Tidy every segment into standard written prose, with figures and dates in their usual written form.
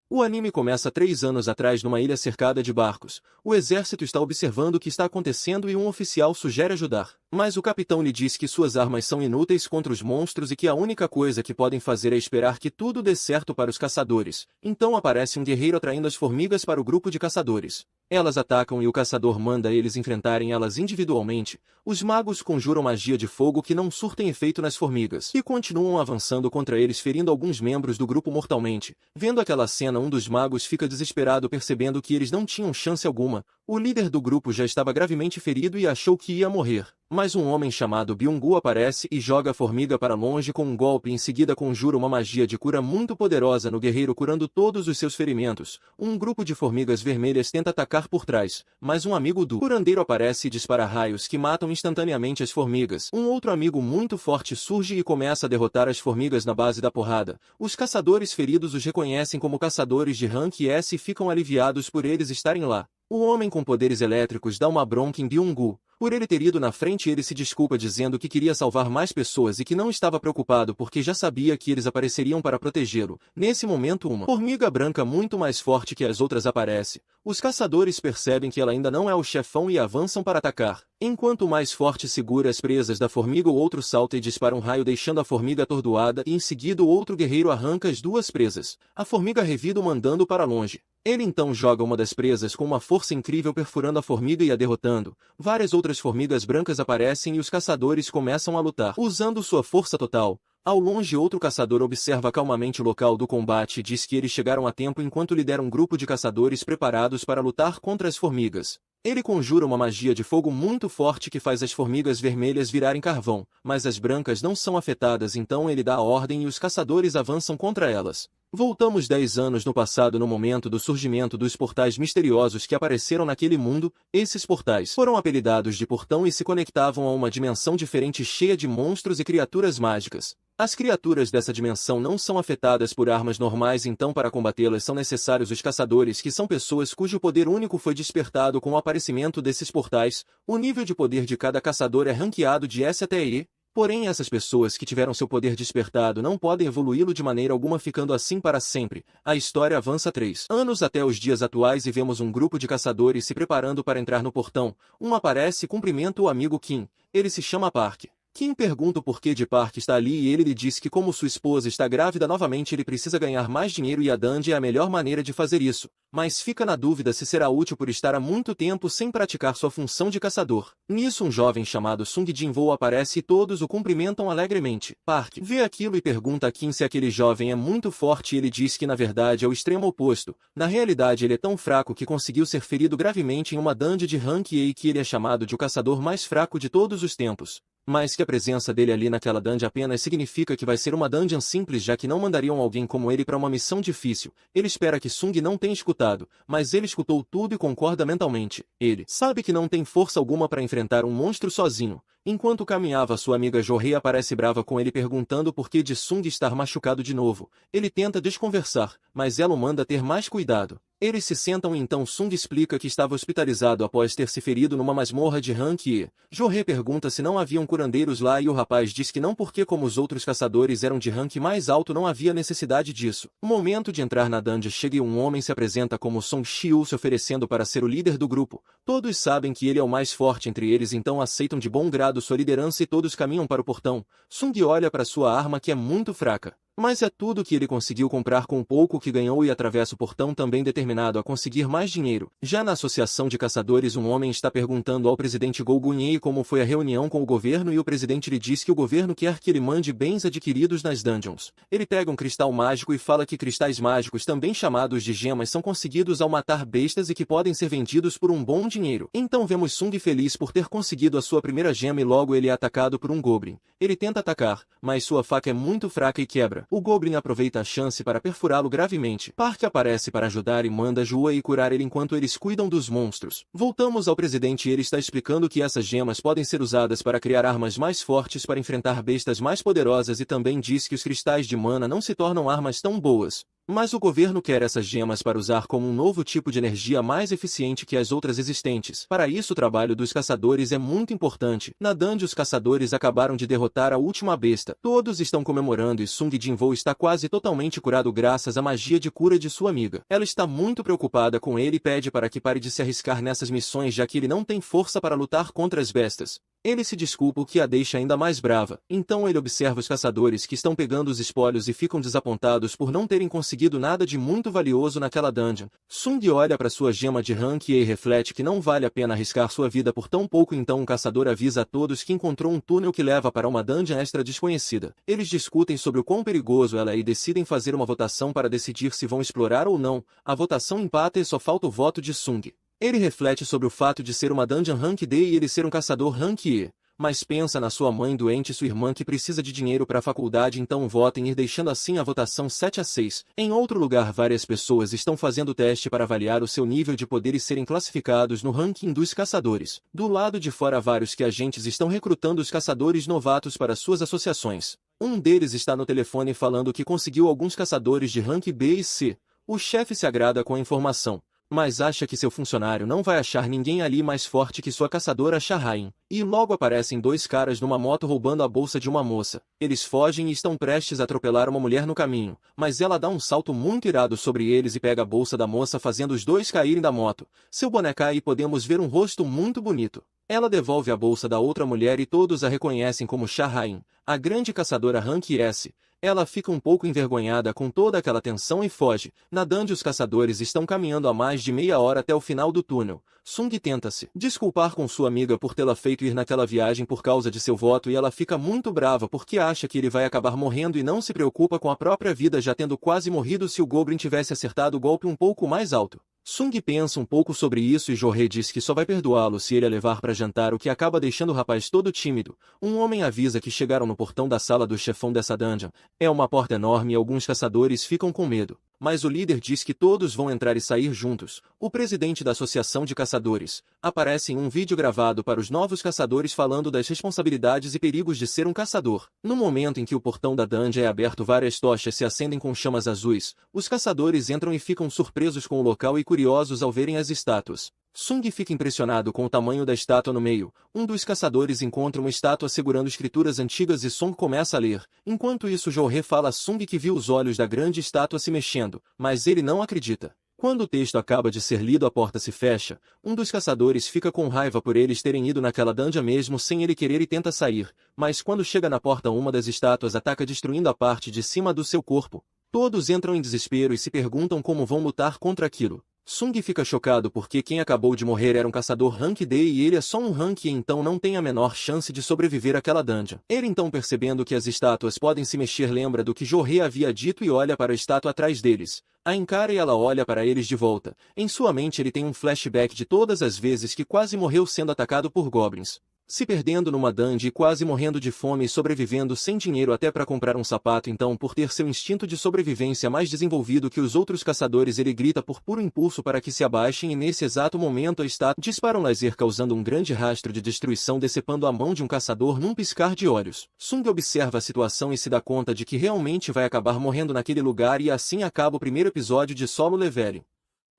O anime começa 3 anos atrás numa ilha cercada de barcos. O exército está observando o que está acontecendo e um oficial sugere ajudar. Mas o capitão lhe diz que suas armas são inúteis contra os monstros e que a única coisa que podem fazer é esperar que tudo dê certo para os caçadores. Então aparece um guerreiro atraindo as formigas para o grupo de caçadores. Elas atacam e o caçador manda eles enfrentarem elas individualmente. Os magos conjuram magia de fogo que não surtem efeito nas formigas e continuam avançando contra eles, ferindo alguns membros do grupo mortalmente. Vendo aquela cena, um dos magos fica desesperado, percebendo que eles não tinham chance alguma. O líder do grupo já estava gravemente ferido e achou que ia morrer. Mas um homem chamado Byung-gu aparece e joga a formiga para longe com um golpe. Em seguida conjura uma magia de cura muito poderosa no guerreiro, curando todos os seus ferimentos. Um grupo de formigas vermelhas tenta atacar por trás, mas um amigo do curandeiro aparece e dispara raios que matam instantaneamente as formigas. Um outro amigo muito forte surge e começa a derrotar as formigas na base da porrada. Os caçadores feridos os reconhecem como caçadores de rank S e ficam aliviados por eles estarem lá. O homem com poderes elétricos dá uma bronca em Byung-gu. Por ele ter ido na frente, ele se desculpa dizendo que queria salvar mais pessoas e que não estava preocupado porque já sabia que eles apareceriam para protegê-lo. Nesse momento, uma formiga branca muito mais forte que as outras aparece. Os caçadores percebem que ela ainda não é o chefão e avançam para atacar. Enquanto o mais forte segura as presas da formiga, o outro salta e dispara um raio, deixando a formiga atordoada, e em seguida o outro guerreiro arranca as duas presas. A formiga revida, mandando para longe. Ele então joga uma das presas com uma força incrível, perfurando a formiga e a derrotando. Várias outras formigas brancas aparecem e os caçadores começam a lutar, usando sua força total. Ao longe, outro caçador observa calmamente o local do combate e diz que eles chegaram a tempo enquanto lidera um grupo de caçadores preparados para lutar contra as formigas. Ele conjura uma magia de fogo muito forte que faz as formigas vermelhas virarem carvão, mas as brancas não são afetadas, então ele dá a ordem e os caçadores avançam contra elas. Voltamos 10 anos no passado, no momento do surgimento dos portais misteriosos que apareceram naquele mundo. Esses portais foram apelidados de portão e se conectavam a uma dimensão diferente cheia de monstros e criaturas mágicas. As criaturas dessa dimensão não são afetadas por armas normais, então para combatê-las são necessários os caçadores, que são pessoas cujo poder único foi despertado com o aparecimento desses portais. O nível de poder de cada caçador é ranqueado de S até E. Porém, essas pessoas que tiveram seu poder despertado não podem evoluí-lo de maneira alguma, ficando assim para sempre. A história avança 3 anos até os dias atuais e vemos um grupo de caçadores se preparando para entrar no portão. Um aparece e cumprimenta o amigo Kim. Ele se chama Park. Kim pergunta o porquê de Park estar ali e ele lhe diz que como sua esposa está grávida novamente, ele precisa ganhar mais dinheiro e a Dandy é a melhor maneira de fazer isso. Mas fica na dúvida se será útil por estar há muito tempo sem praticar sua função de caçador. Nisso um jovem chamado Sung Jin-woo aparece e todos o cumprimentam alegremente. Park vê aquilo e pergunta a Kim se aquele jovem é muito forte e ele diz que na verdade é o extremo oposto. Na realidade ele é tão fraco que conseguiu ser ferido gravemente em uma Dandy de rank E e que ele é chamado de o caçador mais fraco de todos os tempos. Mas que a presença dele ali naquela dungeon apenas significa que vai ser uma dungeon simples, já que não mandariam alguém como ele para uma missão difícil. Ele espera que Sung não tenha escutado, mas ele escutou tudo e concorda mentalmente. Ele sabe que não tem força alguma para enfrentar um monstro sozinho. Enquanto caminhava, sua amiga Jo-hee aparece brava com ele, perguntando por que de Sung estar machucado de novo. Ele tenta desconversar, mas ela o manda ter mais cuidado. Eles se sentam e então Sung explica que estava hospitalizado após ter se ferido numa masmorra de rank E. Jo-hee pergunta se não haviam curandeiros lá e o rapaz diz que não, porque como os outros caçadores eram de rank mais alto não havia necessidade disso. O momento de entrar na dungeon chega e um homem se apresenta como Song Shiu, se oferecendo para ser o líder do grupo. Todos sabem que ele é o mais forte entre eles, então aceitam de bom grado sua liderança e todos caminham para o portão. Sung olha para sua arma, que é muito fraca. Mas é tudo que ele conseguiu comprar com o pouco que ganhou e atravessa o portão, também determinado a conseguir mais dinheiro. Já na associação de caçadores, um homem está perguntando ao presidente Go Gun-hye como foi a reunião com o governo e o presidente lhe diz que o governo quer que ele mande bens adquiridos nas dungeons. Ele pega um cristal mágico e fala que cristais mágicos, também chamados de gemas, são conseguidos ao matar bestas e que podem ser vendidos por um bom dinheiro. Então vemos Sung feliz por ter conseguido a sua primeira gema e logo ele é atacado por um Goblin. Ele tenta atacar, mas sua faca é muito fraca e quebra. O Goblin aproveita a chance para perfurá-lo gravemente. Park aparece para ajudar e manda Jo-hee curar ele enquanto eles cuidam dos monstros. Voltamos ao presidente e ele está explicando que essas gemas podem ser usadas para criar armas mais fortes para enfrentar bestas mais poderosas e também diz que os cristais de mana não se tornam armas tão boas. Mas o governo quer essas gemas para usar como um novo tipo de energia mais eficiente que as outras existentes. Para isso o trabalho dos caçadores é muito importante. Na dungeon os caçadores acabaram de derrotar a última besta. Todos estão comemorando e Sung Jinwoo está quase totalmente curado graças à magia de cura de sua amiga. Ela está muito preocupada com ele e pede para que pare de se arriscar nessas missões já que ele não tem força para lutar contra as bestas. Ele se desculpa, o que a deixa ainda mais brava. Então ele observa os caçadores que estão pegando os espólios e ficam desapontados por não terem conseguido nada de muito valioso naquela dungeon. Sung olha para sua gema de rank e reflete que não vale a pena arriscar sua vida por tão pouco, então o caçador avisa a todos que encontrou um túnel que leva para uma dungeon extra desconhecida. Eles discutem sobre o quão perigoso ela é e decidem fazer uma votação para decidir se vão explorar ou não. A votação empata e só falta o voto de Sung. Ele reflete sobre o fato de ser uma dungeon rank D e ele ser um caçador rank E. Mas pensa na sua mãe doente e sua irmã que precisa de dinheiro para a faculdade, então vota em ir, deixando assim a votação 7-6. Em outro lugar, várias pessoas estão fazendo teste para avaliar o seu nível de poder e serem classificados no ranking dos caçadores. Do lado de fora, vários que agentes estão recrutando os caçadores novatos para suas associações. Um deles está no telefone falando que conseguiu alguns caçadores de rank B e C. O chefe se agrada com a informação, mas acha que seu funcionário não vai achar ninguém ali mais forte que sua caçadora Shahrain. E logo aparecem dois caras numa moto roubando a bolsa de uma moça. Eles fogem e estão prestes a atropelar uma mulher no caminho, mas ela dá um salto muito irado sobre eles e pega a bolsa da moça, fazendo os dois caírem da moto. Seu boné cai e podemos ver um rosto muito bonito. Ela devolve a bolsa da outra mulher e todos a reconhecem como Shahrain, a grande caçadora rank S. Ela fica um pouco envergonhada com toda aquela tensão e foge. Na dungeon os caçadores estão caminhando há mais de meia hora até o final do túnel. Sung tenta se desculpar com sua amiga por tê-la feito ir naquela viagem por causa de seu voto e ela fica muito brava porque acha que ele vai acabar morrendo e não se preocupa com a própria vida, já tendo quase morrido se o Goblin tivesse acertado o golpe um pouco mais alto. Sung pensa um pouco sobre isso e Jorre diz que só vai perdoá-lo se ele a levar para jantar, o que acaba deixando o rapaz todo tímido. Um homem avisa que chegaram no portão da sala do chefão dessa dungeon. É uma porta enorme e alguns caçadores ficam com medo, mas o líder diz que todos vão entrar e sair juntos. O presidente da Associação de Caçadores aparece em um vídeo gravado para os novos caçadores falando das responsabilidades e perigos de ser um caçador. No momento em que o portão da dungeon é aberto, várias tochas se acendem com chamas azuis. Os caçadores entram e ficam surpresos com o local e curiosos ao verem as estátuas. Sung fica impressionado com o tamanho da estátua no meio. Um dos caçadores encontra uma estátua segurando escrituras antigas e Sung começa a ler. Enquanto isso, Jorre fala a Sung que viu os olhos da grande estátua se mexendo, mas ele não acredita. Quando o texto acaba de ser lido, a porta se fecha. Um dos caçadores fica com raiva por eles terem ido naquela dungeon mesmo sem ele querer e tenta sair, mas quando chega na porta, uma das estátuas ataca, destruindo a parte de cima do seu corpo. Todos entram em desespero e se perguntam como vão lutar contra aquilo. Sung fica chocado porque quem acabou de morrer era um caçador rank D e ele é só um rank E, então não tem a menor chance de sobreviver àquela dungeon. Ele então, percebendo que as estátuas podem se mexer, lembra do que Jorre havia dito e olha para a estátua atrás deles. A encara e ela olha para eles de volta. Em sua mente ele tem um flashback de todas as vezes que quase morreu sendo atacado por goblins, se perdendo numa dungeon e quase morrendo de fome e sobrevivendo sem dinheiro até para comprar um sapato. Então, por ter seu instinto de sobrevivência mais desenvolvido que os outros caçadores, ele grita por puro impulso para que se abaixem e nesse exato momento a estátua dispara um laser causando um grande rastro de destruição, decepando a mão de um caçador num piscar de olhos. Sung observa a situação e se dá conta de que realmente vai acabar morrendo naquele lugar e assim acaba o primeiro episódio de Solo Leveling.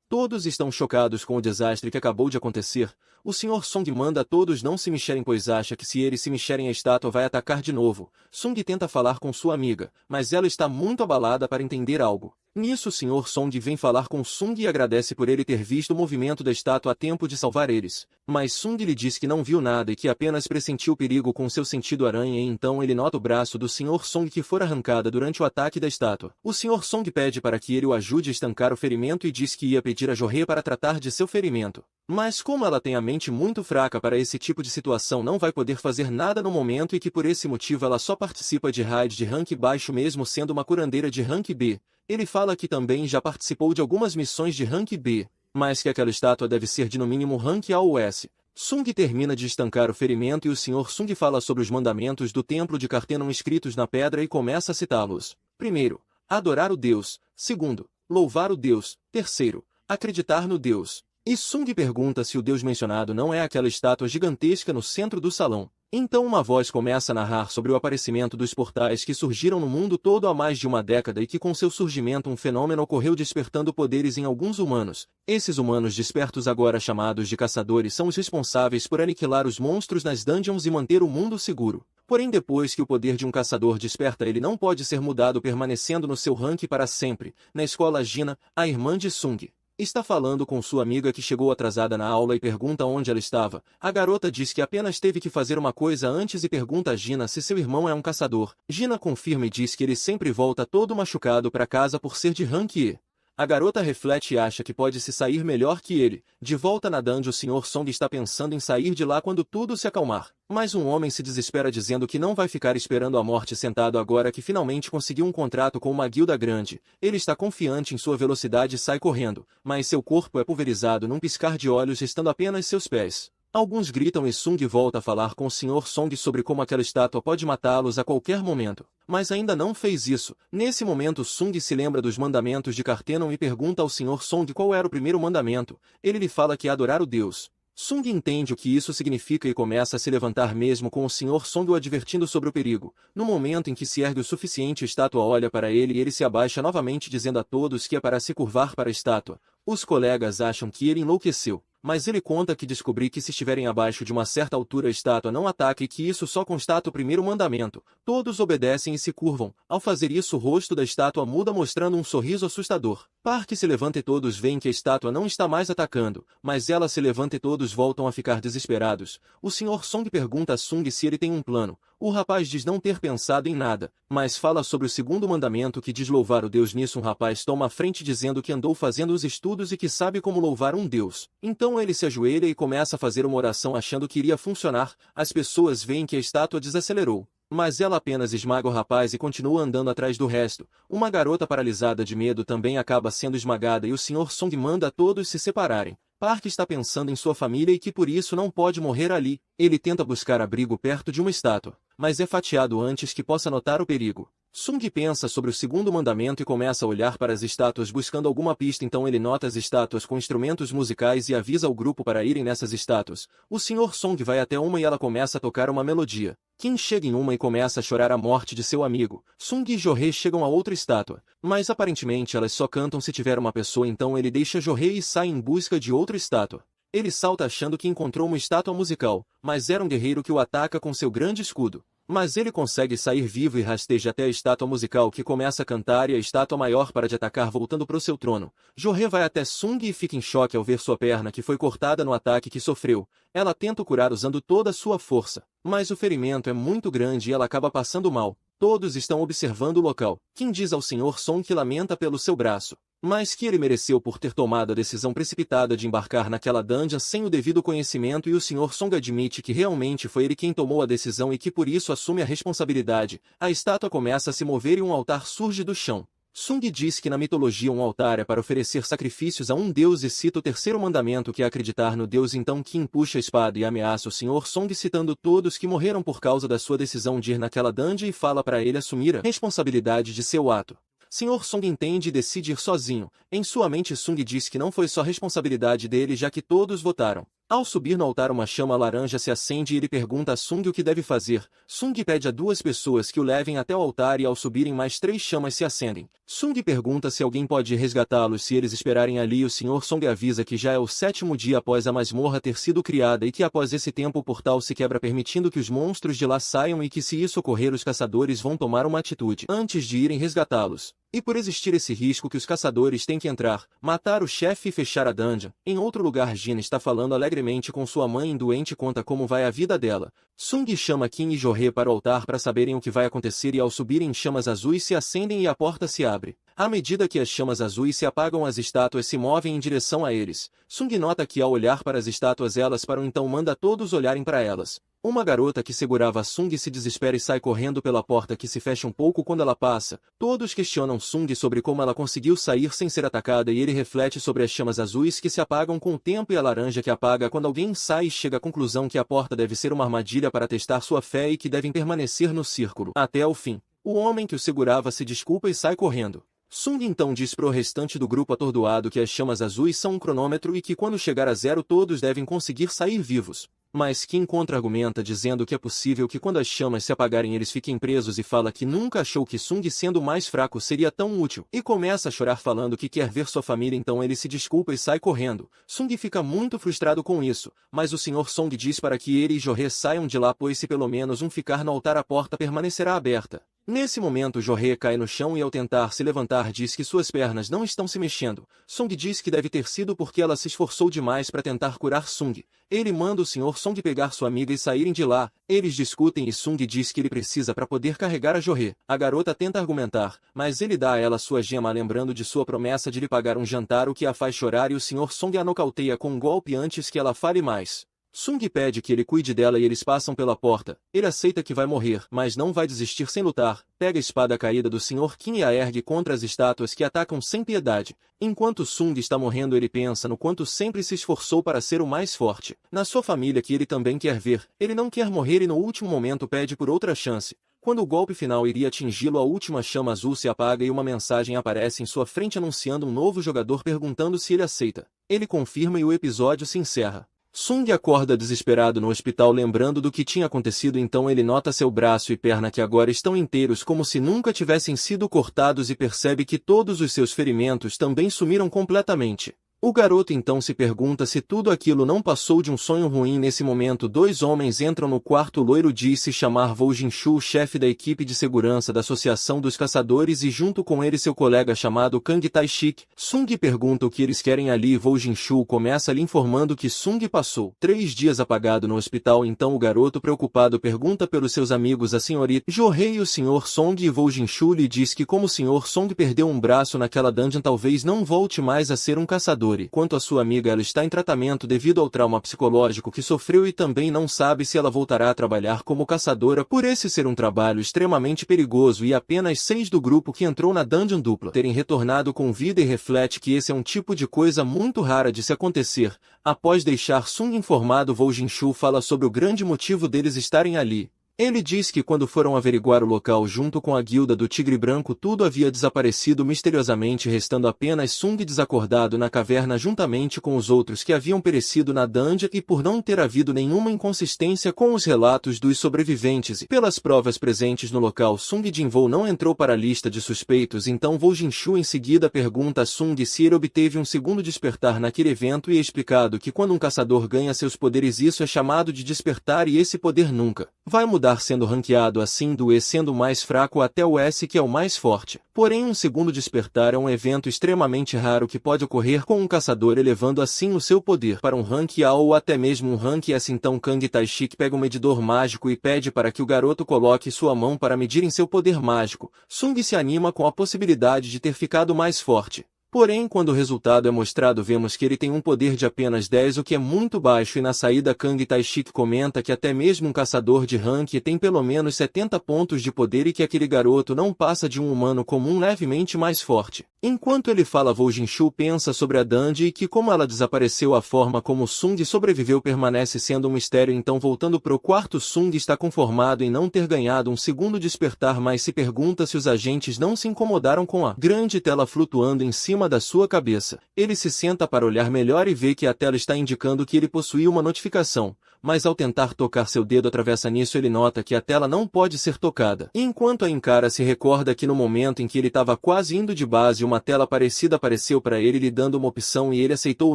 Todos estão chocados com o desastre que acabou de acontecer. O Sr. Song manda a todos não se mexerem, pois acha que se eles se mexerem a estátua vai atacar de novo. Sung tenta falar com sua amiga, mas ela está muito abalada para entender algo. Nisso o Sr. Song vem falar com Sung e agradece por ele ter visto o movimento da estátua a tempo de salvar eles. Mas Sung lhe diz que não viu nada e que apenas pressentiu o perigo com seu sentido aranha, e então ele nota o braço do Sr. Song que fora arrancada durante o ataque da estátua. O Sr. Song pede para que ele o ajude a estancar o ferimento e diz que ia pedir a Jorre para tratar de seu ferimento. Mas como ela tem a mente muito fraca para esse tipo de situação, não vai poder fazer nada no momento e que por esse motivo ela só participa de raids de rank baixo mesmo sendo uma curandeira de rank B. Ele fala que também já participou de algumas missões de rank B, mas que aquela estátua deve ser de no mínimo rank A ou S. Sung termina de estancar o ferimento e o Sr. Sung fala sobre os mandamentos do templo de Cartenon escritos na pedra e começa a citá-los. Primeiro, adorar o Deus. Segundo, louvar o Deus. Terceiro, acreditar no Deus. E Sung pergunta se o deus mencionado não é aquela estátua gigantesca no centro do salão. Então uma voz começa a narrar sobre o aparecimento dos portais que surgiram no mundo todo há mais de uma década e que com seu surgimento um fenômeno ocorreu despertando poderes em alguns humanos. Esses humanos despertos agora chamados de caçadores são os responsáveis por aniquilar os monstros nas dungeons e manter o mundo seguro. Porém depois que o poder de um caçador desperta ele não pode ser mudado permanecendo no seu rank para sempre. Na escola Gina, a irmã de Sung está falando com sua amiga que chegou atrasada na aula e pergunta onde ela estava. A garota diz que apenas teve que fazer uma coisa antes e pergunta a Gina se seu irmão é um caçador. Gina confirma e diz que ele sempre volta todo machucado para casa por ser de rank E. A garota reflete e acha que pode se sair melhor que ele. De volta na dungeon, o Sr. Song está pensando em sair de lá quando tudo se acalmar. Mas um homem se desespera dizendo que não vai ficar esperando a morte sentado agora que finalmente conseguiu um contrato com uma guilda grande. Ele está confiante em sua velocidade e sai correndo, mas seu corpo é pulverizado num piscar de olhos, restando apenas seus pés. Alguns gritam e Sung volta a falar com o Sr. Song sobre como aquela estátua pode matá-los a qualquer momento. Mas ainda não fez isso. Nesse momento Sung se lembra dos mandamentos de Cartenon e pergunta ao Sr. Song qual era o primeiro mandamento. Ele lhe fala que é adorar o Deus. Sung entende o que isso significa e começa a se levantar mesmo com o Sr. Song o advertindo sobre o perigo. No momento em que se ergue o suficiente, a estátua olha para ele e ele se abaixa novamente dizendo a todos que é para se curvar para a estátua. Os colegas acham que ele enlouqueceu. Mas ele conta que descobri que se estiverem abaixo de uma certa altura a estátua não ataca e que isso só constata o primeiro mandamento. Todos obedecem e se curvam. Ao fazer isso o rosto da estátua muda mostrando um sorriso assustador. Park se levanta e todos veem que a estátua não está mais atacando, mas ela se levanta e todos voltam a ficar desesperados. O Sr. Song pergunta a Sung se ele tem um plano. O rapaz diz não ter pensado em nada, mas fala sobre o segundo mandamento que diz louvar o Deus. Nisso um rapaz toma a frente dizendo que andou fazendo os estudos e que sabe como louvar um Deus. Então ele se ajoelha e começa a fazer uma oração achando que iria funcionar. As pessoas veem que a estátua desacelerou, mas ela apenas esmaga o rapaz e continua andando atrás do resto. Uma garota paralisada de medo também acaba sendo esmagada e o Sr. Song manda a todos se separarem. Park está pensando em sua família e que por isso não pode morrer ali. Ele tenta buscar abrigo perto de uma estátua, mas é fatiado antes que possa notar o perigo. Sung pensa sobre o segundo mandamento e começa a olhar para as estátuas buscando alguma pista. Então ele nota as estátuas com instrumentos musicais e avisa o grupo para irem nessas estátuas. O Sr. Song vai até uma e ela começa a tocar uma melodia. Kim chega em uma e começa a chorar a morte de seu amigo. Sung e Jorei chegam a outra estátua, mas aparentemente elas só cantam se tiver uma pessoa. Então ele deixa Jorei e sai em busca de outra estátua. Ele salta achando que encontrou uma estátua musical, mas era um guerreiro que o ataca com seu grande escudo. Mas ele consegue sair vivo e rasteja até a estátua musical que começa a cantar e a estátua maior para de atacar voltando para o seu trono. Jorei vai até Sung e fica em choque ao ver sua perna que foi cortada no ataque que sofreu. Ela tenta curar usando toda a sua força, mas o ferimento é muito grande e ela acaba passando mal. Todos estão observando o local. Kim diz ao Sr. Song que lamenta pelo seu braço, mas que ele mereceu por ter tomado a decisão precipitada de embarcar naquela dungeon sem o devido conhecimento, e o Sr. Song admite que realmente foi ele quem tomou a decisão e que por isso assume a responsabilidade. A estátua começa a se mover e um altar surge do chão. Sung diz que na mitologia um altar é para oferecer sacrifícios a um deus e cita o terceiro mandamento que é acreditar no deus. Então Kim puxa a espada e ameaça o Sr. Song citando todos que morreram por causa da sua decisão de ir naquela dungeon e fala para ele assumir a responsabilidade de seu ato. Sr. Song entende e decide ir sozinho. Em sua mente Sung diz que não foi só responsabilidade dele já que todos votaram. Ao subir no altar uma chama laranja se acende e ele pergunta a Sung o que deve fazer. Sung pede a duas pessoas que o levem até o altar e ao subirem mais 3 chamas se acendem. Sung pergunta se alguém pode resgatá-los se eles esperarem ali. O Sr. Song avisa que já é o 7º dia após a masmorra ter sido criada e que após esse tempo o portal se quebra permitindo que os monstros de lá saiam e que se isso ocorrer os caçadores vão tomar uma atitude antes de irem resgatá-los. E por existir esse risco que os caçadores têm que entrar, matar o chefe e fechar a dungeon. Em outro lugar Gina está falando alegremente com sua mãe doente e conta como vai a vida dela. Sung chama Kim e Jorei para o altar para saberem o que vai acontecer e ao subirem chamas azuis se acendem e a porta se abre. À medida que as chamas azuis se apagam as estátuas se movem em direção a eles. Sung nota que ao olhar para as estátuas elas param então manda todos olharem para elas. Uma garota que segurava Sung se desespera e sai correndo pela porta que se fecha um pouco quando ela passa. Todos questionam Sung sobre como ela conseguiu sair sem ser atacada e ele reflete sobre as chamas azuis que se apagam com o tempo e a laranja que apaga quando alguém sai e chega à conclusão que a porta deve ser uma armadilha para testar sua fé e que devem permanecer no círculo até o fim. O homem que o segurava se desculpa e sai correndo. Sung então diz pro restante do grupo atordoado que as chamas azuis são um cronômetro e que quando chegar a zero todos devem conseguir sair vivos. Mas Kim contra-argumenta dizendo que é possível que quando as chamas se apagarem eles fiquem presos e fala que nunca achou que Sung sendo mais fraco seria tão útil. E começa a chorar falando que quer ver sua família, então ele se desculpa e sai correndo. Sung fica muito frustrado com isso, mas o Sr. Song diz para que ele e Jorê saiam de lá, pois se pelo menos um ficar no altar a porta permanecerá aberta. Nesse momento Jorê cai no chão e ao tentar se levantar diz que suas pernas não estão se mexendo. Song diz que deve ter sido porque ela se esforçou demais para tentar curar Sung. Ele manda o Sr. Song pegar sua amiga e saírem de lá. Eles discutem e Sung diz que ele precisa para poder carregar a Jorê. A garota tenta argumentar, mas ele dá a ela sua gema lembrando de sua promessa de lhe pagar um jantar, o que a faz chorar, e o Sr. Song a nocauteia com um golpe antes que ela fale mais. Sung pede que ele cuide dela e eles passam pela porta. Ele aceita que vai morrer, mas não vai desistir sem lutar. Pega a espada caída do Sr. Kim e a ergue contra as estátuas que atacam sem piedade. Enquanto Sung está morrendo ele pensa no quanto sempre se esforçou para ser o mais forte. Na sua família que ele também quer ver. Ele não quer morrer e no último momento pede por outra chance. Quando o golpe final iria atingi-lo, a última chama azul se apaga e uma mensagem aparece em sua frente anunciando um novo jogador perguntando se ele aceita. Ele confirma e o episódio se encerra. Sung acorda desesperado no hospital lembrando do que tinha acontecido, então ele nota seu braço e perna que agora estão inteiros como se nunca tivessem sido cortados e percebe que todos os seus ferimentos também sumiram completamente. O garoto então se pergunta se tudo aquilo não passou de um sonho ruim. Nesse momento dois homens entram no quarto. O loiro diz se chamar Vo Jinshu, o chefe da equipe de segurança da Associação dos Caçadores, e junto com ele seu colega chamado Kang Taishik. Sung pergunta o que eles querem ali e Vo Jinshu começa lhe informando que Sung passou 3 dias apagado no hospital. Então o garoto preocupado pergunta pelos seus amigos, a senhorita Jorê e o Sr. Song, e Vo Jinshu lhe diz que como o Sr. Song perdeu um braço naquela dungeon talvez não volte mais a ser um caçador. Quanto à sua amiga, ela está em tratamento devido ao trauma psicológico que sofreu e também não sabe se ela voltará a trabalhar como caçadora por esse ser um trabalho extremamente perigoso, e apenas 6 do grupo que entrou na dungeon dupla terem retornado com vida, e reflete que esse é um tipo de coisa muito rara de se acontecer. Após deixar Sung informado, Vo Jinshu fala sobre o grande motivo deles estarem ali. Ele diz que quando foram averiguar o local junto com a guilda do Tigre Branco tudo havia desaparecido misteriosamente, restando apenas Sung desacordado na caverna juntamente com os outros que haviam perecido na dungeon, e por não ter havido nenhuma inconsistência com os relatos dos sobreviventes e pelas provas presentes no local, Sung Jinvou não entrou para a lista de suspeitos. Então Vo Jinshu em seguida pergunta a Sung se ele obteve um segundo despertar naquele evento, e é explicado que quando um caçador ganha seus poderes isso é chamado de despertar, e esse poder nunca vai mudar, sendo ranqueado assim do E sendo o mais fraco até o S que é o mais forte. Porém um segundo despertar é um evento extremamente raro que pode ocorrer com um caçador, elevando assim o seu poder para um rank A ou até mesmo um rank S. Então Kang Taishik pega um medidor mágico e pede para que o garoto coloque sua mão para medir em seu poder mágico. Sung se anima com a possibilidade de ter ficado mais forte. Porém, quando o resultado é mostrado, vemos que ele tem um poder de apenas 10, o que é muito baixo, e na saída Kang Taishik comenta que até mesmo um caçador de rank tem pelo menos 70 pontos de poder e que aquele garoto não passa de um humano comum levemente mais forte. Enquanto ele fala, Vo Jinshu pensa sobre a Dandy e que como ela desapareceu, a forma como Sung sobreviveu permanece sendo um mistério. Então voltando pro quarto, Sung está conformado em não ter ganhado um segundo despertar, mas se pergunta se os agentes não se incomodaram com a grande tela flutuando em cima da sua cabeça. Ele se senta para olhar melhor e vê que a tela está indicando que ele possuía uma notificação, mas ao tentar tocar seu dedo atravessa nisso, ele nota que a tela não pode ser tocada. E enquanto a encara, se recorda que no momento em que ele estava quase indo de base, uma tela parecida apareceu para ele lhe dando uma opção, e ele aceitou.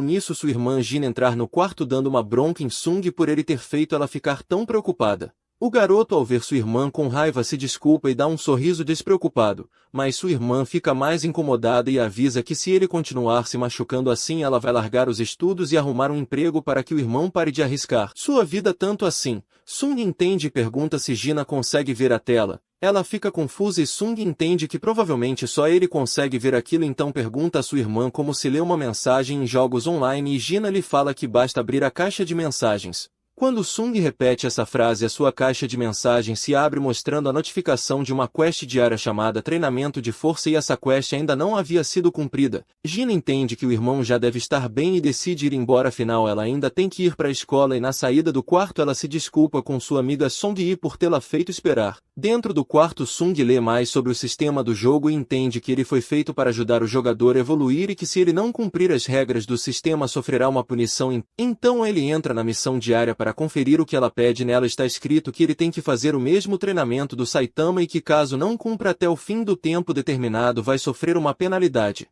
Nisso sua irmã Jin entrar no quarto dando uma bronca em Sung por ele ter feito ela ficar tão preocupada. O garoto, ao ver sua irmã com raiva, se desculpa e dá um sorriso despreocupado, mas sua irmã fica mais incomodada e avisa que se ele continuar se machucando assim ela vai largar os estudos e arrumar um emprego para que o irmão pare de arriscar sua vida tanto assim. Sung entende e pergunta se Gina consegue ver a tela. Ela fica confusa e Sung entende que provavelmente só ele consegue ver aquilo, então pergunta a sua irmã como se lê uma mensagem em jogos online, e Gina lhe fala que basta abrir a caixa de mensagens. Quando Sung repete essa frase, a sua caixa de mensagens se abre mostrando a notificação de uma quest diária chamada Treinamento de Força, e essa quest ainda não havia sido cumprida. Gina entende que o irmão já deve estar bem e decide ir embora, afinal ela ainda tem que ir para a escola, e na saída do quarto ela se desculpa com sua amiga Song Yi por tê-la feito esperar. Dentro do quarto, Sung lê mais sobre o sistema do jogo e entende que ele foi feito para ajudar o jogador a evoluir e que se ele não cumprir as regras do sistema sofrerá uma punição. Então ele entra na missão diária para conferir o que ela pede. Nela está escrito que ele tem que fazer o mesmo treinamento do Saitama e que caso não cumpra até o fim do tempo determinado vai sofrer uma penalidade.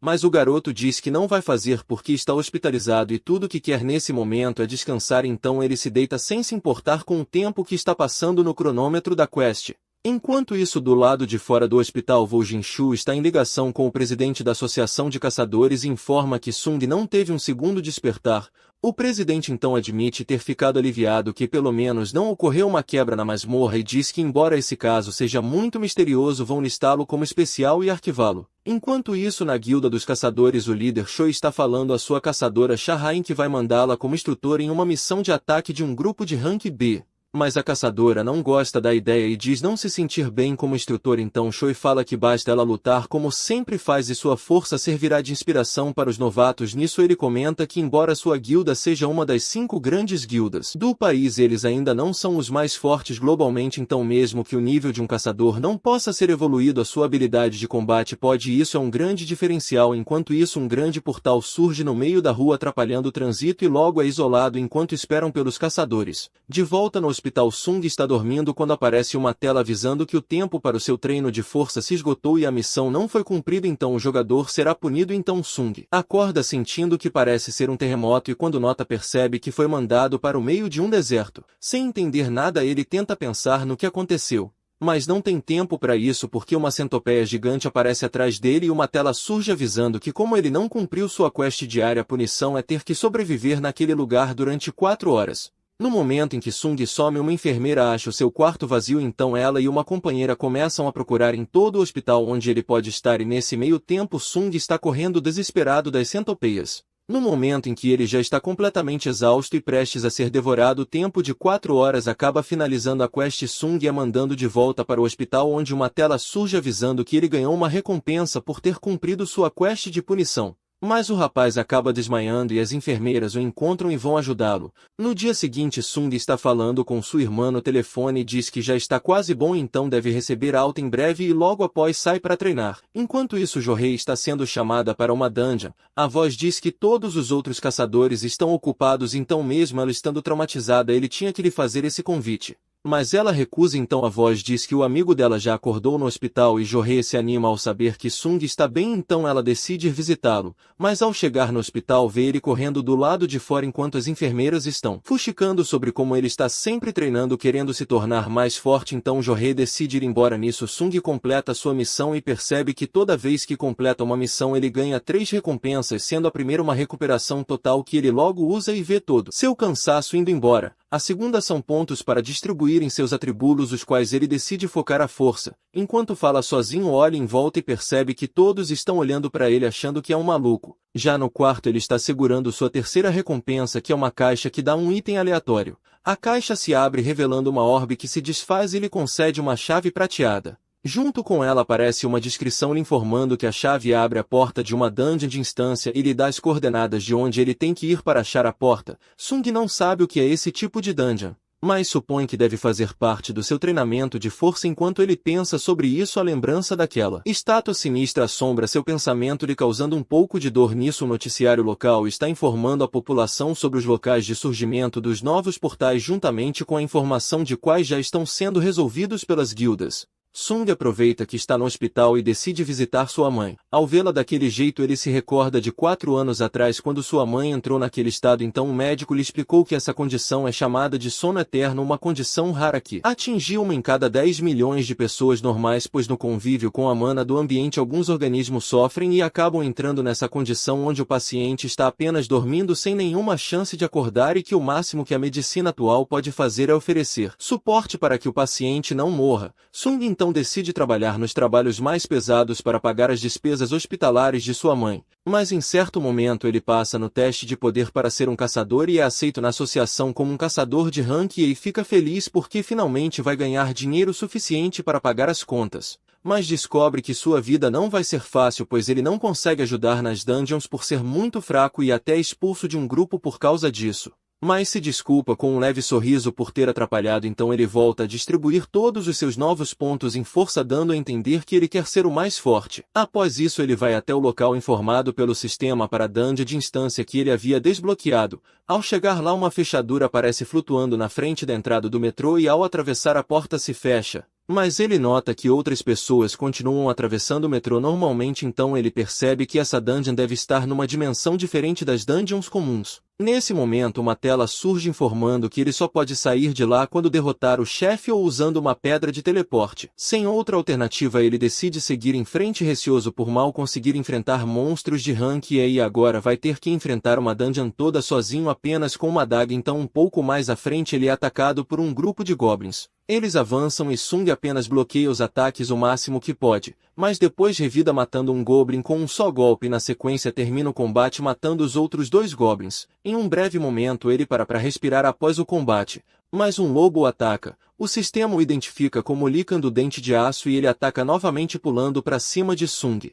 Mas o garoto diz que não vai fazer porque está hospitalizado e tudo que quer nesse momento é descansar, então ele se deita sem se importar com o tempo que está passando no cronômetro da quest. Enquanto isso, do lado de fora do hospital, Wu Jinshu está em ligação com o presidente da Associação de Caçadores e informa que Sung não teve um segundo despertar. O presidente então admite ter ficado aliviado que pelo menos não ocorreu uma quebra na masmorra e diz que embora esse caso seja muito misterioso vão listá-lo como especial e arquivá-lo. Enquanto isso, na guilda dos caçadores, o líder Choi está falando à sua caçadora Shahain que vai mandá-la como instrutora em uma missão de ataque de um grupo de rank B. Mas a caçadora não gosta da ideia e diz não se sentir bem como instrutor, então Choi fala que basta ela lutar como sempre faz e sua força servirá de inspiração para os novatos. Nisso ele comenta que embora sua guilda seja uma das 5 grandes guildas do país, eles ainda não são os mais fortes globalmente, então mesmo que o nível de um caçador não possa ser evoluído, a sua habilidade de combate pode, e isso é um grande diferencial. Enquanto isso, um grande portal surge no meio da rua atrapalhando o trânsito e logo é isolado enquanto esperam pelos caçadores. De volta no hospital, Sung está dormindo quando aparece uma tela avisando que o tempo para o seu treino de força se esgotou e a missão não foi cumprida, então o jogador será punido. Então Sung acorda sentindo que parece ser um terremoto e quando nota percebe que foi mandado para o meio de um deserto. Sem entender nada, ele tenta pensar no que aconteceu, mas não tem tempo para isso porque uma centopeia gigante aparece atrás dele e uma tela surge avisando que como ele não cumpriu sua quest diária, a punição é ter que sobreviver naquele lugar durante 4 horas. No momento em que Sung some, uma enfermeira acha o seu quarto vazio, então ela e uma companheira começam a procurar em todo o hospital onde ele pode estar e nesse meio tempo Sung está correndo desesperado das centopeias. No momento em que ele já está completamente exausto e prestes a ser devorado, o tempo de 4 horas acaba finalizando a quest. Sung é mandando de volta para o hospital onde uma tela surge avisando que ele ganhou uma recompensa por ter cumprido sua quest de punição. Mas o rapaz acaba desmaiando e as enfermeiras o encontram e vão ajudá-lo. No dia seguinte, Sung está falando com sua irmã no telefone e diz que já está quase bom, então deve receber alta em breve e logo após sai para treinar. Enquanto isso, Jo-hee está sendo chamada para uma dungeon. A voz diz que todos os outros caçadores estão ocupados, então mesmo ela estando traumatizada, ele tinha que lhe fazer esse convite. Mas ela recusa, então a voz diz que o amigo dela já acordou no hospital e Jo-hee se anima ao saber que Sung está bem, então ela decide ir visitá-lo. Mas ao chegar no hospital vê ele correndo do lado de fora enquanto as enfermeiras estão fuxicando sobre como ele está sempre treinando, querendo se tornar mais forte, então Jo-hee decide ir embora. Nisso Sung completa sua missão e percebe que toda vez que completa uma missão ele ganha 3 recompensas, sendo a primeira uma recuperação total que ele logo usa e vê todo seu cansaço indo embora. A segunda são pontos para distribuir em seus atributos, os quais ele decide focar a força. Enquanto fala sozinho, olha em volta e percebe que todos estão olhando para ele achando que é um maluco. Já no quarto, ele está segurando sua terceira recompensa, que é uma caixa que dá um item aleatório. A caixa se abre revelando uma orbe que se desfaz e lhe concede uma chave prateada. Junto com ela aparece uma descrição lhe informando que a chave abre a porta de uma dungeon de instância e lhe dá as coordenadas de onde ele tem que ir para achar a porta. Sung não sabe o que é esse tipo de dungeon, mas supõe que deve fazer parte do seu treinamento de força. Enquanto ele pensa sobre isso, a lembrança daquela estátua sinistra assombra seu pensamento, lhe causando um pouco de dor. Nisso, o noticiário local está informando a população sobre os locais de surgimento dos novos portais juntamente com a informação de quais já estão sendo resolvidos pelas guildas. Sung aproveita que está no hospital e decide visitar sua mãe. Ao vê-la daquele jeito, ele se recorda de 4 anos atrás quando sua mãe entrou naquele estado, então o médico lhe explicou que essa condição é chamada de sono eterno, uma condição rara que atinge 1 em cada 10 milhões de pessoas normais, pois no convívio com a mana do ambiente alguns organismos sofrem e acabam entrando nessa condição onde o paciente está apenas dormindo sem nenhuma chance de acordar e que o máximo que a medicina atual pode fazer é oferecer suporte para que o paciente não morra. Sung então decide trabalhar nos trabalhos mais pesados para pagar as despesas hospitalares de sua mãe, mas em certo momento ele passa no teste de poder para ser um caçador e é aceito na associação como um caçador de rank e fica feliz porque finalmente vai ganhar dinheiro suficiente para pagar as contas. Mas descobre que sua vida não vai ser fácil, pois ele não consegue ajudar nas dungeons por ser muito fraco e até expulso de um grupo por causa disso. mas se desculpa com um leve sorriso por ter atrapalhado, então ele volta a distribuir todos os seus novos pontos em força, dando a entender que ele quer ser o mais forte. Após isso ele vai até o local informado pelo sistema para a dungeon de instância que ele havia desbloqueado. Ao chegar lá, uma fechadura aparece flutuando na frente da entrada do metrô e ao atravessar a porta se fecha. Mas ele nota que outras pessoas continuam atravessando o metrô normalmente, então ele percebe que essa dungeon deve estar numa dimensão diferente das dungeons comuns. Nesse momento uma tela surge informando que ele só pode sair de lá quando derrotar o chefe ou usando uma pedra de teleporte. Sem outra alternativa ele decide seguir em frente, receoso por mal conseguir enfrentar monstros de rank, e aí agora vai ter que enfrentar uma dungeon toda sozinho apenas com uma adaga. Então um pouco mais à frente ele é atacado por um grupo de goblins. Eles avançam e Sung apenas bloqueia os ataques o máximo que pode, mas depois revida matando um goblin com um só golpe e na sequência termina o combate matando os outros 2 goblins. Em um breve momento ele para respirar após o combate, mas um lobo o ataca. O sistema o identifica como Lycan do Dente de Aço e ele ataca novamente pulando para cima de Sung.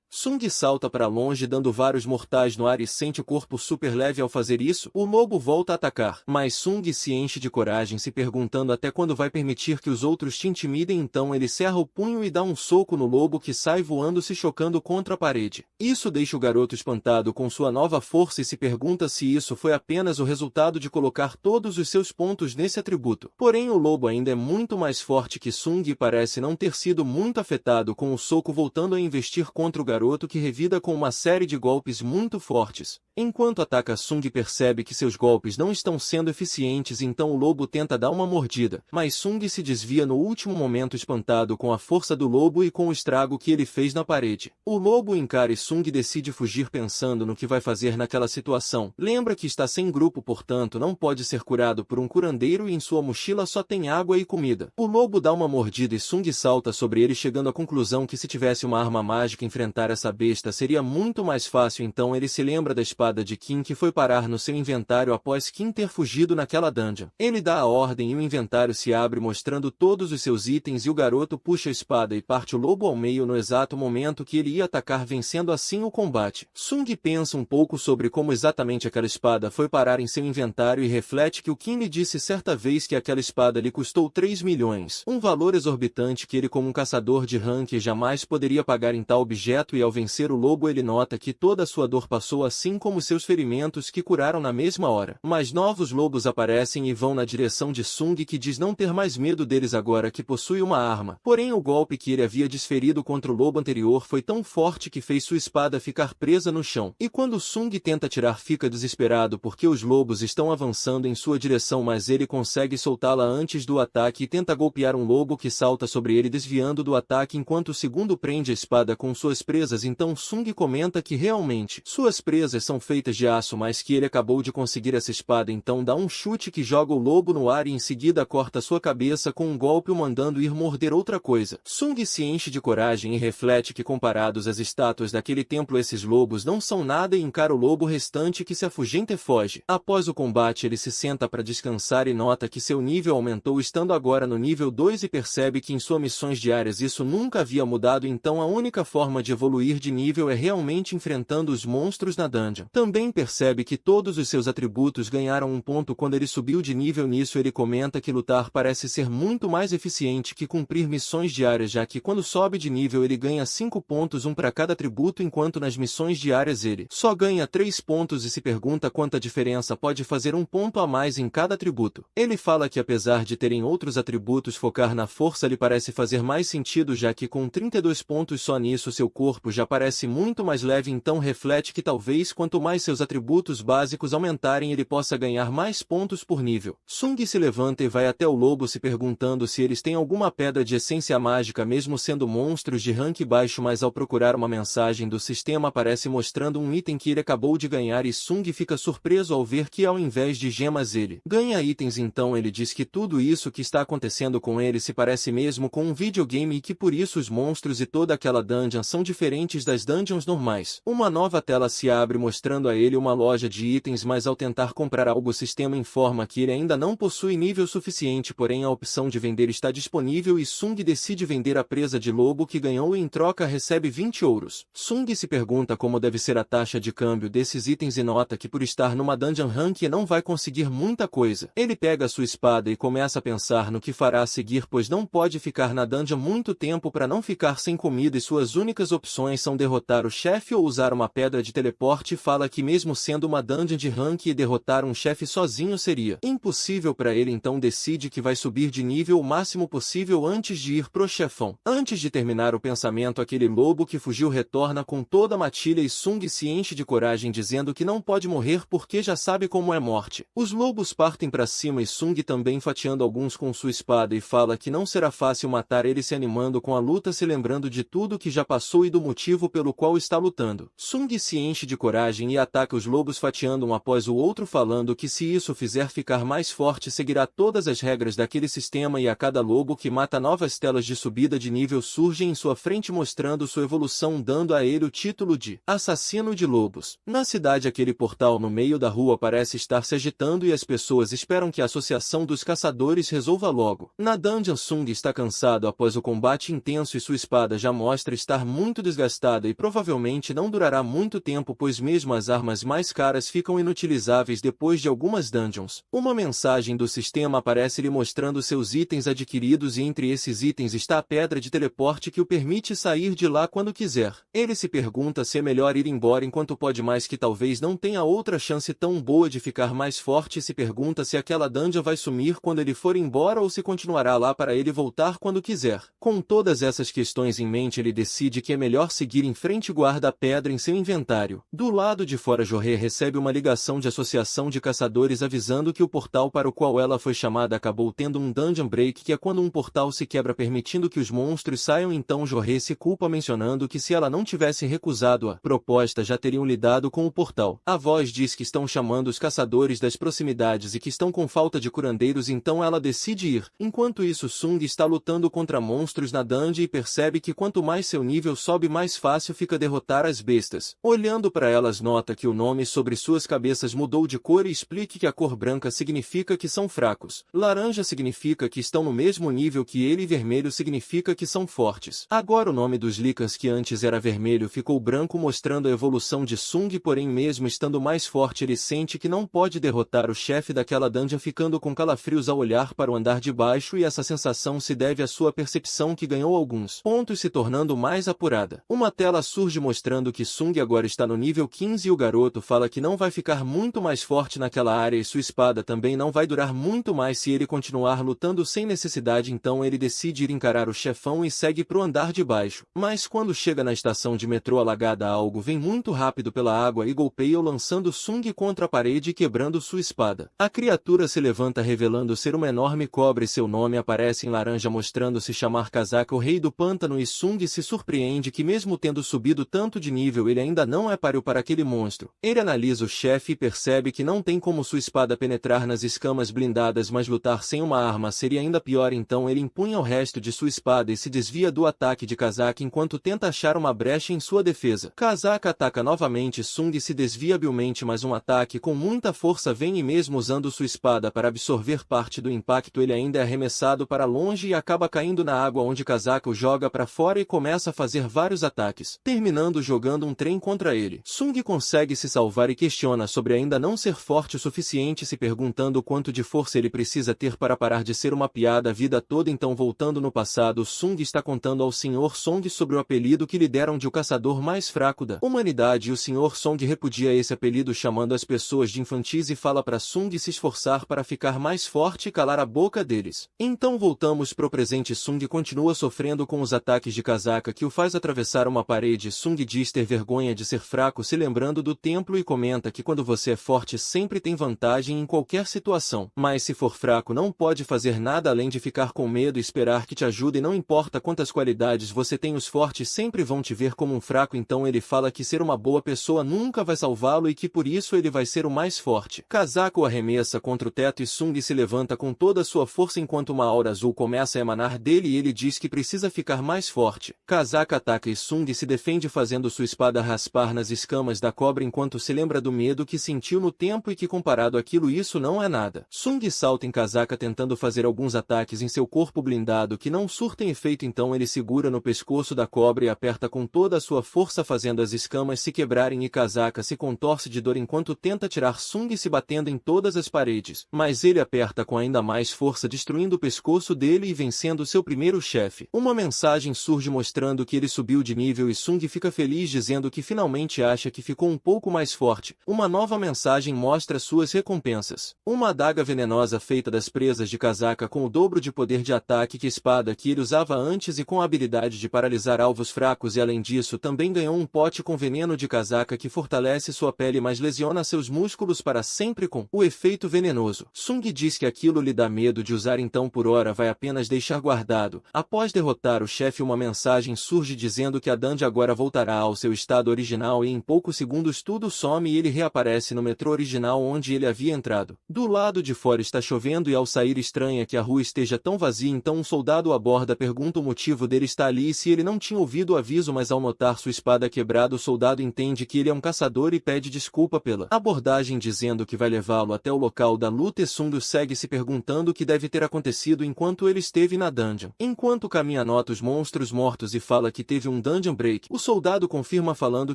Sung salta para longe dando vários mortais no ar e sente o corpo super leve ao fazer isso. O lobo volta a atacar, mas Sung se enche de coragem, se perguntando até quando vai permitir que os outros te intimidem. Então ele cerra o punho e dá um soco no lobo que sai voando, se chocando contra a parede. Isso deixa o garoto espantado com sua nova força e se pergunta se isso foi apenas o resultado de colocar todos os seus pontos nesse atributo. Porém o lobo ainda é muito mais forte que Sung e parece não ter sido muito afetado com o soco, voltando a investir contra o garoto, que revida com uma série de golpes muito fortes. Enquanto ataca, Sung percebe que seus golpes não estão sendo eficientes, então o lobo tenta dar uma mordida, mas Sung se desvia no último momento, espantado com a força do lobo e com o estrago que ele fez na parede. O lobo encara e Sung decide fugir pensando no que vai fazer naquela situação. Lembra que está sem grupo, portanto não pode ser curado por um curandeiro e em sua mochila só tem água e comida. O lobo dá uma mordida e Sung salta sobre ele, chegando à conclusão que se tivesse uma arma mágica enfrentar essa besta seria muito mais fácil. Então ele se lembra da espada de Kim que foi parar no seu inventário após Kim ter fugido naquela dungeon. Ele dá a ordem e o inventário se abre mostrando todos os seus itens e o garoto puxa a espada e parte o lobo ao meio no exato momento que ele ia atacar, vencendo assim o combate. Sung pensa um pouco sobre como exatamente aquela espada foi parar em seu inventário e reflete que o Kim lhe disse certa vez que aquela espada lhe custou 3 milhões, um valor exorbitante que ele, como um caçador de rank, jamais poderia pagar em tal objeto. E ao vencer o lobo ele nota que toda a sua dor passou, assim como seus ferimentos que curaram na mesma hora. Mas novos lobos aparecem e vão na direção de Sung, que diz não ter mais medo deles agora que possui uma arma. Porém o golpe que ele havia desferido contra o lobo anterior foi tão forte que fez sua espada ficar presa no chão. E quando Sung tenta tirar, fica desesperado porque os lobos estão avançando em sua direção, mas ele consegue soltá-la antes do ataque e tenta golpear um lobo que salta sobre ele, desviando do ataque, enquanto o segundo prende a espada com suas presas. Então Sung comenta que realmente suas presas são feitas de aço, mas que ele acabou de conseguir essa espada. Então dá um chute que joga o lobo no ar e em seguida corta sua cabeça com um golpe, o mandando ir morder outra coisa. Sung se enche de coragem e reflete que comparados às estátuas daquele templo esses lobos não são nada e encara o lobo restante que se afugenta e foge. Após o combate ele se senta para descansar e nota que seu nível aumentou, estando agora no nível 2, e percebe que em suas missões diárias isso nunca havia mudado. Então a única forma de evoluir de nível é realmente enfrentando os monstros na dungeon. Também percebe que todos os seus atributos ganharam um ponto quando ele subiu de nível. Nisso ele comenta que lutar parece ser muito mais eficiente que cumprir missões diárias, já que quando sobe de nível ele ganha 5 pontos, um para cada atributo, enquanto nas missões diárias ele só ganha 3 pontos e se pergunta quanta diferença pode fazer um ponto a mais em cada atributo. Ele fala que apesar de terem outros atributos, focar na força lhe parece fazer mais sentido, já que com 32 pontos só nisso seu corpo já parece muito mais leve. Então reflete que talvez quanto mais seus atributos básicos aumentarem ele possa ganhar mais pontos por nível. Sung se levanta e vai até o lobo, se perguntando se eles têm alguma pedra de essência mágica, mesmo sendo monstros de rank baixo, mas ao procurar uma mensagem do sistema aparece mostrando um item que ele acabou de ganhar e Sung fica surpreso ao ver que ao invés de gemas ele ganha itens. Então ele diz que tudo isso que está acontecendo com ele se parece mesmo com um videogame e que por isso os monstros e toda aquela dungeon são diferentes das dungeons normais. Uma nova tela se abre mostrando mostrando a ele uma loja de itens, mas ao tentar comprar algo o sistema informa que ele ainda não possui nível suficiente, porém a opção de vender está disponível e Sung decide vender a presa de lobo que ganhou e em troca recebe 20 ouros. Sung se pergunta como deve ser a taxa de câmbio desses itens e nota que por estar numa dungeon rank não vai conseguir muita coisa. Ele pega sua espada e começa a pensar no que fará a seguir, pois não pode ficar na dungeon muito tempo para não ficar sem comida e suas únicas opções são derrotar o chefe ou usar uma pedra de teleporte. Fala que mesmo sendo uma dungeon de rank e derrotar um chefe sozinho seria impossível para ele, então decide que vai subir de nível o máximo possível antes de ir pro chefão. Antes de terminar o pensamento, aquele lobo que fugiu retorna com toda a matilha e Sung se enche de coragem dizendo que não pode morrer porque já sabe como é morte. Os lobos partem para cima e Sung também fatiando alguns com sua espada e fala que não será fácil matar ele, se animando com a luta, se lembrando de tudo que já passou e do motivo pelo qual está lutando. Sung se enche de coragem e ataca os lobos fatiando um após o outro, falando que se isso fizer ficar mais forte seguirá todas as regras daquele sistema, e a cada lobo que mata novas telas de subida de nível surgem em sua frente mostrando sua evolução, dando a ele o título de Assassino de Lobos. Na cidade, aquele portal no meio da rua parece estar se agitando e as pessoas esperam que a Associação dos Caçadores resolva logo. Na dungeon, Sung está cansado após o combate intenso e sua espada já mostra estar muito desgastada e provavelmente não durará muito tempo, pois mesmo as armas mais caras ficam inutilizáveis depois de algumas dungeons. Uma mensagem do sistema aparece lhe mostrando seus itens adquiridos e entre esses itens está a pedra de teleporte que o permite sair de lá quando quiser. Ele se pergunta se é melhor ir embora enquanto pode, mas que talvez não tenha outra chance tão boa de ficar mais forte, e se pergunta se aquela dungeon vai sumir quando ele for embora ou se continuará lá para ele voltar quando quiser. Com todas essas questões em mente, ele decide que é melhor seguir em frente e guarda a pedra em seu inventário. Do lado de fora, Jorre recebe uma ligação de associação de caçadores avisando que o portal para o qual ela foi chamada acabou tendo um dungeon break, que é quando um portal se quebra permitindo que os monstros saiam. Então Jorre se culpa mencionando que se ela não tivesse recusado a proposta já teriam lidado com o portal. A voz diz que estão chamando os caçadores das proximidades e que estão com falta de curandeiros, então ela decide ir. Enquanto isso, Sung está lutando contra monstros na dungeon e percebe que quanto mais seu nível sobe, mais fácil fica derrotar as bestas. Olhando para elas, nota que o nome sobre suas cabeças mudou de cor e explique que a cor branca significa que são fracos, laranja significa que estão no mesmo nível que ele e vermelho significa que são fortes. Agora o nome dos Licans, que antes era vermelho, ficou branco, mostrando a evolução de Sung, porém mesmo estando mais forte ele sente que não pode derrotar o chefe daquela dungeon, ficando com calafrios ao olhar para o andar de baixo, e essa sensação se deve à sua percepção que ganhou alguns pontos, se tornando mais apurada. Uma tela surge mostrando que Sung agora está no nível 15 e o garoto fala que não vai ficar muito mais forte naquela área e sua espada também não vai durar muito mais se ele continuar lutando sem necessidade, então ele decide ir encarar o chefão e segue pro andar de baixo. Mas quando chega na estação de metrô alagada, algo vem muito rápido pela água e golpeia-o, lançando Sung contra a parede e quebrando sua espada. A criatura se levanta revelando ser uma enorme cobra e seu nome aparece em laranja mostrando se chamar Kazaka, o rei do pântano, e Sung se surpreende que mesmo tendo subido tanto de nível ele ainda não é páreo para aquele monstro. Ele analisa o chefe e percebe que não tem como sua espada penetrar nas escamas blindadas, mas lutar sem uma arma seria ainda pior, então ele empunha o resto de sua espada e se desvia do ataque de Kazaka enquanto tenta achar uma brecha em sua defesa. Kazaka ataca novamente Sung e se desvia habilmente, mas um ataque com muita força vem e mesmo usando sua espada para absorver parte do impacto ele ainda é arremessado para longe e acaba caindo na água, onde Kazaka o joga para fora e começa a fazer vários ataques, terminando jogando um trem contra ele. Sung consegue se salvar e questiona sobre ainda não ser forte o suficiente, se perguntando quanto de força ele precisa ter para parar de ser uma piada a vida toda. Então, voltando no passado, Sung está contando ao Sr. Song sobre o apelido que lhe deram de o caçador mais fraco da humanidade, e o Sr. Song repudia esse apelido chamando as pessoas de infantis e fala para Sung se esforçar para ficar mais forte e calar a boca deles. Então voltamos pro presente. Sung continua sofrendo com os ataques de Kazaka, que o faz atravessar uma parede. Sung diz ter vergonha de ser fraco, se lembrando do templo, e comenta que quando você é forte sempre tem vantagem em qualquer situação, mas se for fraco não pode fazer nada além de ficar com medo e esperar que te ajude, e não importa quantas qualidades você tem, os fortes sempre vão te ver como um fraco. Então ele fala que ser uma boa pessoa nunca vai salvá-lo e que por isso ele vai ser o mais forte. Kazaka o arremessa contra o teto e Sung se levanta com toda a sua força enquanto uma aura azul começa a emanar dele e ele diz que precisa ficar mais forte. Kazaka ataca e Sung se defende fazendo sua espada raspar nas escamas da cobra enquanto se lembra do medo que sentiu no tempo e que comparado àquilo isso não é nada. Sung salta em casaca tentando fazer alguns ataques em seu corpo blindado que não surtem efeito, então ele segura no pescoço da cobra e aperta com toda a sua força fazendo as escamas se quebrarem e casaca se contorce de dor enquanto tenta tirar Sung se batendo em todas as paredes, mas ele aperta com ainda mais força destruindo o pescoço dele e vencendo seu primeiro chefe. Uma mensagem surge mostrando que ele subiu de nível e Sung fica feliz dizendo que finalmente acha que ficou um pouco mais forte. Uma nova mensagem mostra suas recompensas. Uma adaga venenosa feita das presas de casaca com o dobro de poder de ataque que a espada que ele usava antes e com a habilidade de paralisar alvos fracos, e além disso também ganhou um pote com veneno de casaca que fortalece sua pele mas lesiona seus músculos para sempre com o efeito venenoso. Sung diz que aquilo lhe dá medo de usar, então por hora vai apenas deixar guardado. Após derrotar o chefe, uma mensagem surge dizendo que a Dandy agora voltará ao seu estado original e em poucos segundos tudo some e ele reaparece no metrô original onde ele havia entrado. Do lado de fora está chovendo e ao sair estranha que a rua esteja tão vazia, então um soldado o aborda, pergunta o motivo dele estar ali e se ele não tinha ouvido o aviso, mas ao notar sua espada quebrada o soldado entende que ele é um caçador e pede desculpa pela abordagem dizendo que vai levá-lo até o local da luta e Sung segue se perguntando o que deve ter acontecido enquanto ele esteve na dungeon. Enquanto caminha nota os monstros mortos e fala que teve um dungeon break, o soldado confirma falando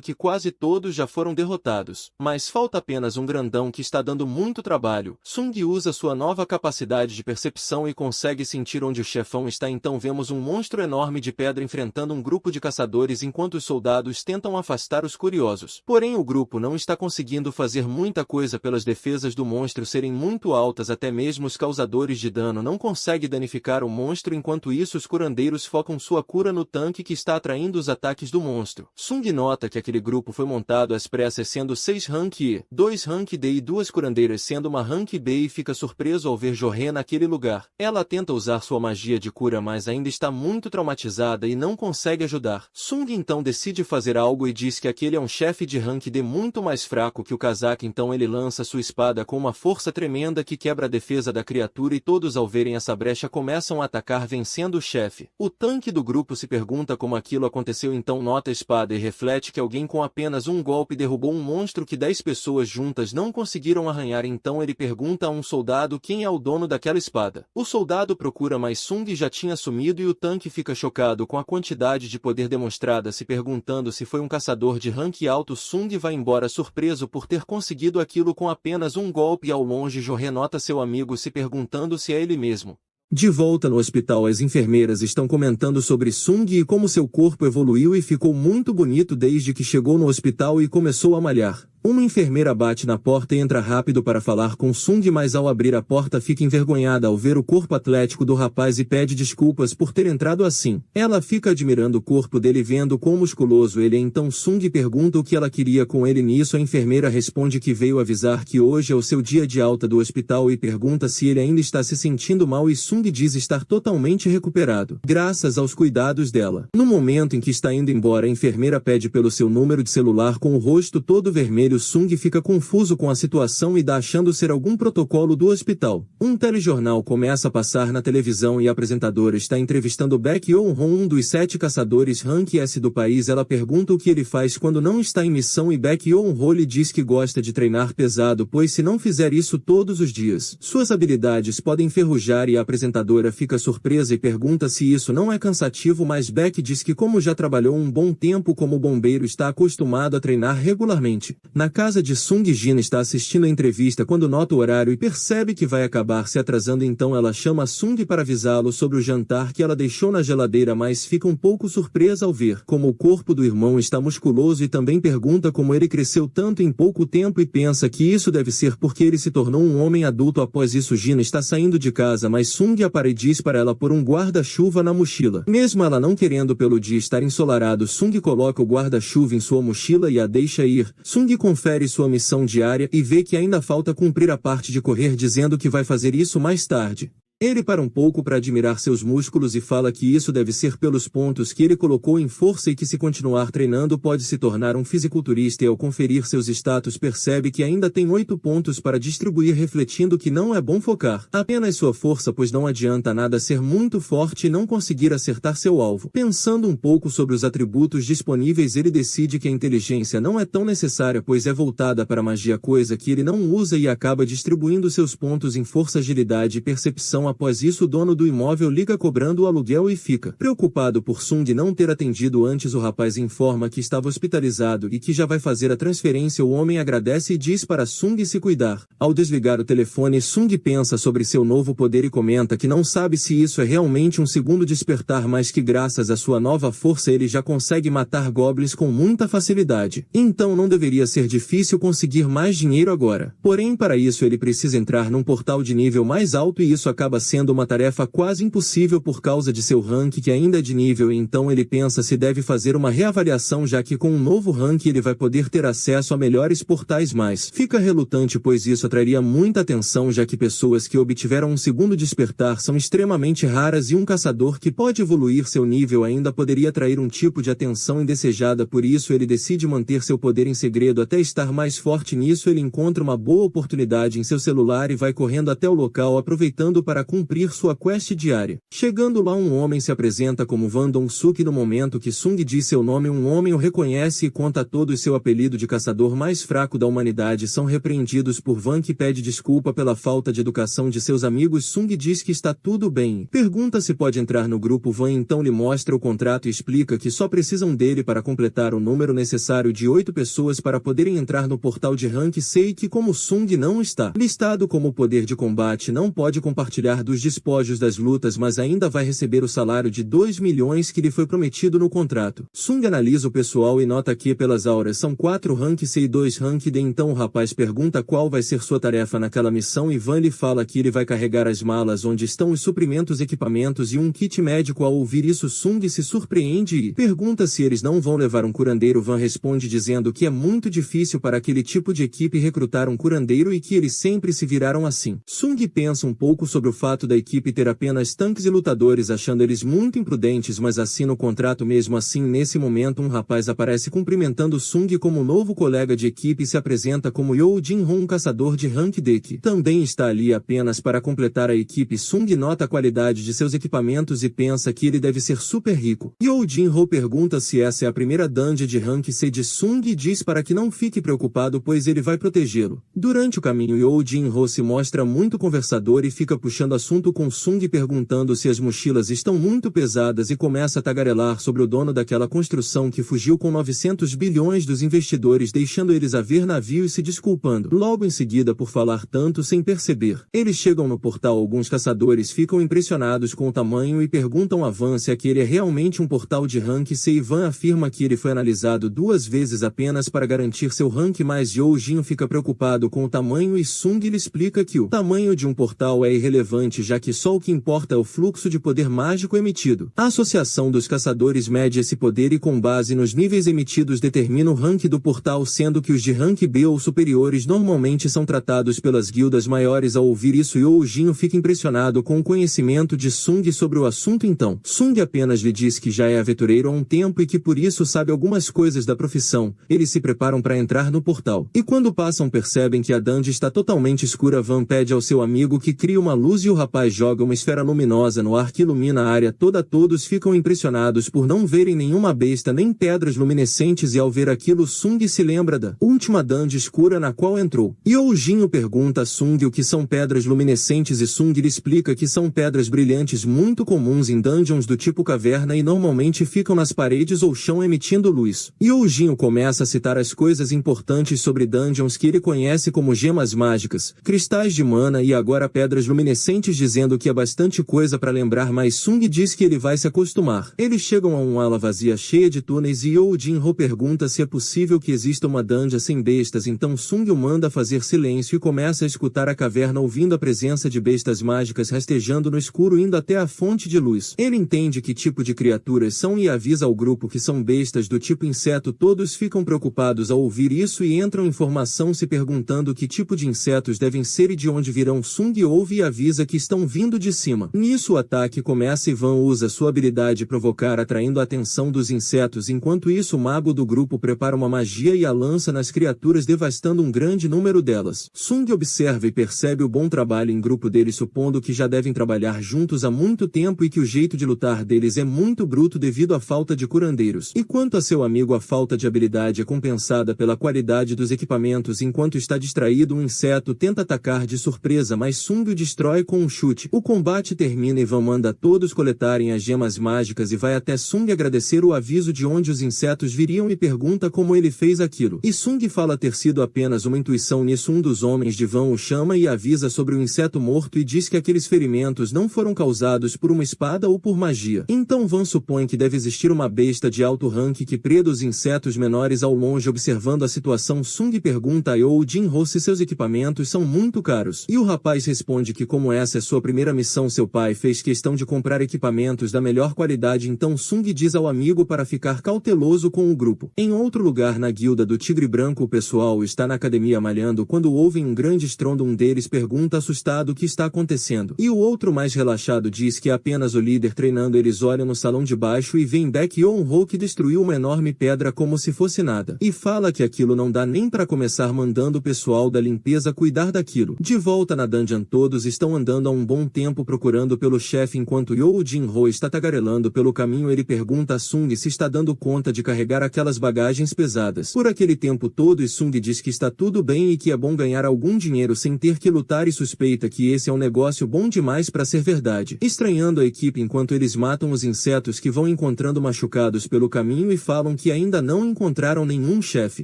que quase todos já foram derrotados, mas falta apenas um grandão que está dando muito trabalho. Sung usa sua nova capacidade de percepção e consegue sentir onde o chefão está, então vemos um monstro enorme de pedra enfrentando um grupo de caçadores enquanto os soldados tentam afastar os curiosos. Porém o grupo não está conseguindo fazer muita coisa pelas defesas do monstro serem muito altas, até mesmo os causadores de dano não conseguem danificar o monstro, enquanto isso os curandeiros focam sua cura no tanque que está atraindo os ataques do monstro. Sung nota que aquele grupo foi montado às pressas, sendo 6 Rank E, 2 Rank D e 2 curandeiras sendo uma Rank B, e fica surpreso ao ver Joré naquele lugar. Ela tenta usar sua magia de cura mas ainda está muito traumatizada e não consegue ajudar. Sung então decide fazer algo e diz que aquele é um chefe de Rank D muito mais fraco que o casaca, então ele lança sua espada com uma força tremenda que quebra a defesa da criatura e todos ao verem essa brecha começam a atacar vencendo o chefe. O tanque do grupo se pergunta como aquilo aconteceu, então nota a espada e reflete que alguém com apenas um golpe derrubou um monstro que 10 pessoas juntas não conseguiram arranhar, então ele pergunta a um soldado quem é o dono daquela espada. O soldado procura mas Sung já tinha sumido e o tanque fica chocado com a quantidade de poder demonstrada, se perguntando se foi um caçador de rank alto. Sung vai embora surpreso por ter conseguido aquilo com apenas um golpe, e ao longe Joré nota seu amigo se perguntando se é ele mesmo. De volta no hospital, as enfermeiras estão comentando sobre Sung e como seu corpo evoluiu e ficou muito bonito desde que chegou no hospital e começou a malhar. Uma enfermeira bate na porta e entra rápido para falar com Sung, mas ao abrir a porta fica envergonhada ao ver o corpo atlético do rapaz e pede desculpas por ter entrado assim. Ela fica admirando o corpo dele vendo quão musculoso ele é, então Sung pergunta o que ela queria com ele. Nisso a enfermeira responde que veio avisar que hoje é o seu dia de alta do hospital e pergunta se ele ainda está se sentindo mal, e Sung diz estar totalmente recuperado, graças aos cuidados dela. No momento em que está indo embora, a enfermeira pede pelo seu número de celular. Com o rosto todo vermelho, Sung fica confuso com a situação e dá achando ser algum protocolo do hospital. Um telejornal começa a passar na televisão e a apresentadora está entrevistando Baek Yeon-hon, um dos 7 caçadores Rank S do país. Ela pergunta o que ele faz quando não está em missão e Baek Yeon-hon lhe diz que gosta de treinar pesado, pois se não fizer isso todos os dias, suas habilidades podem enferrujar, e a apresentadora fica surpresa e pergunta se isso não é cansativo, mas Baek diz que como já trabalhou um bom tempo como bombeiro está acostumado a treinar regularmente. Na casa de Sung, Jin está assistindo a entrevista quando nota o horário e percebe que vai acabar se atrasando, então ela chama Sung para avisá-lo sobre o jantar que ela deixou na geladeira, mas fica um pouco surpresa ao ver como o corpo do irmão está musculoso e também pergunta como ele cresceu tanto em pouco tempo e pensa que isso deve ser porque ele se tornou um homem adulto. Após isso, Jin está saindo de casa, mas Sung aparece e diz para ela pôr um guarda-chuva na mochila. Mesmo ela não querendo pelo dia estar ensolarado, Sung coloca o guarda-chuva em sua mochila e a deixa ir. Sung confere sua missão diária e vê que ainda falta cumprir a parte de correr, dizendo que vai fazer isso mais tarde. Ele para um pouco para admirar seus músculos e fala que isso deve ser pelos pontos que ele colocou em força e que se continuar treinando pode se tornar um fisiculturista, e ao conferir seus status percebe que ainda tem 8 pontos para distribuir, refletindo que não é bom focar apenas sua força, pois não adianta nada ser muito forte e não conseguir acertar seu alvo. Pensando um pouco sobre os atributos disponíveis, ele decide que a inteligência não é tão necessária, pois é voltada para magia, coisa que ele não usa, e acaba distribuindo seus pontos em força, agilidade e percepção. Após isso, o dono do imóvel liga cobrando o aluguel e fica preocupado por Sung não ter atendido antes. O rapaz informa que estava hospitalizado e que já vai fazer a transferência. O homem agradece e diz para Sung se cuidar. Ao desligar o telefone, Sung pensa sobre seu novo poder e comenta que não sabe se isso é realmente um segundo despertar, mas que graças à sua nova força ele já consegue matar goblins com muita facilidade. Então não deveria ser difícil conseguir mais dinheiro agora. Porém, para isso ele precisa entrar num portal de nível mais alto, e isso acaba sendo uma tarefa quase impossível por causa de seu rank que ainda é de nível. Então ele pensa se deve fazer uma reavaliação, já que com um novo rank ele vai poder ter acesso a melhores portais, mas fica relutante pois isso atrairia muita atenção, já que pessoas que obtiveram um segundo despertar são extremamente raras e um caçador que pode evoluir seu nível ainda poderia atrair um tipo de atenção indesejada. Por isso ele decide manter seu poder em segredo até estar mais forte. Nisso ele encontra uma boa oportunidade em seu celular e vai correndo até o local, aproveitando para cumprir sua quest diária. Chegando lá, um homem se apresenta como Van Dong-suk. No momento que Sung diz seu nome, um homem o reconhece e conta a todos seu apelido de caçador mais fraco da humanidade. São repreendidos por Van, que pede desculpa pela falta de educação de seus amigos. Sung diz que está tudo bem. Pergunta se pode entrar no grupo. Van então lhe mostra o contrato e explica que só precisam dele para completar o número necessário de 8 pessoas para poderem entrar no portal de rank C, e que como Sung não está listado como poder de combate, não pode compartilhar dos despojos das lutas, mas ainda vai receber o salário de 2 milhões que lhe foi prometido no contrato. Sung analisa o pessoal e nota que pelas auras são 4 rank C e 2 rank D. Então o rapaz pergunta qual vai ser sua tarefa naquela missão e Van lhe fala que ele vai carregar as malas onde estão os suprimentos, equipamentos e um kit médico. Ao ouvir isso, Sung se surpreende e pergunta se eles não vão levar um curandeiro. Van responde dizendo que é muito difícil para aquele tipo de equipe recrutar um curandeiro e que eles sempre se viraram assim. Sung pensa um pouco sobre o fato da equipe ter apenas tanques e lutadores, achando eles muito imprudentes, mas assina o contrato mesmo assim. Nesse momento, um rapaz aparece cumprimentando Sung como novo colega de equipe e se apresenta como Yo Jin-ho, um caçador de rank D que também está ali apenas para completar a equipe. Sung nota a qualidade de seus equipamentos e pensa que ele deve ser super rico. Yo Jin-ho pergunta se essa é a primeira dungeon de rank C de Sung e diz para que não fique preocupado, pois ele vai protegê-lo. Durante o caminho, Yo Jin-ho se mostra muito conversador e fica puxando assunto com Sung, perguntando se as mochilas estão muito pesadas, e começa a tagarelar sobre o dono daquela construção que fugiu com 900 bilhões dos investidores, deixando eles a ver navio e se desculpando logo em seguida por falar tanto sem perceber. Eles chegam no portal. Alguns caçadores ficam impressionados com o tamanho e perguntam a Van se aquele é realmente um portal de rank C, e Van afirma que ele foi analisado 2 vezes apenas para garantir seu rank, mas Yo Jin fica preocupado com o tamanho e Sung lhe explica que o tamanho de um portal é irrelevante, já que só o que importa é o fluxo de poder mágico emitido. A associação dos caçadores mede esse poder e com base nos níveis emitidos determina o rank do portal, sendo que os de rank B ou superiores normalmente são tratados pelas guildas maiores. Ao ouvir isso, Yo Jin fica impressionado com o conhecimento de Sung sobre o assunto. Então Sung apenas lhe diz que já é aventureiro há um tempo e que por isso sabe algumas coisas da profissão. Eles se preparam para entrar no portal e quando passam percebem que a dungeon está totalmente escura. Van pede ao seu amigo que crie uma luz e o rapaz joga uma esfera luminosa no ar que ilumina a área toda. Todos ficam impressionados por não verem nenhuma besta nem pedras luminescentes, e ao ver aquilo Sung se lembra da última dungeon escura na qual entrou. Yo Jin pergunta a Sung o que são pedras luminescentes e Sung lhe explica que são pedras brilhantes muito comuns em dungeons do tipo caverna e normalmente ficam nas paredes ou chão emitindo luz. Yo Jin começa a citar as coisas importantes sobre dungeons que ele conhece como gemas mágicas, cristais de mana e agora pedras luminescentes, dizendo que é bastante coisa para lembrar, mas Sung diz que ele vai se acostumar. Eles chegam a uma ala vazia cheia de túneis e Yo Jin-ho pergunta se é possível que exista uma dungeon sem bestas. Então Sung o manda fazer silêncio e começa a escutar a caverna, ouvindo a presença de bestas mágicas rastejando no escuro indo até a fonte de luz. Ele entende que tipo de criaturas são e avisa ao grupo que são bestas do tipo inseto. Todos ficam preocupados ao ouvir isso e entram em formação se perguntando que tipo de insetos devem ser e de onde virão. Sung ouve e avisa que que estão vindo de cima. Nisso o ataque começa e Van usa sua habilidade provocar atraindo a atenção dos insetos. Enquanto isso o mago do grupo prepara uma magia e a lança nas criaturas devastando um grande número delas. Sung observa e percebe o bom trabalho em grupo deles, supondo que já devem trabalhar juntos há muito tempo e que o jeito de lutar deles é muito bruto devido à falta de curandeiros. E quanto a seu amigo, a falta de habilidade é compensada pela qualidade dos equipamentos. Enquanto está distraído, um inseto tenta atacar de surpresa, mas Sung o destrói com um chute. O combate termina e Van manda todos coletarem as gemas mágicas e vai até Sung agradecer o aviso de onde os insetos viriam e pergunta como ele fez aquilo. E Sung fala ter sido apenas uma intuição. Nisso um dos homens de Van o chama e avisa sobre o inseto morto e diz que aqueles ferimentos não foram causados por uma espada ou por magia. Então Van supõe que deve existir uma besta de alto rank que preda os insetos menores ao longe. Observando a situação, Sung pergunta a Yo Jin-ho se seus equipamentos são muito caros. E o rapaz responde que como essa é sua primeira missão, seu pai fez questão de comprar equipamentos da melhor qualidade. Então Sung diz ao amigo para ficar cauteloso com o grupo. Em outro lugar, na guilda do Tigre Branco, o pessoal está na academia malhando quando ouvem um grande estrondo. Um deles pergunta assustado o que está acontecendo. E o outro, mais relaxado, diz que é apenas o líder treinando. Eles olham no salão de baixo e veem Baek Yeon-ho que destruiu uma enorme pedra como se fosse nada. E fala que aquilo não dá nem para começar, mandando o pessoal da limpeza cuidar daquilo. De volta na dungeon, todos estão andando há um bom tempo procurando pelo chefe. Enquanto Yo Jin-ho está tagarelando pelo caminho, ele pergunta a Sung se está dando conta de carregar aquelas bagagens pesadas por aquele tempo todo, e Sung diz que está tudo bem e que é bom ganhar algum dinheiro sem ter que lutar, e suspeita que esse é um negócio bom demais para ser verdade. Estranhando a equipe enquanto eles matam os insetos que vão encontrando machucados pelo caminho e falam que ainda não encontraram nenhum chefe.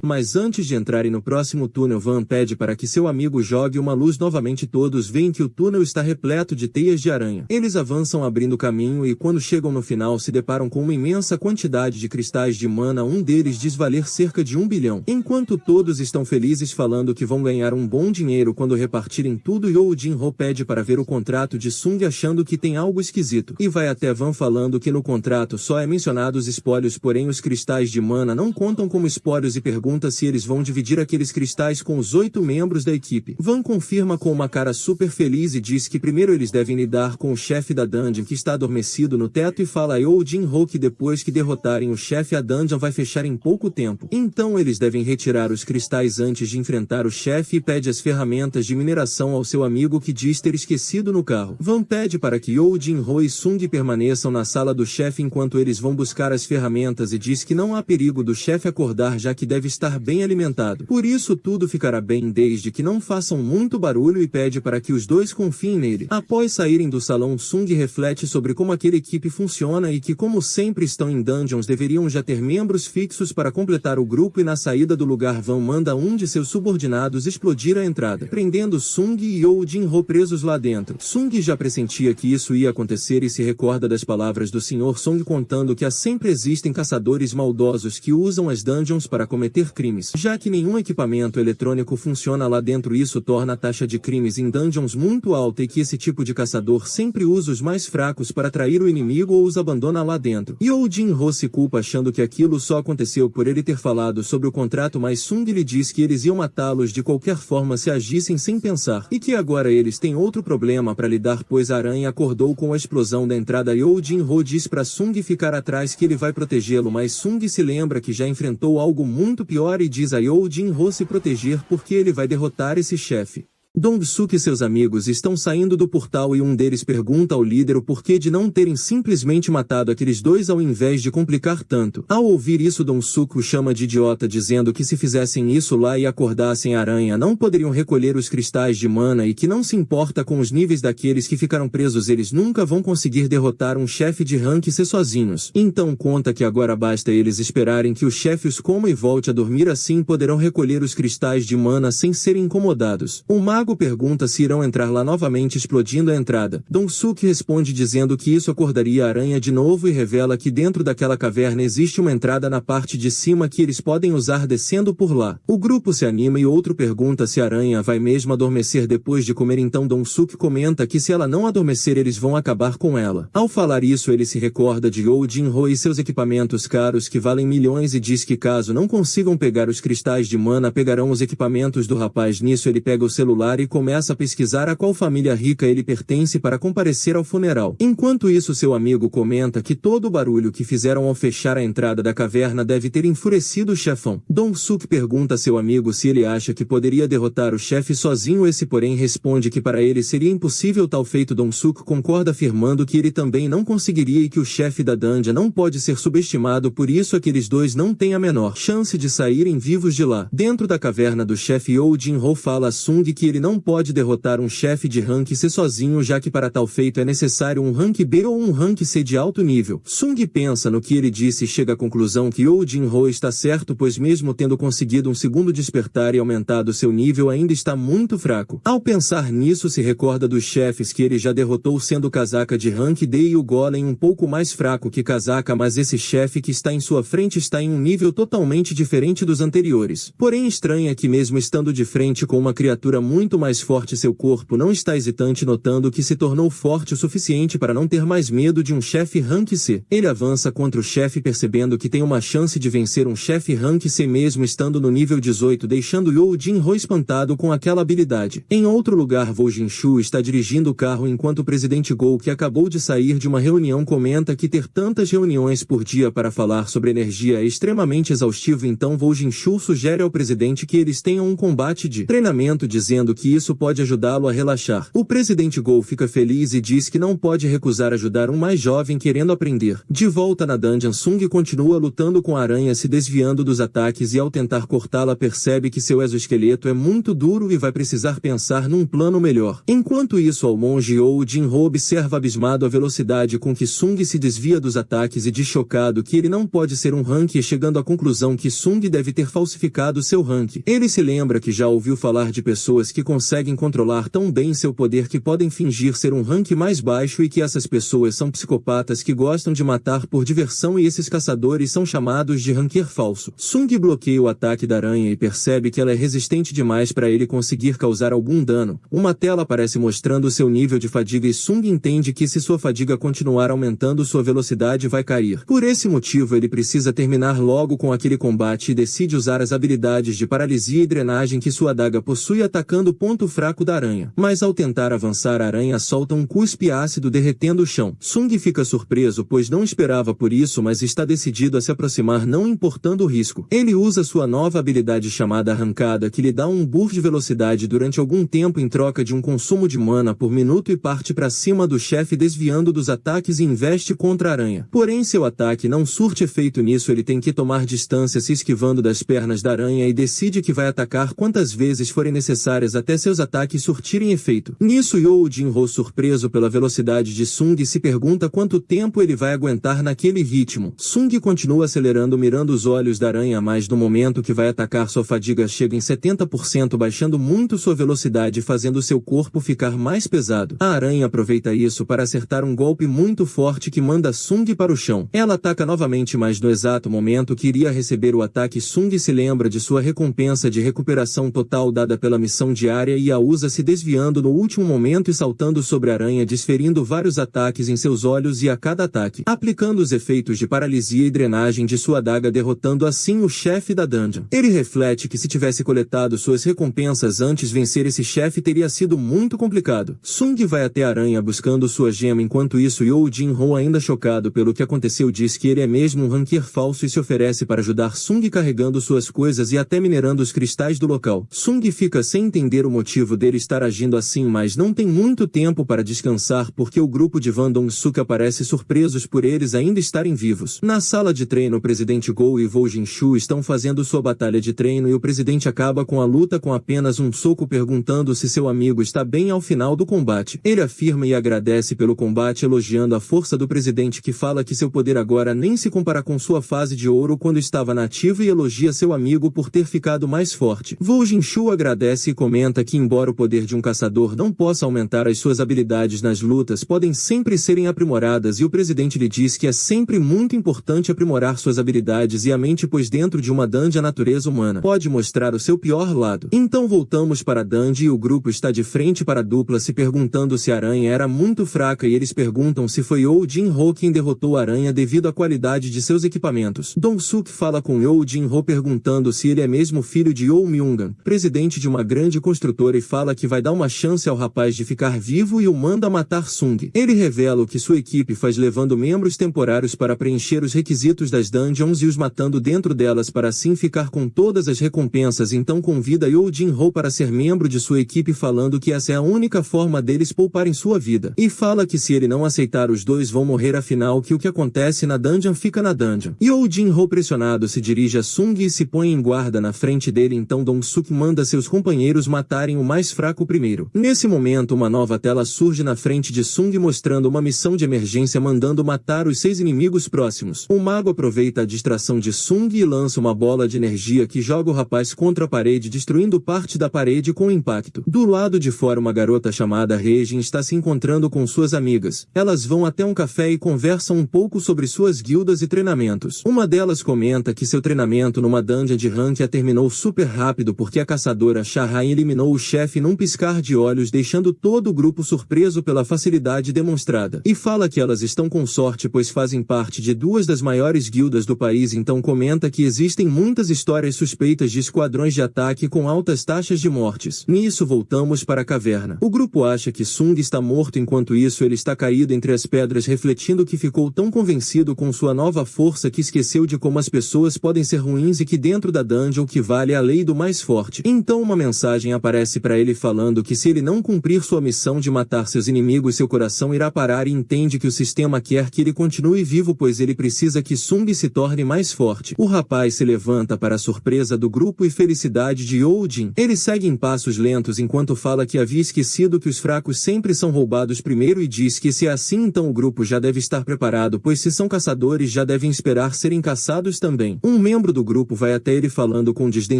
Mas antes de entrarem no próximo túnel, Van pede para que seu amigo jogue uma luz novamente. Todos veem que o túnel está repleto de teias de aranha. Eles avançam abrindo caminho e quando chegam no final se deparam com uma imensa quantidade de cristais de mana. Um deles diz valer cerca de 1 bilhão. Enquanto todos estão felizes falando que vão ganhar um bom dinheiro quando repartirem tudo, Yo Jin-ho pede para ver o contrato de Sung achando que tem algo esquisito. E vai até Van falando que no contrato só é mencionado os espólios, porém os cristais de mana não contam como espólios, e pergunta se eles vão dividir aqueles cristais com os 8 membros da equipe. Van confirma com uma cara super feliz e diz que primeiro eles devem lidar com o chefe da dungeon que está adormecido no teto, e fala a Yo Jin-ho que depois que derrotarem o chefe a dungeon vai fechar em pouco tempo. Então eles devem retirar os cristais antes de enfrentar o chefe, e pede as ferramentas de mineração ao seu amigo que diz ter esquecido no carro. Van pede para que Yo Jin-ho e Sung permaneçam na sala do chefe enquanto eles vão buscar as ferramentas, e diz que não há perigo do chefe acordar já que deve estar bem alimentado. Por isso tudo ficará bem desde que não façam muito barulho, e pede para que os dois confiem nele. Após saírem do salão, Sung reflete sobre como aquela equipe funciona e que como sempre estão em dungeons deveriam já ter membros fixos para completar o grupo, e na saída do lugar Van manda um de seus subordinados explodir a entrada, prendendo Sung e Yo Jin-ho presos lá dentro. Sung já pressentia que isso ia acontecer e se recorda das palavras do Sr. Song contando que sempre existem caçadores maldosos que usam as dungeons para cometer crimes, já que nenhum equipamento eletrônico funciona lá dentro. Isso torna a taxa de crimes em dungeons muito alta e que esse tipo de caçador sempre usa os mais fracos para atrair o inimigo ou os abandona lá dentro. Yo Jin-ho se culpa achando que aquilo só aconteceu por ele ter falado sobre o contrato, mas Sung lhe diz que eles iam matá-los de qualquer forma se agissem sem pensar, e que agora eles têm outro problema para lidar, pois a aranha acordou com a explosão da entrada. Yo Jin-ho diz para Sung ficar atrás que ele vai protegê-lo, mas Sung se lembra que já enfrentou algo muito pior e diz a Yo Jin-ho se proteger porque ele vai derrotar esse chefe. Dong-suk e seus amigos estão saindo do portal e um deles pergunta ao líder o porquê de não terem simplesmente matado aqueles dois ao invés de complicar tanto. Ao ouvir isso, Dong-suk o chama de idiota, dizendo que se fizessem isso lá e acordassem a aranha não poderiam recolher os cristais de mana, e que não se importa com os níveis daqueles que ficaram presos, eles nunca vão conseguir derrotar um chefe de rank C sozinhos. Então conta que agora basta eles esperarem que o chefe os coma e volte a dormir, assim poderão recolher os cristais de mana sem serem incomodados. O mago pergunta se irão entrar lá novamente, explodindo a entrada. Dong-suk responde dizendo que isso acordaria a aranha de novo e revela que dentro daquela caverna existe uma entrada na parte de cima que eles podem usar descendo por lá. O grupo se anima e outro pergunta se a aranha vai mesmo adormecer depois de comer, então Dong-suk comenta que se ela não adormecer eles vão acabar com ela. Ao falar isso, ele se recorda de Yo Jin-ho e seus equipamentos caros que valem milhões e diz que caso não consigam pegar os cristais de mana pegarão os equipamentos do rapaz. Nisso ele pega o celular celular e começa a pesquisar a qual família rica ele pertence para comparecer ao funeral. Enquanto isso, seu amigo comenta que todo o barulho que fizeram ao fechar a entrada da caverna deve ter enfurecido o chefão. Dong-suk pergunta a seu amigo se ele acha que poderia derrotar o chefe sozinho. Esse, porém, responde que para ele seria impossível tal feito. Dong-suk concorda, afirmando que ele também não conseguiria e que o chefe da dungeon não pode ser subestimado, por isso aqueles dois não têm a menor chance de saírem vivos de lá. Dentro da caverna do chefe, You Jin-ho fala a Sung que ele não pode derrotar um chefe de rank C sozinho, já que para tal feito é necessário um rank B ou um rank C de alto nível. Sung pensa no que ele disse e chega à conclusão que You Jin-ho está certo, pois mesmo tendo conseguido um segundo despertar e aumentado seu nível, ainda está muito fraco. Ao pensar nisso, se recorda dos chefes que ele já derrotou, sendo Kazaka de rank D e o Golem um pouco mais fraco que Kazaka, mas esse chefe que está em sua frente está em um nível totalmente diferente dos anteriores. Porém, estranha que mesmo estando de frente com uma criatura muito mais forte, seu corpo não está hesitante, notando que se tornou forte o suficiente para não ter mais medo de um chefe rank C. Ele avança contra o chefe, percebendo que tem uma chance de vencer um chefe rank C mesmo estando no nível 18, deixando You Jin-ho espantado com aquela habilidade. Em outro lugar, Vo Jinshu está dirigindo o carro enquanto o presidente Go, que acabou de sair de uma reunião, comenta que ter tantas reuniões por dia para falar sobre energia é extremamente exaustivo. Então Vo Jinshu sugere ao presidente que eles tenham um combate de treinamento, dizendo que isso pode ajudá-lo a relaxar. O presidente Go fica feliz e diz que não pode recusar ajudar um mais jovem querendo aprender. De volta na dungeon, Sung continua lutando com a aranha, se desviando dos ataques, e ao tentar cortá-la percebe que seu exoesqueleto é muito duro e vai precisar pensar num plano melhor. Enquanto isso, ao monge You Jin-ho observa abismado a velocidade com que Sung se desvia dos ataques e diz chocado que ele não pode ser um rank, chegando à conclusão que Sung deve ter falsificado seu rank. Ele se lembra que já ouviu falar de pessoas que conseguem controlar tão bem seu poder que podem fingir ser um rank mais baixo e que essas pessoas são psicopatas que gostam de matar por diversão, e esses caçadores são chamados de ranquear falso. Sung bloqueia o ataque da aranha e percebe que ela é resistente demais para ele conseguir causar algum dano. Uma tela aparece mostrando seu nível de fadiga e Sung entende que se sua fadiga continuar aumentando, sua velocidade vai cair. Por esse motivo, ele precisa terminar logo com aquele combate e decide usar as habilidades de paralisia e drenagem que sua adaga possui, atacando o ponto fraco da aranha. Mas ao tentar avançar, a aranha solta um cuspe ácido derretendo o chão. Sung fica surpreso, pois não esperava por isso, mas está decidido a se aproximar, não importando o risco. Ele usa sua nova habilidade chamada Arrancada, que lhe dá um buff de velocidade durante algum tempo em troca de um consumo de mana por minuto, e parte para cima do chefe desviando dos ataques e investe contra a aranha. Porém, seu ataque não surte efeito nisso, ele tem que tomar distância se esquivando das pernas da aranha e decide que vai atacar quantas vezes forem necessárias até seus ataques surtirem efeito. Nisso, You Jin-ho, surpreso pela velocidade de Sung, se pergunta quanto tempo ele vai aguentar naquele ritmo. Sung continua acelerando, mirando os olhos da aranha, mas no momento que vai atacar, sua fadiga chega em 70%, baixando muito sua velocidade, fazendo seu corpo ficar mais pesado. A aranha aproveita isso para acertar um golpe muito forte que manda Sung para o chão. Ela ataca novamente, mas no exato momento que iria receber o ataque, Sung se lembra de sua recompensa de recuperação total dada pela missão diária e a usa, se desviando no último momento e saltando sobre a aranha, desferindo vários ataques em seus olhos, e a cada ataque aplicando os efeitos de paralisia e drenagem de sua adaga, derrotando assim o chefe da dungeon. Ele reflete que se tivesse coletado suas recompensas antes, vencer esse chefe teria sido muito complicado. Sung vai até a aranha buscando sua gema. Enquanto isso, You Jin-ho, ainda chocado pelo que aconteceu, diz que ele é mesmo um ranquear falso e se oferece para ajudar Sung carregando suas coisas e até minerando os cristais do local. Sung fica sem entender o motivo dele estar agindo assim, mas não tem muito tempo para descansar porque o grupo de Van Dong-suk aparece, surpresos por eles ainda estarem vivos. Na sala de treino, o presidente Go e Vo Jinshu estão fazendo sua batalha de treino e o presidente acaba com a luta com apenas um soco, perguntando se seu amigo está bem ao final do combate. Ele afirma e agradece pelo combate, elogiando a força do presidente, que fala que seu poder agora nem se compara com sua fase de ouro quando estava na ativa, e elogia seu amigo por ter ficado mais forte. Vo Jinshu agradece e comenta que embora o poder de um caçador não possa aumentar, as suas habilidades nas lutas podem sempre serem aprimoradas, e o presidente lhe diz que é sempre muito importante aprimorar suas habilidades e a mente, pois dentro de uma dungeon a natureza humana pode mostrar o seu pior lado. Então voltamos para a dungeon e o grupo está de frente para a dupla, se perguntando se a aranha era muito fraca, e eles perguntam se foi You Jin-ho quem derrotou a aranha devido à qualidade de seus equipamentos. Dong-suk fala com You Jin-ho perguntando se ele é mesmo filho de You Myung-gun, presidente de uma grande construção construtora e fala que vai dar uma chance ao rapaz de ficar vivo e o manda matar Sung. Ele revela o que sua equipe faz levando membros temporários para preencher os requisitos das dungeons e os matando dentro delas para assim ficar com todas as recompensas. Então convida Yoo Jin-ho para ser membro de sua equipe, falando que essa é a única forma deles pouparem sua vida. E fala que se ele não aceitar, os dois vão morrer, afinal que o que acontece na dungeon fica na dungeon. Yoo Jin-ho, pressionado, se dirige a Sung e se põe em guarda na frente dele. Então Dong-suk manda seus companheiros matarem o mais fraco primeiro. Nesse momento, uma nova tela surge na frente de Sung mostrando uma missão de emergência mandando matar os 6 inimigos próximos. O mago aproveita a distração de Sung e lança uma bola de energia que joga o rapaz contra a parede, destruindo parte da parede com impacto. Do lado de fora, uma garota chamada Regin está se encontrando com suas amigas. Elas vão até um café e conversam um pouco sobre suas guildas e treinamentos. Uma delas comenta que seu treinamento numa dungeon de rank terminou super rápido porque a caçadora Shahai eliminou o chefe num piscar de olhos, deixando todo o grupo surpreso pela facilidade demonstrada. E fala que elas estão com sorte pois fazem parte de 2 das maiores guildas do país. Então comenta que existem muitas histórias suspeitas de esquadrões de ataque com altas taxas de mortes. Nisso voltamos para a caverna. O grupo acha que Sung está morto, enquanto isso ele está caído entre as pedras, refletindo que ficou tão convencido com sua nova força que esqueceu de como as pessoas podem ser ruins e que dentro da dungeon o que vale é a lei do mais forte. Então uma mensagem aparece para ele falando que se ele não cumprir sua missão de matar seus inimigos, seu coração irá parar, e entende que o sistema quer que ele continue vivo pois ele precisa que Sung se torne mais forte. O rapaz se levanta para a surpresa do grupo e felicidade de Yoo Jin. Ele segue em passos lentos enquanto fala que havia esquecido que os fracos sempre são roubados primeiro e diz que se é assim então o grupo já deve estar preparado, pois se são caçadores já devem esperar serem caçados também. Um membro do grupo vai até ele falando com desdém,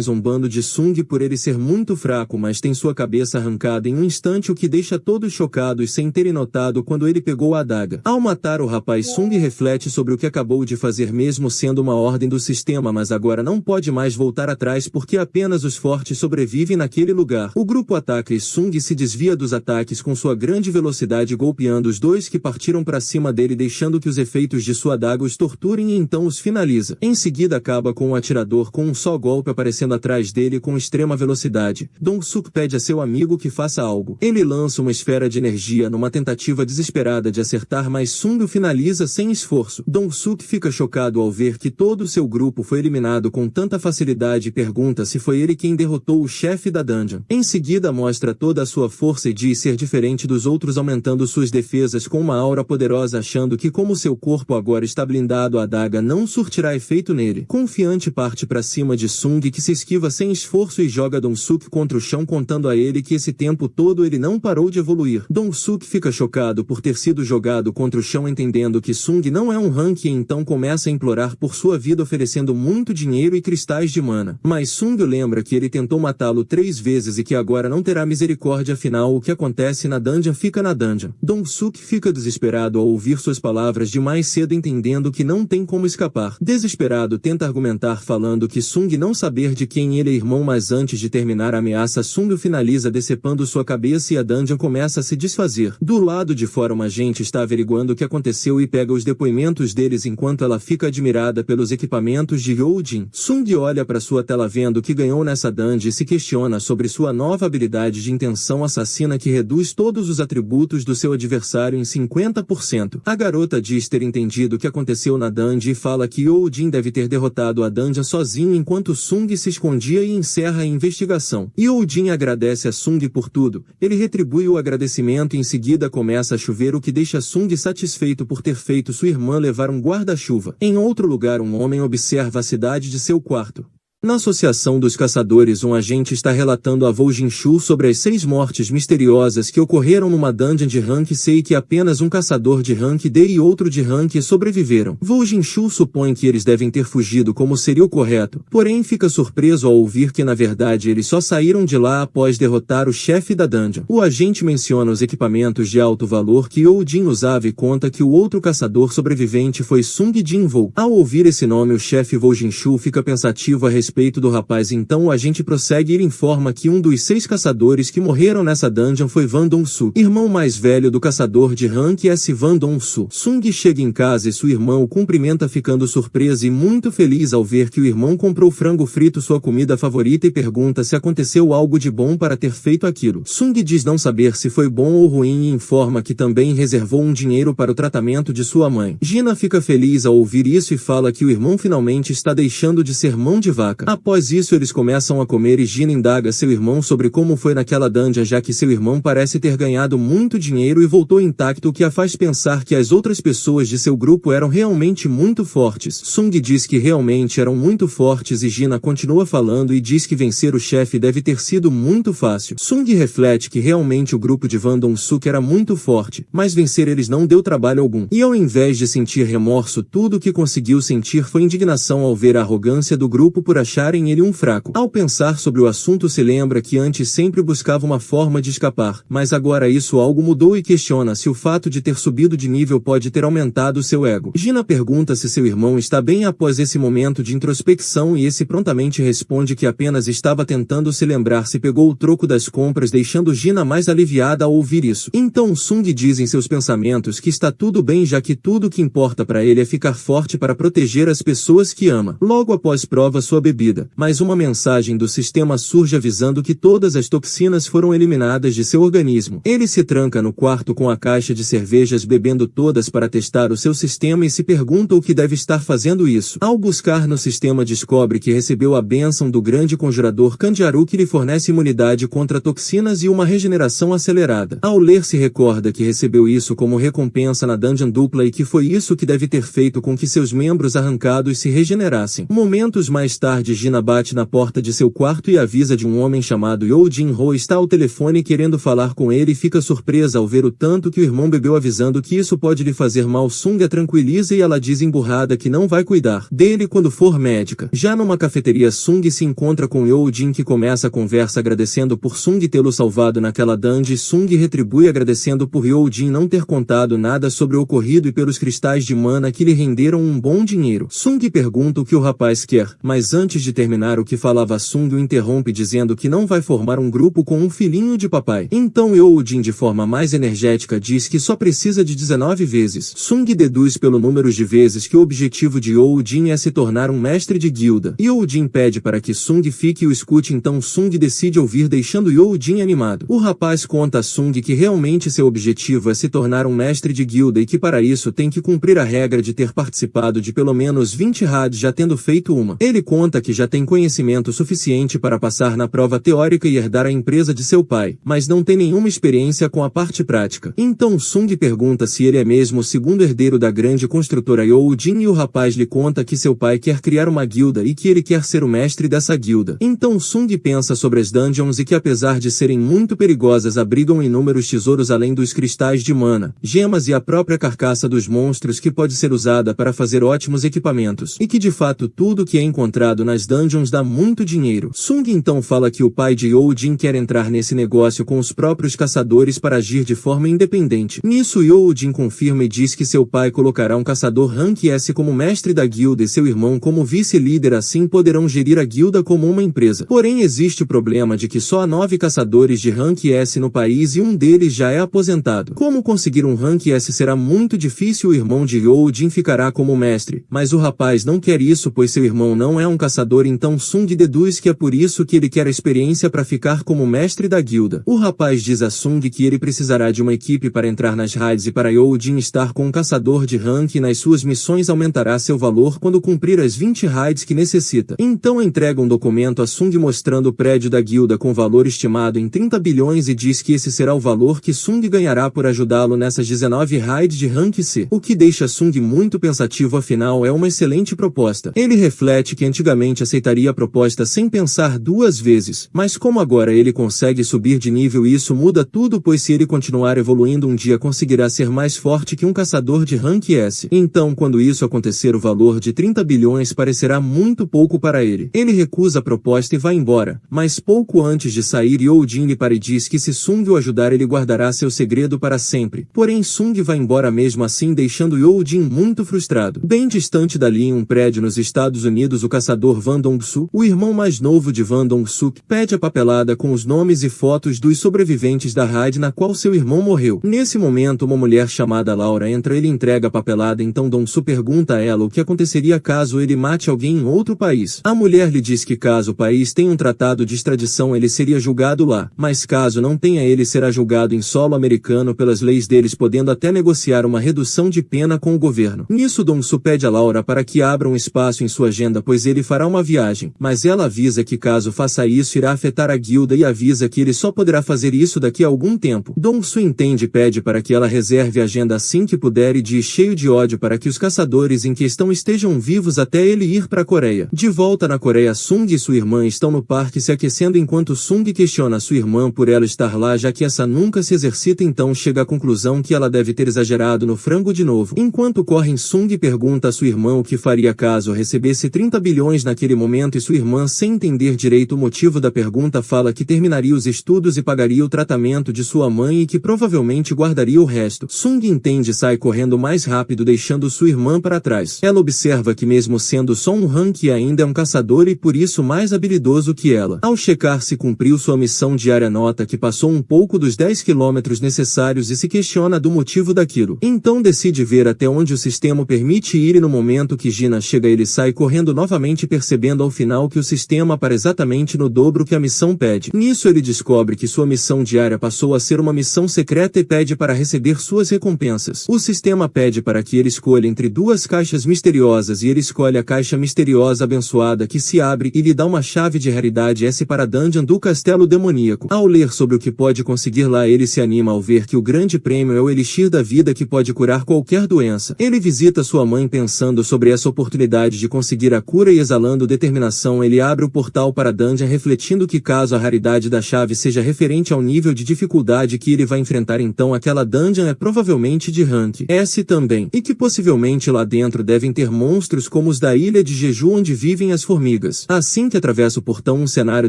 zombando de Sung por ele ser muito fraco, mas tem sua cabeça arrancada em um instante, o que deixa todos chocados sem terem notado quando ele pegou a adaga. Ao matar o rapaz, Sung reflete sobre o que acabou de fazer, mesmo sendo uma ordem do sistema, mas agora não pode mais voltar atrás porque apenas os fortes sobrevivem naquele lugar. O grupo ataca e Sung se desvia dos ataques com sua grande velocidade, golpeando os 2 que partiram para cima dele, deixando que os efeitos de sua adaga os torturem, e então os finaliza. Em seguida acaba com o atirador com um só golpe aparecendo atrás dele com extrema velocidade. Dong-suk pede a seu amigo que faça algo. Ele lança uma esfera de energia numa tentativa desesperada de acertar, mas Sung o finaliza sem esforço. Dong-suk fica chocado ao ver que todo o seu grupo foi eliminado com tanta facilidade e pergunta se foi ele quem derrotou o chefe da dungeon. Em seguida mostra toda a sua força e diz ser diferente dos outros, aumentando suas defesas com uma aura poderosa, achando que como seu corpo agora está blindado, a adaga não surtirá efeito nele. Confiante parte para cima de Sung, que se esquiva sem esforço e joga Dong-suk contra o chão, contando a ele que esse tempo todo ele não parou de evoluir. Dong-suk fica chocado por ter sido jogado contra o chão, entendendo que Sung não é um rank, e então começa a implorar por sua vida, oferecendo muito dinheiro e cristais de mana. Mas Sung lembra que ele tentou matá-lo 3 vezes e que agora não terá misericórdia, afinal o que acontece na dungeon fica na dungeon. Dong-suk fica desesperado ao ouvir suas palavras de mais cedo, entendendo que não tem como escapar. Desesperado tenta argumentar falando que Sung não saber de quem ele é irmão, mas antes de terminar a ameaça, Sung o finaliza decepando sua cabeça e a dungeon começa a se desfazer. Do lado de fora, uma agente está averiguando o que aconteceu e pega os depoimentos deles enquanto ela fica admirada pelos equipamentos de Yoo Jin. Sung olha para sua tela vendo que ganhou nessa dungeon e se questiona sobre sua nova habilidade de intenção assassina que reduz todos os atributos do seu adversário em 50%. A garota diz ter entendido o que aconteceu na dungeon e fala que Yoo Jin deve ter derrotado a dungeon sozinho enquanto Sung se escondia, e encerra a investigação. Yoo Jin agradece a Sung por tudo. Ele retribui o agradecimento e em seguida começa a chover, o que deixa Sung satisfeito por ter feito sua irmã levar um guarda-chuva. Em outro lugar, um homem observa a cidade de seu quarto. Na Associação dos Caçadores, um agente está relatando a Vo Jinshu sobre as 6 mortes misteriosas que ocorreram numa dungeon de rank C e que apenas um caçador de rank D e outro de rank E sobreviveram. Vo Jinshu supõe que eles devem ter fugido, como seria o correto, porém fica surpreso ao ouvir que na verdade eles só saíram de lá após derrotar o chefe da dungeon. O agente menciona os equipamentos de alto valor que Yoo Jin usava e conta que o outro caçador sobrevivente foi Sung Jin-vo. Ao ouvir esse nome, o chefe Vo Jinshu fica pensativo a respeito respeito do rapaz. Então o agente prossegue e informa que um dos 6 caçadores que morreram nessa dungeon foi Van Dong-su, irmão mais velho do caçador de rank S. Van Dong-su. Sung chega em casa e sua irmã o cumprimenta, ficando surpresa e muito feliz ao ver que o irmão comprou frango frito, sua comida favorita, e pergunta se aconteceu algo de bom para ter feito aquilo. Sung diz não saber se foi bom ou ruim e informa que também reservou um dinheiro para o tratamento de sua mãe. Gina fica feliz ao ouvir isso e fala que o irmão finalmente está deixando de ser mão de vaca. Após isso eles começam a comer e Gina indaga seu irmão sobre como foi naquela dungeon, já que seu irmão parece ter ganhado muito dinheiro e voltou intacto, o que a faz pensar que as outras pessoas de seu grupo eram realmente muito fortes. Sung diz que realmente eram muito fortes e Gina continua falando e diz que vencer o chefe deve ter sido muito fácil. Sung reflete que realmente o grupo de Van Dong-su era muito forte, mas vencer eles não deu trabalho algum. E ao invés de sentir remorso, tudo o que conseguiu sentir foi indignação ao ver a arrogância do grupo por acharem ele um fraco. Ao pensar sobre o assunto, se lembra que antes sempre buscava uma forma de escapar, mas agora isso algo mudou e questiona se o fato de ter subido de nível pode ter aumentado seu ego. Gina pergunta se seu irmão está bem após esse momento de introspecção e esse prontamente responde que apenas estava tentando se lembrar se pegou o troco das compras, deixando Gina mais aliviada ao ouvir isso. Então Sung diz em seus pensamentos que está tudo bem, já que tudo o que importa para ele é ficar forte para proteger as pessoas que ama. Logo após prova sua bebida, mas uma mensagem do sistema surge avisando que todas as toxinas foram eliminadas de seu organismo. Ele se tranca no quarto com a caixa de cervejas, bebendo todas para testar o seu sistema e se pergunta o que deve estar fazendo isso. Ao buscar no sistema, descobre que recebeu a bênção do grande conjurador Kanjaru, que lhe fornece imunidade contra toxinas e uma regeneração acelerada. Ao ler, se recorda que recebeu isso como recompensa na dungeon dupla e que foi isso que deve ter feito com que seus membros arrancados se regenerassem. Momentos mais tarde, Gina bate na porta de seu quarto e avisa de um homem chamado Yoo Jin-ho está ao telefone querendo falar com ele e fica surpresa ao ver o tanto que o irmão bebeu, avisando que isso pode lhe fazer mal. Sung a tranquiliza e ela diz emburrada que não vai cuidar dele quando for médica. Já numa cafeteria, Sung se encontra com Yoo Jin, que começa a conversa agradecendo por Sung tê-lo salvado naquela dungeon. Sung retribui agradecendo por Yoo Jin não ter contado nada sobre o ocorrido e pelos cristais de mana que lhe renderam um bom dinheiro. Sung pergunta o que o rapaz quer, mas antes de terminar o que falava, Sung o interrompe dizendo que não vai formar um grupo com um filhinho de papai. Então Yoo Jin, de forma mais energética, diz que só precisa de 19 vezes. Sung deduz pelo número de vezes que o objetivo de Yoo Jin é se tornar um mestre de guilda. Yoo Jin pede para que Sung fique e o escute, então Sung decide ouvir, deixando Yoo Jin animado. O rapaz conta a Sung que realmente seu objetivo é se tornar um mestre de guilda e que para isso tem que cumprir a regra de ter participado de pelo menos 20 raids, já tendo feito uma. Ele conta que já tem conhecimento suficiente para passar na prova teórica e herdar a empresa de seu pai, mas não tem nenhuma experiência com a parte prática. Então Sung pergunta se ele é mesmo o segundo herdeiro da grande construtora Yoo Jin e o rapaz lhe conta que seu pai quer criar uma guilda e que ele quer ser o mestre dessa guilda. Então Sung pensa sobre as dungeons e que apesar de serem muito perigosas, abrigam inúmeros tesouros além dos cristais de mana, gemas e a própria carcaça dos monstros, que pode ser usada para fazer ótimos equipamentos, e que de fato tudo que é encontrado nas dungeons dá muito dinheiro. Sung então fala que o pai de Yoo Jin quer entrar nesse negócio com os próprios caçadores para agir de forma independente. Nisso Yoo Jin confirma e diz que seu pai colocará um caçador rank S como mestre da guilda e seu irmão como vice-líder, assim poderão gerir a guilda como uma empresa. Porém existe o problema de que só há 9 caçadores de rank S no país e um deles já é aposentado. Como conseguir um rank S será muito difícil. O irmão de Yoo Jin ficará como mestre, mas o rapaz não quer isso pois seu irmão não é um caçador, então Sung deduz que é por isso que ele quer a experiência para ficar como mestre da guilda. O rapaz diz a Sung que ele precisará de uma equipe para entrar nas raids e para Yoo Jin estar com um caçador de rank nas suas missões aumentará seu valor quando cumprir as 20 raids que necessita. Então entrega um documento a Sung mostrando o prédio da guilda com valor estimado em 30 bilhões e diz que esse será o valor que Sung ganhará por ajudá-lo nessas 19 raids de rank C. O que deixa Sung muito pensativo, afinal é uma excelente proposta. Ele reflete que antigamente aceitaria a proposta sem pensar duas vezes, mas como agora ele consegue subir de nível, isso muda tudo, pois se ele continuar evoluindo um dia conseguirá ser mais forte que um caçador de rank S. Então quando isso acontecer, o valor de 30 bilhões parecerá muito pouco para ele. Ele recusa a proposta e vai embora, mas pouco antes de sair Yoo Jin lhe para e diz que se Sung o ajudar ele guardará seu segredo para sempre. Porém Sung vai embora mesmo assim, deixando Yoo Jin muito frustrado. Bem distante dali, em um prédio nos Estados Unidos, o caçador Van Dong-suk, o irmão mais novo de Van Dong-suk, pede a papelada com os nomes e fotos dos sobreviventes da raid na qual seu irmão morreu. Nesse momento, uma mulher chamada Laura entra, ele entrega a papelada, então Dong-suk pergunta a ela o que aconteceria caso ele mate alguém em outro país. A mulher lhe diz que caso o país tenha um tratado de extradição ele seria julgado lá, mas caso não tenha ele será julgado em solo americano pelas leis deles, podendo até negociar uma redução de pena com o governo. Nisso Dong-suk pede a Laura para que abra um espaço em sua agenda, pois ele fará uma viagem, mas ela avisa que caso faça isso irá afetar a guilda e avisa que ele só poderá fazer isso daqui a algum tempo. Dong-suk entende e pede para que ela reserve a agenda assim que puder e diz cheio de ódio para que os caçadores em questão estejam vivos até ele ir para a Coreia. De volta na Coreia, Sung e sua irmã estão no parque se aquecendo enquanto Sung questiona sua irmã por ela estar lá já que essa nunca se exercita, então chega à conclusão que ela deve ter exagerado no frango de novo. Enquanto correm, Sung pergunta a sua irmã o que faria caso recebesse 30 bilhões naquele momento e sua irmã, sem entender direito o motivo da pergunta, fala que terminaria os estudos e pagaria o tratamento de sua mãe e que provavelmente guardaria o resto. Sung entende e sai correndo mais rápido deixando sua irmã para trás. Ela observa que mesmo sendo só um Hank ainda é um caçador e por isso mais habilidoso que ela. Ao checar se cumpriu sua missão diária, nota que passou um pouco dos 10 quilômetros necessários e se questiona do motivo daquilo. Então decide ver até onde o sistema permite ir e no momento que Gina chega ele sai correndo novamente, percebendo ao final que o sistema para exatamente no dobro que a missão pede. Nisso ele descobre que sua missão diária passou a ser uma missão secreta e pede para receber suas recompensas. O sistema pede para que ele escolha entre duas caixas misteriosas e ele escolhe a caixa misteriosa abençoada, que se abre e lhe dá uma chave de raridade S para a dungeon do castelo demoníaco. Ao ler sobre o que pode conseguir lá, ele se anima ao ver que o grande prêmio é o elixir da vida que pode curar qualquer doença. Ele visita sua mãe pensando sobre essa oportunidade de conseguir a cura e exalando determinação ele abre o portal para a dungeon, refletindo que caso a raridade da chave seja referente ao nível de dificuldade que ele vai enfrentar, então aquela dungeon é provavelmente de rank S também, e que possivelmente lá dentro devem ter monstros como os da Ilha de Jeju onde vivem as formigas. Assim que atravessa o portão, um cenário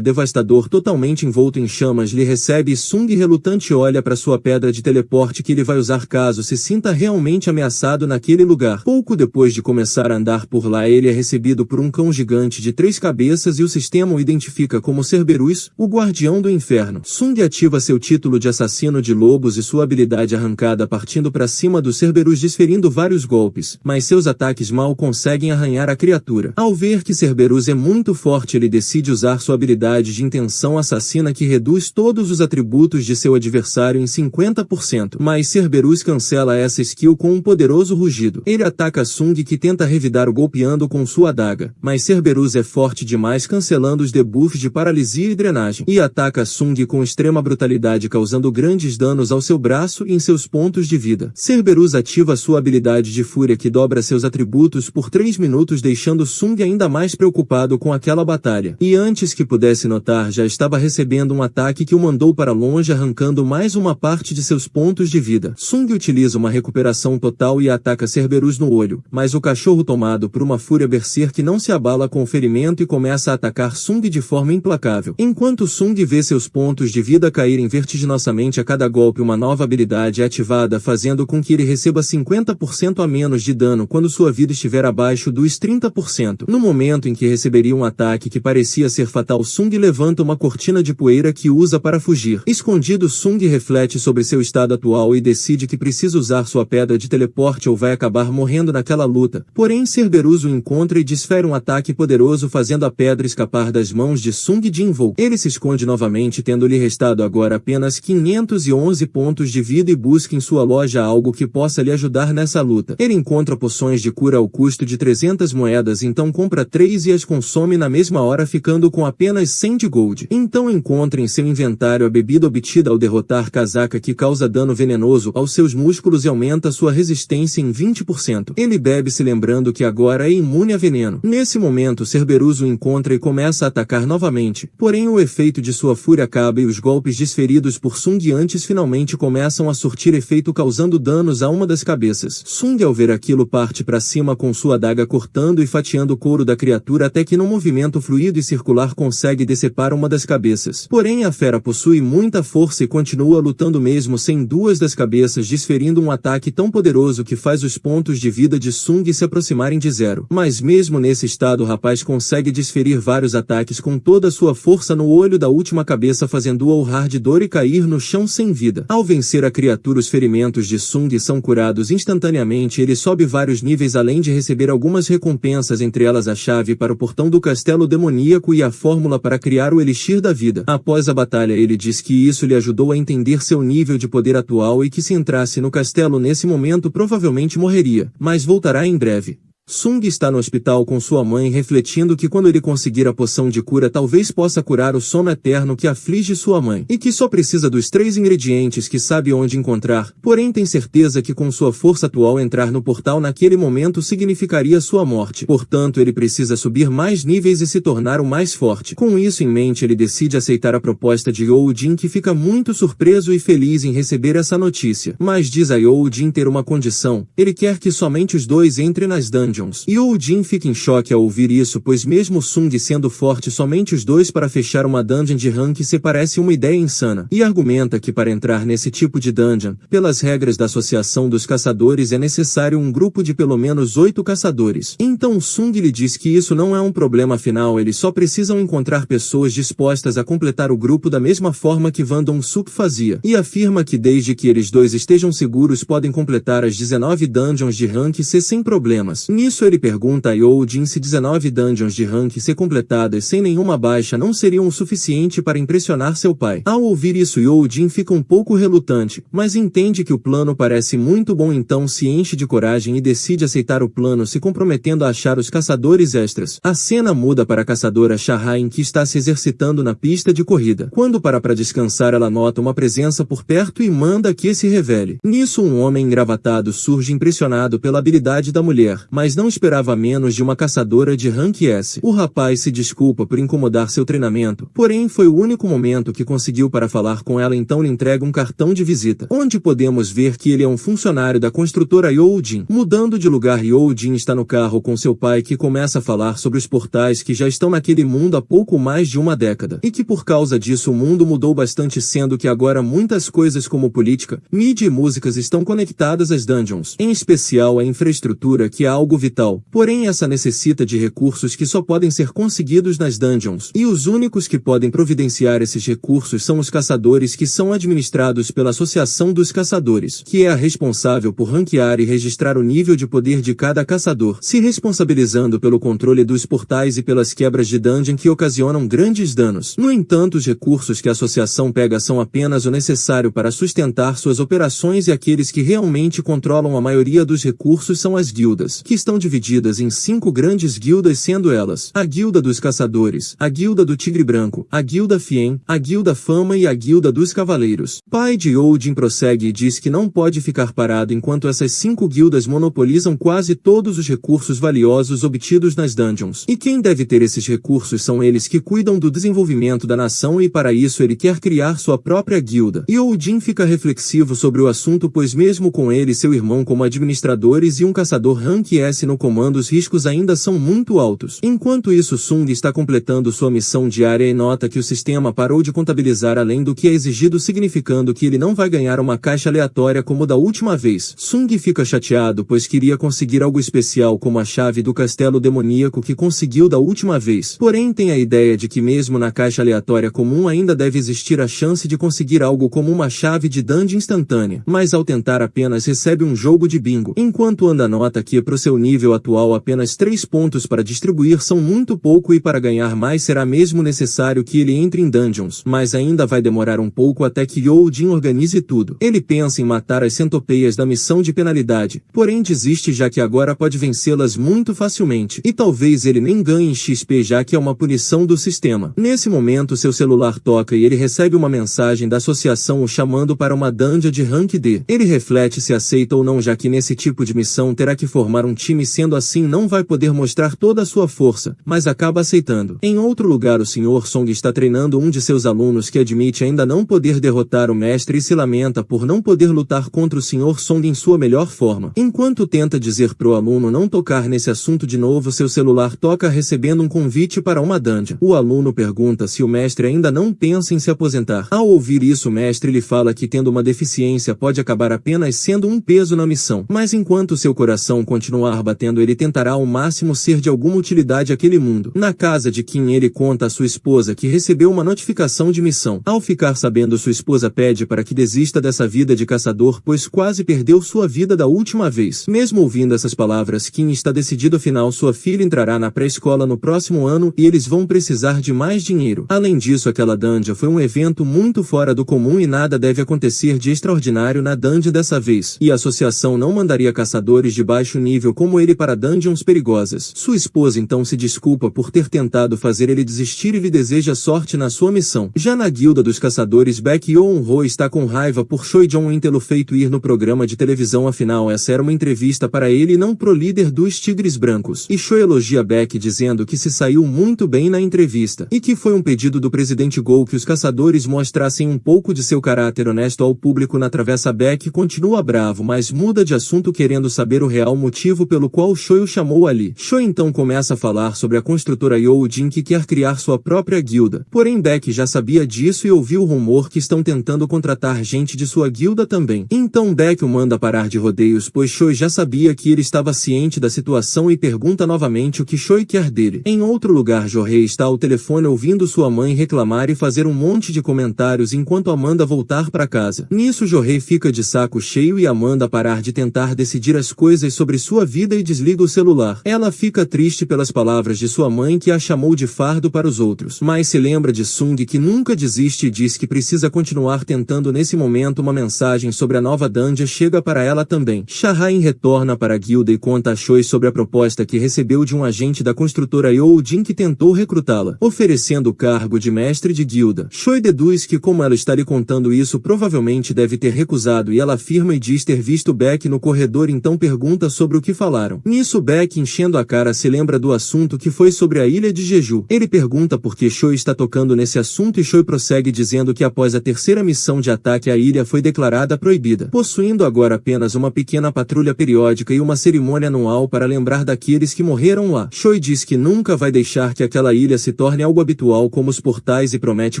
devastador totalmente envolto em chamas lhe recebe e Sung relutante olha para sua pedra de teleporte que ele vai usar caso se sinta realmente ameaçado naquele lugar. Pouco depois de começar a andar por lá, ele é recebido por um cão gigante de 3 cabeças e o sistema o identifica como Cerberus, o guardião do inferno. Sung ativa seu título de assassino de lobos e sua habilidade arrancada partindo para cima do Cerberus desferindo vários golpes, mas seus ataques mal conseguem arranhar a criatura. Ao ver que Cerberus é muito forte, ele decide usar sua habilidade de intenção assassina que reduz todos os atributos de seu adversário em 50%, mas Cerberus cancela essa skill com um poderoso rugido. Ele ataca Sung que tenta revidar o golpeando com sua adaga, mas Cerberus é forte demais cancelando os debuffs de paralisia e drenagem, e ataca Sung com extrema brutalidade causando grandes danos ao seu braço e em seus pontos de vida. Cerberus ativa sua habilidade de fúria que dobra seus atributos por 3 minutos deixando Sung ainda mais preocupado com aquela batalha, e antes que pudesse notar já estava recebendo um ataque que o mandou para longe arrancando mais uma parte de seus pontos de vida. Sung utiliza uma recuperação total e ataca Cerberus no olho, mas o cachorro tomado por uma fúria berserk não se abala com o ferimento e começa a atacar Sung de forma implacável. Enquanto Sung vê seus pontos de vida caírem vertiginosamente a cada golpe, uma nova habilidade é ativada fazendo com que ele receba 50% a menos de dano quando sua vida estiver abaixo dos 30%. No momento em que receberia um ataque que parecia ser fatal, Sung levanta uma cortina de poeira que usa para fugir. Escondido, Sung reflete sobre seu estado atual e decide que precisa usar sua pedra de teleporte ou vai acabar morrendo naquela luta. Porém, Cerberus o encontra e desfere um ataque poderoso fazendo a pedra escapar das mãos de Sung Jinwoo. Ele se esconde novamente, tendo-lhe restado agora apenas 511 pontos de vida e busca em sua loja algo que possa lhe ajudar nessa luta. Ele encontra poções de cura ao custo de 300 moedas, então compra 3 e as consome na mesma hora ficando com apenas 100 de gold. Então encontra em seu inventário a bebida obtida ao derrotar Kazaka que causa dano venenoso aos seus músculos e aumenta sua resistência em 20%. Ele bebe se lembrando que agora é imune a veneno. Nesse momento Cerberus o encontra e começa a atacar novamente, porém o efeito de sua fúria acaba e os golpes desferidos por Sung antes finalmente começam a surtir efeito causando danos a uma das cabeças. Sung ao ver aquilo parte para cima com sua adaga cortando e fatiando o couro da criatura até que num movimento fluido e circular consegue decepar uma das cabeças. Porém a fera possui muita força e continua lutando mesmo sem duas das cabeças, desferindo um ataque tão poderoso que faz os pontos de vida de Sung se aproximarem de zero. Mas mesmo nesse estado rapaz consegue desferir vários ataques com toda a sua força no olho da última cabeça, fazendo-o urrar de dor e cair no chão sem vida. Ao vencer a criatura, os ferimentos de Sung são curados instantaneamente. Ele sobe vários níveis além de receber algumas recompensas, entre elas a chave para o portão do castelo demoníaco e a fórmula para criar o elixir da vida. Após a batalha, ele diz que isso lhe ajudou a entender seu nível de poder atual e que se entrasse no castelo nesse momento provavelmente morreria, mas voltará em breve. Sung está no hospital com sua mãe, refletindo que quando ele conseguir a poção de cura talvez possa curar o sono eterno que aflige sua mãe, e que só precisa dos 3 ingredientes que sabe onde encontrar, porém tem certeza que com sua força atual entrar no portal naquele momento significaria sua morte. Portanto, ele precisa subir mais níveis e se tornar o mais forte. Com isso em mente, ele decide aceitar a proposta de Youjin, que fica muito surpreso e feliz em receber essa notícia. Mas diz a Youjin ter uma condição: ele quer que somente os dois entrem nas dungeons. Youjin fica em choque ao ouvir isso, pois mesmo Sung sendo forte, somente os dois para fechar uma dungeon de rank se parece uma ideia insana, e argumenta que para entrar nesse tipo de dungeon, pelas regras da Associação dos Caçadores, é necessário um grupo de pelo menos 8 caçadores. Então Sung lhe diz que isso não é um problema, afinal eles só precisam encontrar pessoas dispostas a completar o grupo da mesma forma que Van Dong-suk fazia, e afirma que desde que eles dois estejam seguros podem completar as 19 dungeons de rank C sem problemas. Nisso ele pergunta a Youjin se 19 dungeons de rank C completadas sem nenhuma baixa não seriam o suficiente para impressionar seu pai. Ao ouvir isso, Youjin fica um pouco relutante, mas entende que o plano parece muito bom, então se enche de coragem e decide aceitar o plano, se comprometendo a achar os caçadores extras. A cena muda para a caçadora Shahain, que está se exercitando na pista de corrida. Quando para descansar, ela nota uma presença por perto e manda que se revele. Nisso, um homem engravatado surge, impressionado pela habilidade da mulher, mas não esperava menos de uma caçadora de rank S. O rapaz se desculpa por incomodar seu treinamento, porém foi o único momento que conseguiu para falar com ela, então lhe entrega um cartão de visita, onde podemos ver que ele é um funcionário da construtora Youjin. Mudando de lugar, Youjin está no carro com seu pai, que começa a falar sobre os portais que já estão naquele mundo há pouco mais de uma década, e que por causa disso o mundo mudou bastante, sendo que agora muitas coisas como política, mídia e músicas estão conectadas às dungeons, em especial a infraestrutura, que é algo vital. Porém, essa necessita de recursos que só podem ser conseguidos nas dungeons, e os únicos que podem providenciar esses recursos são os caçadores, que são administrados pela Associação dos Caçadores, que é a responsável por ranquear e registrar o nível de poder de cada caçador, se responsabilizando pelo controle dos portais e pelas quebras de dungeon que ocasionam grandes danos. No entanto, os recursos que a associação pega são apenas o necessário para sustentar suas operações, e aqueles que realmente controlam a maioria dos recursos são as guildas, que estão divididas em 5 grandes guildas, sendo elas a Guilda dos Caçadores, a Guilda do Tigre Branco, a Guilda Fien, a Guilda Fama e a Guilda dos Cavaleiros. Pai de Youjin prossegue e diz que não pode ficar parado enquanto essas 5 guildas monopolizam quase todos os recursos valiosos obtidos nas dungeons, e quem deve ter esses recursos são eles que cuidam do desenvolvimento da nação, e para isso ele quer criar sua própria guilda. Youjin fica reflexivo sobre o assunto, pois mesmo com ele e seu irmão como administradores e um caçador rank S no comando, os riscos ainda são muito altos. Enquanto isso, Sung está completando sua missão diária e nota que o sistema parou de contabilizar além do que é exigido, significando que ele não vai ganhar uma caixa aleatória como da última vez. Sung fica chateado, pois queria conseguir algo especial como a chave do castelo demoníaco que conseguiu da última vez. Porém, tem a ideia de que mesmo na caixa aleatória comum ainda deve existir a chance de conseguir algo como uma chave de dungeon instantânea, mas ao tentar apenas recebe um jogo de bingo. Enquanto anda, nota que pro seu nível atual apenas 3 pontos para distribuir são muito pouco, e para ganhar mais será mesmo necessário que ele entre em dungeons, mas ainda vai demorar um pouco até que Youjin organize tudo. Ele pensa em matar as centopeias da missão de penalidade, porém desiste, já que agora pode vencê-las muito facilmente, e talvez ele nem ganhe XP, já que é uma punição do sistema. Nesse momento seu celular toca e ele recebe uma mensagem da associação o chamando para uma dungeon de rank D. Ele reflete se aceita ou não, já que nesse tipo de missão terá que formar um time, sendo assim não vai poder mostrar toda a sua força, mas acaba aceitando. Em outro lugar, o Sr. Song está treinando um de seus alunos, que admite ainda não poder derrotar o mestre e se lamenta por não poder lutar contra o Sr. Song em sua melhor forma. Enquanto tenta dizer pro aluno não tocar nesse assunto de novo, seu celular toca, recebendo um convite para uma dungeon. O aluno pergunta se o mestre ainda não pensa em se aposentar. Ao ouvir isso, o mestre lhe fala que tendo uma deficiência pode acabar apenas sendo um peso na missão, mas enquanto seu coração continuar continuar batendo ele tentará ao máximo ser de alguma utilidade àquele mundo. Na casa de Kim ele conta a sua esposa que recebeu uma notificação de missão. Ao ficar sabendo, sua esposa pede para que desista dessa vida de caçador, pois quase perdeu sua vida da última vez. Mesmo ouvindo essas palavras, Kim está decidido, afinal sua filha entrará na pré-escola no próximo ano e eles vão precisar de mais dinheiro. Além disso, aquela dungeon foi um evento muito fora do comum e nada deve acontecer de extraordinário na dungeon dessa vez. E a associação não mandaria caçadores de baixo nível como ele para dungeons perigosas. Sua esposa então se desculpa por ter tentado fazer ele desistir e lhe deseja sorte na sua missão. Já na guilda dos caçadores, Baek Yoon-ho está com raiva por Choi Jong-in tê-lo feito ir no programa de televisão, afinal essa era uma entrevista para ele e não pro líder dos Tigres Brancos. E Choi elogia Baek dizendo que se saiu muito bem na entrevista e que foi um pedido do presidente Go que os caçadores mostrassem um pouco de seu caráter honesto ao público. Na travessa, Baek continua bravo, mas muda de assunto querendo saber o real motivo pelo qual Choi o chamou ali. Choi então começa a falar sobre a construtora Yoo-jin que quer criar sua própria guilda. Porém Baek já sabia disso e ouviu o rumor que estão tentando contratar gente de sua guilda também. Então Baek o manda parar de rodeios, pois Choi já sabia que ele estava ciente da situação e pergunta novamente o que Choi quer dele. Em outro lugar, Jo-hee está ao telefone ouvindo sua mãe reclamar e fazer um monte de comentários enquanto Amanda voltar para casa. Nisso Jo-hee fica de saco cheio e Amanda parar de tentar decidir as coisas sobre sua vida e desliga o celular. Ela fica triste pelas palavras de sua mãe que a chamou de fardo para os outros, mas se lembra de Sung que nunca desiste e diz que precisa continuar tentando. Nesse momento uma mensagem sobre a nova dungeon chega para ela também. Cha-hae retorna para a guilda e conta a Choi sobre a proposta que recebeu de um agente da construtora Yoo-jin que tentou recrutá-la, oferecendo o cargo de mestre de guilda. Choi deduz que como ela está lhe contando isso, provavelmente deve ter recusado e ela afirma e diz ter visto Baek no corredor, então pergunta sobre o que falaram. Nisso Baek, enchendo a cara, se lembra do assunto que foi sobre a ilha de Jeju. Ele pergunta por que Choi está tocando nesse assunto e Choi prossegue dizendo que após a terceira missão de ataque a ilha foi declarada proibida, possuindo agora apenas uma pequena patrulha periódica e uma cerimônia anual para lembrar daqueles que morreram lá. Choi diz que nunca vai deixar que aquela ilha se torne algo habitual como os portais e promete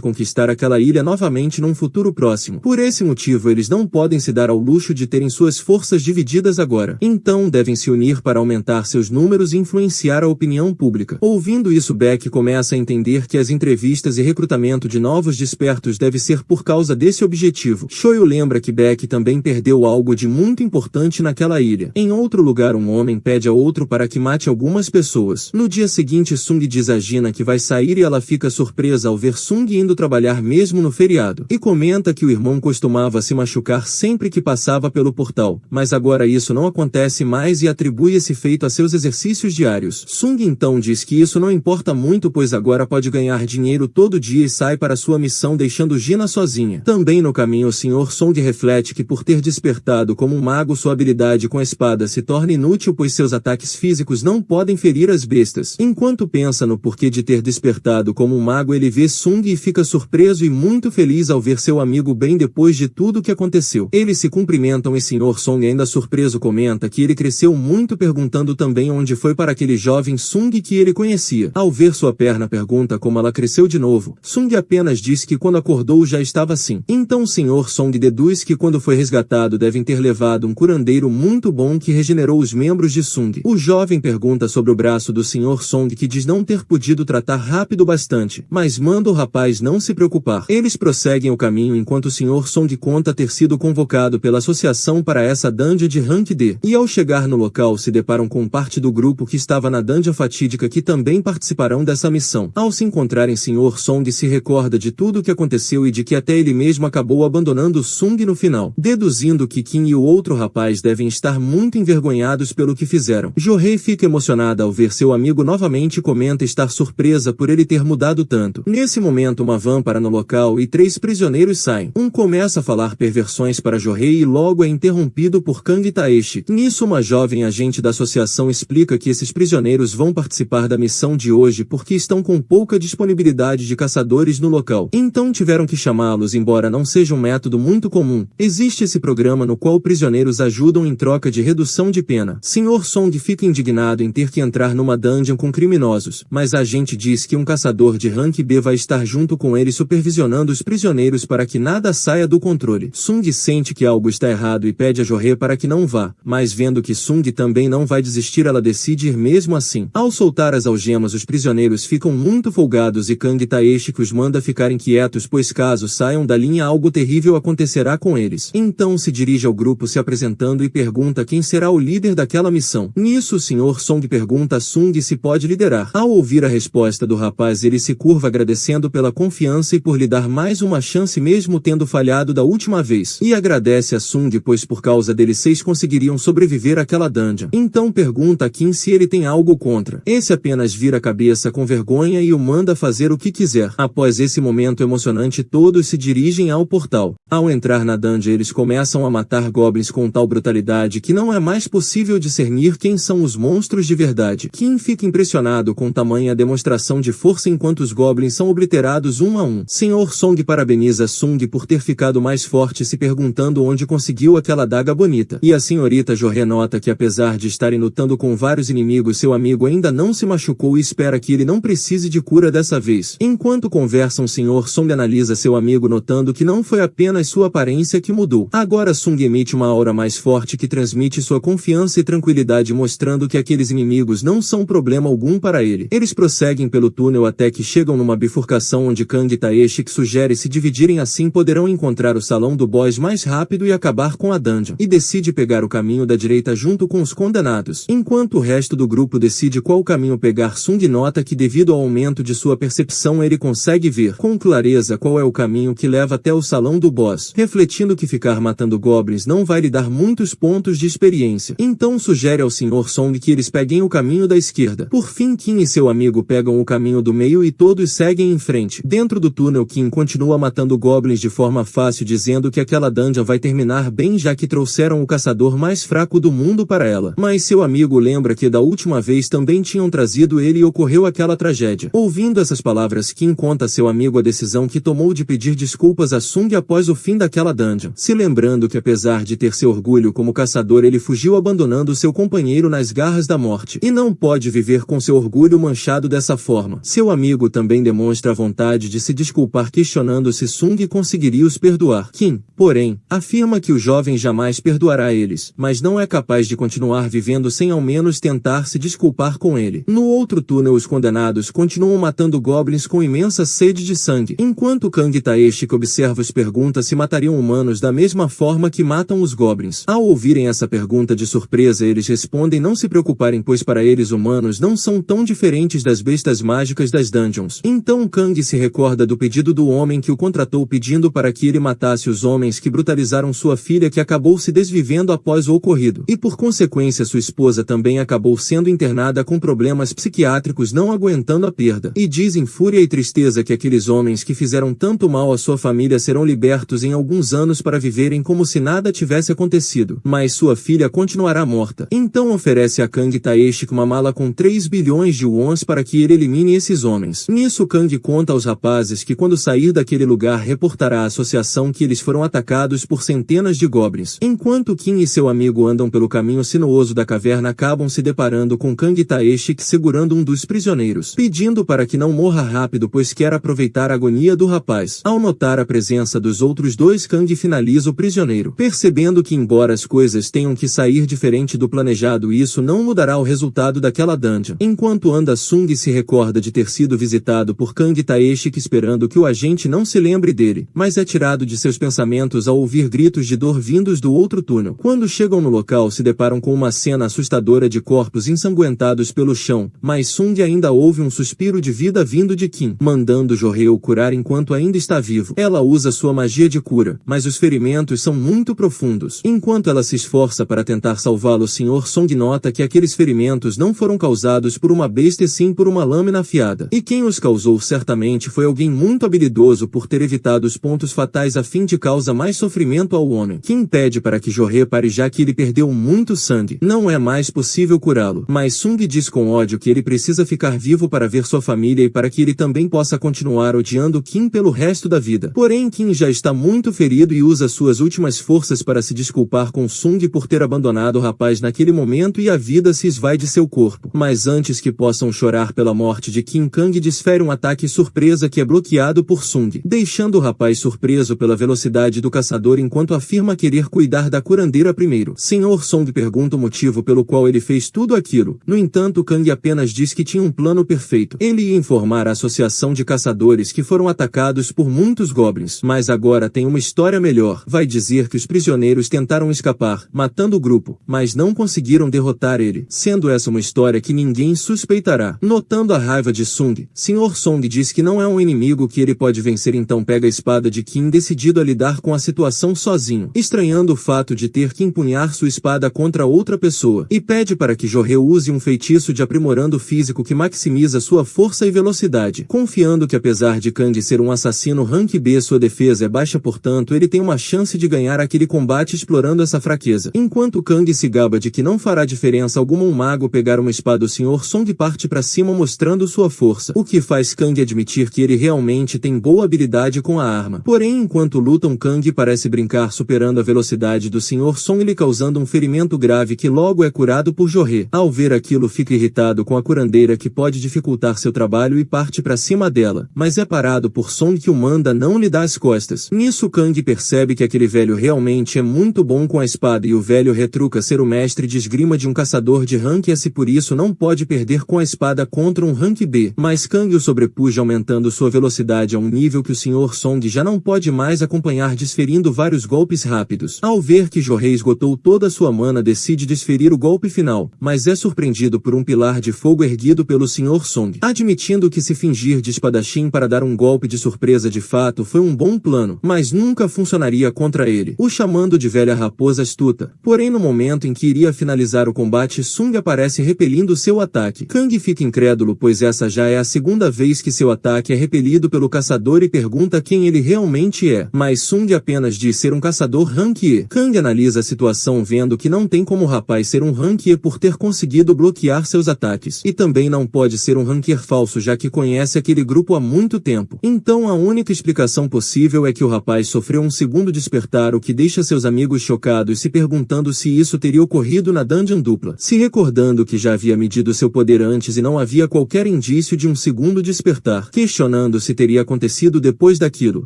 conquistar aquela ilha novamente num futuro próximo. Por esse motivo eles não podem se dar ao luxo de terem suas forças divididas agora. Então devem se unir para aumentar seus números e influenciar a opinião pública. Ouvindo isso, Baek começa a entender que as entrevistas e recrutamento de novos despertos deve ser por causa desse objetivo. Choi o lembra que Baek também perdeu algo de muito importante naquela ilha. Em outro lugar, um homem pede a outro para que mate algumas pessoas. No dia seguinte, Sung diz a Gina que vai sair e ela fica surpresa ao ver Sung indo trabalhar mesmo no feriado, e comenta que o irmão costumava se machucar sempre que passava pelo portal, mas agora isso não acontece mais e atribui esse feito a seus exercícios diários. Sung então diz que isso não importa muito, pois agora pode ganhar dinheiro todo dia e sai para sua missão deixando Gina sozinha. Também no caminho, o Sr. Song reflete que por ter despertado como um mago, sua habilidade com a espada se torna inútil, pois seus ataques físicos não podem ferir as bestas. Enquanto pensa no porquê de ter despertado como um mago, ele vê Sung e fica surpreso e muito feliz ao ver seu amigo bem depois de tudo o que aconteceu. Eles se cumprimentam e Sr. Song, ainda surpreso, comenta que ele cresceu muito, perguntando também onde foi para aquele jovem Sung que ele conhecia. Ao ver sua perna, pergunta como ela cresceu de novo. Sung apenas diz que quando acordou já estava assim. Então o Sr. Song deduz que quando foi resgatado devem ter levado um curandeiro muito bom que regenerou os membros de Sung. O jovem pergunta sobre o braço do Sr. Song, que diz não ter podido tratar rápido bastante, mas manda o rapaz não se preocupar. Eles prosseguem o caminho enquanto o Sr. Song conta ter sido convocado pela associação para essa dungeon de rank D. E ao chegar no local se deparam com parte do grupo que estava na dungeon fatídica que também participarão dessa missão. Ao se encontrarem, Sr. Song se recorda de tudo o que aconteceu e de que até ele mesmo acabou abandonando Sung no final, deduzindo que Kim e o outro rapaz devem estar muito envergonhados pelo que fizeram. Jo-hee fica emocionada ao ver seu amigo novamente e comenta estar surpresa por ele ter mudado tanto. Nesse momento uma van para no local e 3 prisioneiros saem. Um começa a falar perversões para Jo-hee e logo é interrompido por Kang Taeshi. Nisso uma jovem agente da associação explica que esses prisioneiros vão participar da missão de hoje porque estão com pouca disponibilidade de caçadores no local. Então tiveram que chamá-los, embora não seja um método muito comum. Existe esse programa no qual prisioneiros ajudam em troca de redução de pena. Sr. Song fica indignado em ter que entrar numa dungeon com criminosos, mas a agente diz que um caçador de rank B vai estar junto com ele supervisionando os prisioneiros para que nada saia do controle. Sung sente que algo está errado e pede a Jo-hee para que não vá, mas vendo que Sung também também não vai desistir, ela decide ir mesmo assim. Ao soltar as algemas, os prisioneiros ficam muito folgados e Kang Taeshi os manda ficarem quietos, pois caso saiam da linha algo terrível acontecerá com eles. Então se dirige ao grupo se apresentando e pergunta quem será o líder daquela missão. Nisso o Sr. Song pergunta a Sung se pode liderar. Ao ouvir a resposta do rapaz, ele se curva agradecendo pela confiança e por lhe dar mais uma chance mesmo tendo falhado da última vez. E agradece a Sung pois por causa dele 6 conseguiriam sobreviver àquela dungeon. Então pergunta a Kim se ele tem algo contra. Esse apenas vira a cabeça com vergonha e o manda fazer o que quiser. Após esse momento emocionante, todos se dirigem ao portal. Ao entrar na dungeon, eles começam a matar goblins com tal brutalidade que não é mais possível discernir quem são os monstros de verdade. Kim fica impressionado com tamanha demonstração de força enquanto os goblins são obliterados um a um. Sr. Song parabeniza Sung por ter ficado mais forte, se perguntando onde conseguiu aquela adaga bonita. E a senhorita Joré nota que apesar de estarem lutando com vários inimigos, seu amigo ainda não se machucou e espera que ele não precise de cura dessa vez. Enquanto conversam, Sr. Song analisa seu amigo, notando que não foi apenas sua aparência que mudou. Agora Sung emite uma aura mais forte que transmite sua confiança e tranquilidade, mostrando que aqueles inimigos não são problema algum para ele. Eles prosseguem pelo túnel até que chegam numa bifurcação onde Kang Taeshi sugere se dividirem, assim poderão encontrar o salão do boss mais rápido e acabar com a dungeon. E decide pegar o caminho da direita junto com os condenados. Enquanto o resto do grupo decide qual caminho pegar, Sung nota que devido ao aumento de sua percepção ele consegue ver com clareza qual é o caminho que leva até o salão do boss, refletindo que ficar matando goblins não vai lhe dar muitos pontos de experiência. Então sugere ao Sr. Song que eles peguem o caminho da esquerda. Por fim, Kim e seu amigo pegam o caminho do meio e todos seguem em frente. Dentro do túnel, Kim continua matando goblins de forma fácil, dizendo que aquela dungeon vai terminar bem já que trouxeram o caçador mais fraco do mundo para ela. Mas seu amigo lembra que da última vez também tinham trazido ele e ocorreu aquela tragédia. Ouvindo essas palavras, Kim conta a seu amigo a decisão que tomou de pedir desculpas a Sung após o fim daquela dungeon, se lembrando que apesar de ter seu orgulho como caçador, ele fugiu abandonando seu companheiro nas garras da morte, e não pode viver com seu orgulho manchado dessa forma. Seu amigo também demonstra a vontade de se desculpar, questionando se Sung conseguiria os perdoar. Kim, porém, afirma que o jovem jamais perdoará eles, mas não é capaz de continuar vivendo sem ao menos tentar se desculpar com ele. No outro túnel, os condenados continuam matando goblins com imensa sede de sangue, enquanto Kang Taeshi observa-os pergunta se matariam humanos da mesma forma que matam os goblins. Ao ouvirem essa pergunta de surpresa, eles respondem não se preocuparem, pois para eles humanos não são tão diferentes das bestas mágicas das dungeons. Então Kang se recorda do pedido do homem que o contratou, pedindo para que ele matasse os homens que brutalizaram sua filha, que acabou se desvivendo após o ocorrido, e por consequência sua esposa também acabou sendo internada com problemas psiquiátricos, não aguentando a perda, e diz em fúria e tristeza que aqueles homens que fizeram tanto mal à sua família serão libertos em alguns anos para viverem como se nada tivesse acontecido, mas sua filha continuará morta. Então oferece a Kang Taeshi uma mala com 3 bilhões de wons para que ele elimine esses homens. Nisso Kang conta aos rapazes que quando sair daquele lugar reportará à associação que eles foram atacados por centenas de goblins. Enquanto Kim e seu amigo andam pelo caminho sinuoso da caverna, acabam se deparando com Kang Taeshi segurando um dos prisioneiros, pedindo para que não morra rápido, pois quer aproveitar a agonia do rapaz. Ao notar a presença dos outros dois, Kang finaliza o prisioneiro, percebendo que embora as coisas tenham que sair diferente do planejado, isso não mudará o resultado daquela dungeon. Enquanto anda, Sung se recorda de ter sido visitado por Kang Taeshi, esperando que o agente não se lembre dele, mas é tirado de seus pensamentos ao ouvir gritos de dor vindos do outro túnel. Quando chegam no local, se deparam com uma cena assustadora de corpos ensanguentados pelo chão, mas Sung ainda ouve um suspiro de vida vindo de Kim, mandando Joré o curar enquanto ainda está vivo. Ela usa sua magia de cura, mas os ferimentos são muito profundos. Enquanto ela se esforça para tentar salvá-lo, o Sr. Song nota que aqueles ferimentos não foram causados por uma besta e sim por uma lâmina afiada, e quem os causou certamente foi alguém muito habilidoso por ter evitado os pontos fatais a fim de causar mais sofrimento ao homem. Kim pede para que Joré pare, já que ele perdeu muito sangue. Não é mais possível curá-lo, mas Sung diz com ódio que ele precisa ficar vivo para ver sua família e para que ele também possa continuar odiando Kim pelo resto da vida. Porém, Kim já está muito ferido e usa suas últimas forças para se desculpar com Sung por ter abandonado o rapaz naquele momento, e a vida se esvai de seu corpo. Mas antes que possam chorar pela morte de Kim, Kang desfere um ataque surpresa que é bloqueado por Sung, deixando o rapaz surpreso pela velocidade do caçador enquanto afirma querer cuidar da curandeira primeiro. Sr. Song pergunta motivo pelo qual ele fez tudo aquilo. No entanto, Kang apenas diz que tinha um plano perfeito. Ele ia informar a associação de caçadores que foram atacados por muitos goblins. Mas agora tem uma história melhor. Vai dizer que os prisioneiros tentaram escapar, matando o grupo, mas não conseguiram derrotar ele, sendo essa uma história que ninguém suspeitará. Notando a raiva de Sung, Sr. Song diz que não é um inimigo que ele pode vencer, então pega a espada de Kim decidido a lidar com a situação sozinho, estranhando o fato de ter que empunhar sua espada contra outra pessoa, e pede para que Jorreu use um feitiço de aprimorando físico que maximiza sua força e velocidade, confiando que apesar de Kang ser um assassino rank B, sua defesa é baixa, portanto ele tem uma chance de ganhar aquele combate explorando essa fraqueza. Enquanto Kang se gaba de que não fará diferença alguma um mago pegar uma espada, o Sr. Song parte para cima mostrando sua força, o que faz Kang admitir que ele realmente tem boa habilidade com a arma. Porém, enquanto lutam, Kang parece brincar superando a velocidade do Sr. Song, lhe causando um ferimento grave que logo é curado por Jorreu. Ao ver aquilo, fica irritado com a curandeira que pode dificultar seu trabalho e parte para cima dela, mas é parado por Song, que o manda não lhe dar as costas. Nisso, Kang percebe que aquele velho realmente é muito bom com a espada e o velho retruca ser o mestre de esgrima de um caçador de rank S, por isso não pode perder com a espada contra um rank B. Mas Kang o sobrepuja, aumentando sua velocidade a um nível que o Sr. Song já não pode mais acompanhar, desferindo vários golpes rápidos. Ao ver que Jorreu esgotou toda sua mana, decide desferir o golpe final, mas é surpreendido por um pilar de fogo erguido pelo Sr. Song, admitindo que se fingir de espadachim para dar um golpe de surpresa de fato foi um bom plano, mas nunca funcionaria contra ele, o chamando de velha raposa astuta. Porém, no momento em que iria finalizar o combate, Sung aparece repelindo seu ataque. Kang fica incrédulo, pois essa já é a segunda vez que seu ataque é repelido pelo caçador e pergunta quem ele realmente é, mas Sung apenas diz ser um caçador rank E. Kang analisa a situação, vendo que não tem como o rapaz ser um rank E por ter conseguido bloquear seus ataques, e também não pode ser um ranker falso, já que conhece aquele grupo há muito tempo. Então a única explicação possível é que o rapaz sofreu um segundo despertar, o que deixa seus amigos chocados, se perguntando se isso teria ocorrido na dungeon dupla, se recordando que já havia medido seu poder antes e não havia qualquer indício de um segundo despertar, questionando se teria acontecido depois daquilo,